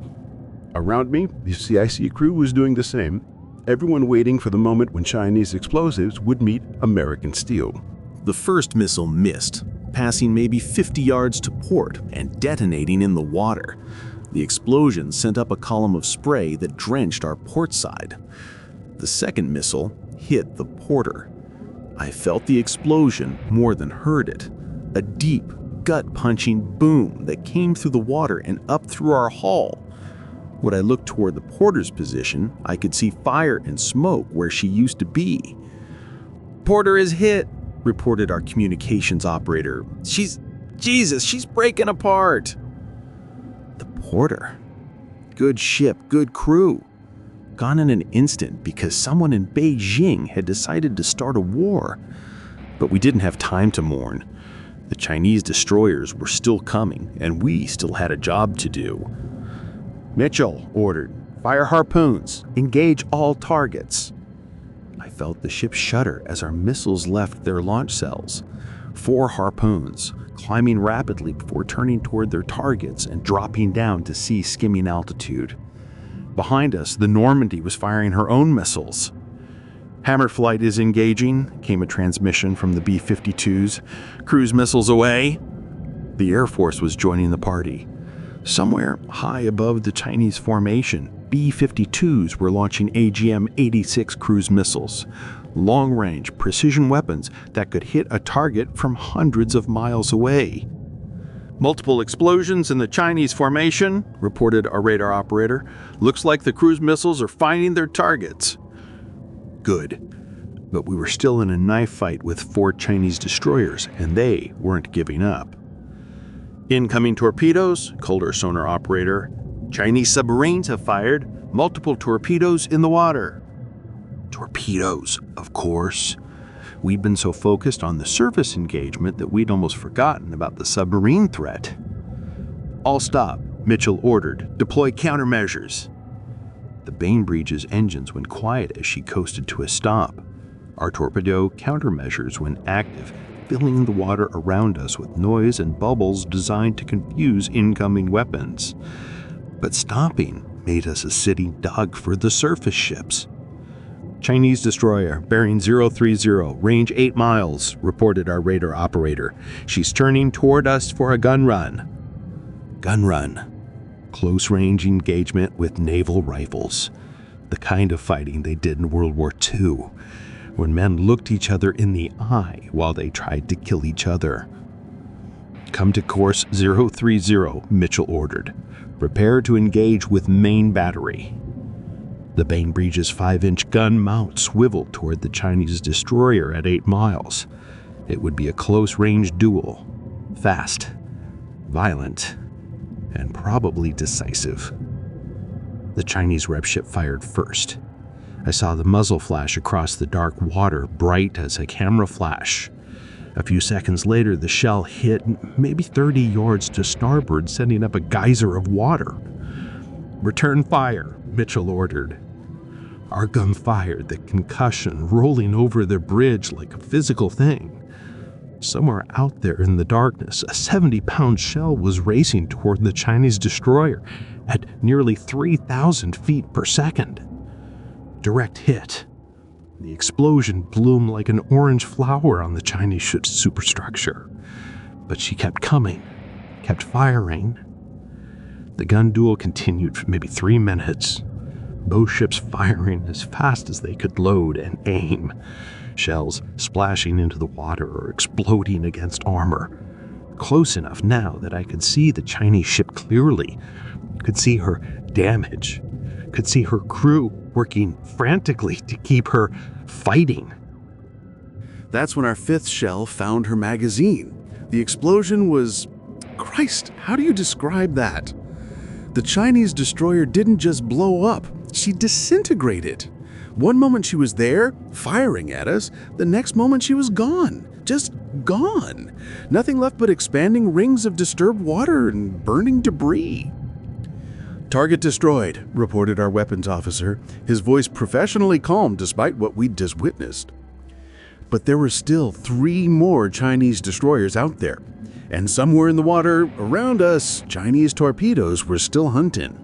S10: Around me, the CIC crew was doing the same, everyone waiting for the moment when Chinese explosives would meet American steel.
S5: The first missile missed, passing maybe 50 yards to port and detonating in the water. The explosion sent up a column of spray that drenched our port side. The second missile hit the porter. I felt the explosion more than heard it. A deep, gut-punching boom that came through the water and up through our hull. When I looked toward the porter's position, I could see fire and smoke where she used to be. "Porter is hit," reported our communications operator. She's breaking apart." The porter. Good ship, good crew. Gone in an instant because someone in Beijing had decided to start a war. But we didn't have time to mourn. The Chinese destroyers were still coming, and we still had a job to do. Mitchell ordered, "Fire harpoons, engage all targets." I felt the ship shudder as our missiles left their launch cells. 4 harpoons, climbing rapidly before turning toward their targets and dropping down to sea skimming altitude. Behind us, the Normandy was firing her own missiles. "Hammer flight is engaging," came a transmission from the B-52s. "Cruise missiles away." The Air Force was joining the party. Somewhere high above the Chinese formation, B-52s were launching AGM-86 cruise missiles, long-range precision weapons that could hit a target from hundreds of miles away. "Multiple explosions in the Chinese formation," reported our radar operator. "Looks like the cruise missiles are finding their targets." Good. But we were still in a knife fight with 4 Chinese destroyers, and they weren't giving up. "Incoming torpedoes," called our sonar operator. "Chinese submarines have fired multiple torpedoes in the water." Torpedoes, of course. We'd been so focused on the surface engagement that we'd almost forgotten about the submarine threat. "All stop," Mitchell ordered. "Deploy countermeasures." The Bainbridge's engines went quiet as she coasted to a stop. Our torpedo countermeasures went active, filling the water around us with noise and bubbles designed to confuse incoming weapons. But stopping made us a sitting duck for the surface ships. "Chinese destroyer, bearing 030, range 8 miles, reported our radar operator. "She's turning toward us for a gun run." Gun run. Close-range engagement with naval rifles. The kind of fighting they did in World War II, when men looked each other in the eye while they tried to kill each other. "Come to course 030, Mitchell ordered. "Prepare to engage with main battery." The Bainbridge's 5-inch gun mount swiveled toward the Chinese destroyer at 8 miles. It would be a close-range duel. Fast, violent, and probably decisive. The Chinese rep ship fired first. I saw the muzzle flash across the dark water, bright as a camera flash. A few seconds later, the shell hit maybe 30 yards to starboard, sending up a geyser of water. "Return fire," Mitchell ordered. Our gun fired, the concussion rolling over the bridge like a physical thing.
S12: Somewhere out there in the darkness, a 70-pound shell was racing toward the Chinese destroyer at nearly 3,000 feet per second. Direct hit. The explosion bloomed like an orange flower on the Chinese ship's superstructure. But she kept coming, kept firing. The gun duel continued for maybe 3 minutes. Both ships firing as fast as they could load and aim. Shells splashing into the water or exploding against armor. Close enough now that I could see the Chinese ship clearly. Could see her damage. Could see her crew working frantically to keep her fighting.
S4: That's when our 5th shell found her magazine. The explosion was... Christ, how do you describe that? The Chinese destroyer didn't just blow up, she disintegrated. One moment she was there, firing at us, the next moment she was gone. Just gone. Nothing left but expanding rings of disturbed water and burning debris. Target destroyed, reported our weapons officer, his voice professionally calm despite what we'd just witnessed. But there were still 3 more Chinese destroyers out there, and somewhere in the water around us, Chinese torpedoes were still hunting.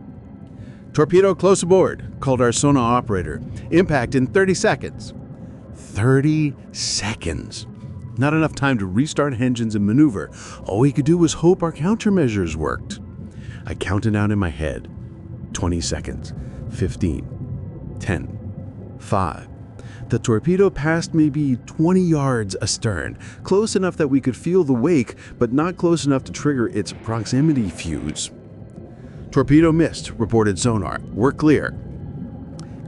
S4: "Torpedo close aboard," called our sonar operator. "Impact in 30 seconds. 30 seconds. Not enough time to restart engines and maneuver. All we could do was hope our countermeasures worked. I counted down in my head. 20 seconds. 15. 10. 5. The torpedo passed maybe 20 yards astern, close enough that we could feel the wake, but not close enough to trigger its proximity fuse. "Torpedo missed," reported sonar. "We're clear."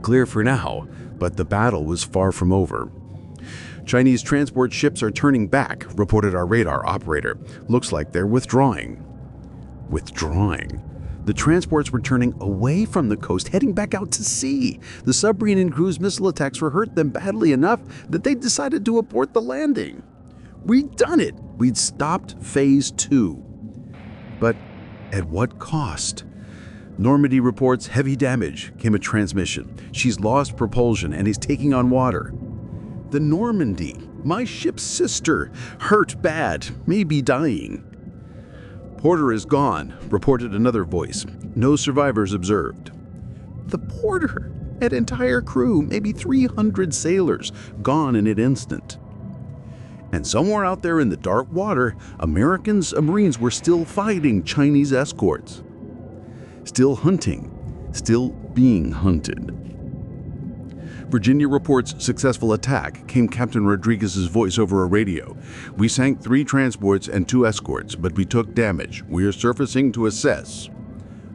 S4: Clear for now, but the battle was far from over. "Chinese transport ships are turning back," reported our radar operator. "Looks like they're withdrawing." Withdrawing? The transports were turning away from the coast, heading back out to sea. The submarine and cruise missile attacks were hurt them badly enough that they decided to abort the landing. We'd done it. We'd stopped Phase 2. But at what cost? "Normandy reports heavy damage," came a transmission. "She's lost propulsion and is taking on water." The Normandy, my ship's sister, hurt bad, maybe dying. "Porter is gone," reported another voice. "No survivors observed." The Porter, an entire crew, maybe 300 sailors, gone in an instant. And somewhere out there in the dark water, American submarines were still fighting Chinese escorts. Still hunting, still being hunted. "Virginia reports successful attack," came Captain Rodriguez's voice over a radio. "We sank 3 transports and 2 escorts, but we took damage. We are surfacing to assess."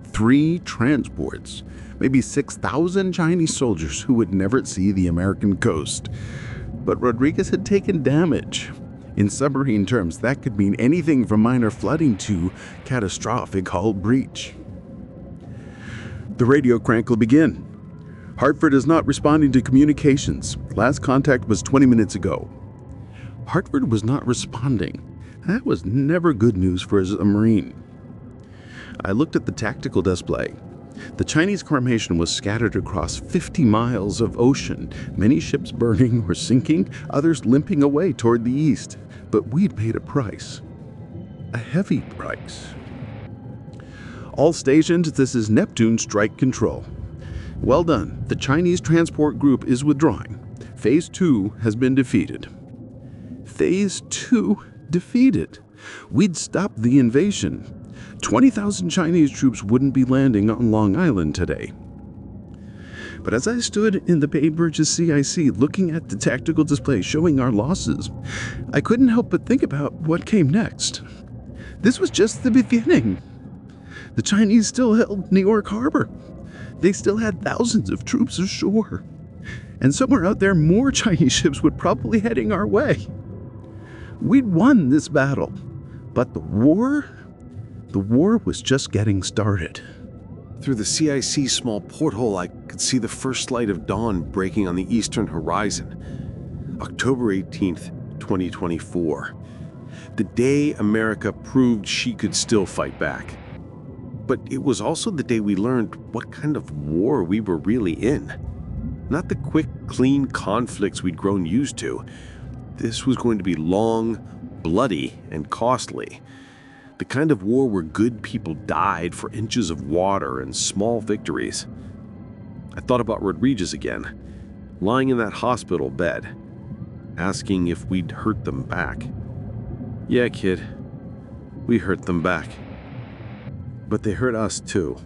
S4: 3 transports, maybe 6,000 Chinese soldiers who would never see the American coast. But Rodriguez had taken damage. In submarine terms, that could mean anything from minor flooding to catastrophic hull breach. The radio crank will begin. "Hartford is not responding to communications. Last contact was 20 minutes ago." Hartford was not responding. That was never good news for a submarine. I looked at the tactical display. The Chinese formation was scattered across 50 miles of ocean, many ships burning or sinking, others limping away toward the east. But we'd paid a price. A heavy price. "All stations, this is Neptune Strike Control. Well done. The Chinese transport group is withdrawing. Phase 2 has been defeated." Phase 2 defeated. We'd stopped the invasion. 20,000 Chinese troops wouldn't be landing on Long Island today. But as I stood in the Bay Bridges CIC looking at the tactical display showing our losses, I couldn't help but think about what came next. This was just the beginning. The Chinese still held New York Harbor. They still had thousands of troops ashore. And somewhere out there, more Chinese ships would probably heading our way. We'd won this battle. But the war was just getting started.
S2: Through the CIC small porthole, I could see the first light of dawn breaking on the eastern horizon. October 18th, 2024. The day America proved she could still fight back. But it was also the day we learned what kind of war we were really in. Not the quick, clean conflicts we'd grown used to. This was going to be long,
S3: bloody and costly. The kind of war where good people died for inches of water and small victories. I thought about Rodriguez again, lying in that hospital bed, asking if we'd hurt them back. Yeah, kid, we hurt them back. But they hurt us too.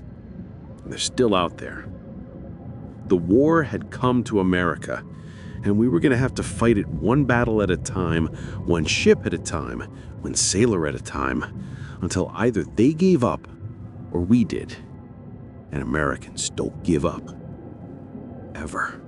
S3: They're still out there. The war had come to America, and we were going to have to fight it one battle at a time, one ship at a time, one sailor at a time, until either they gave up or we did. And Americans don't give up. Ever.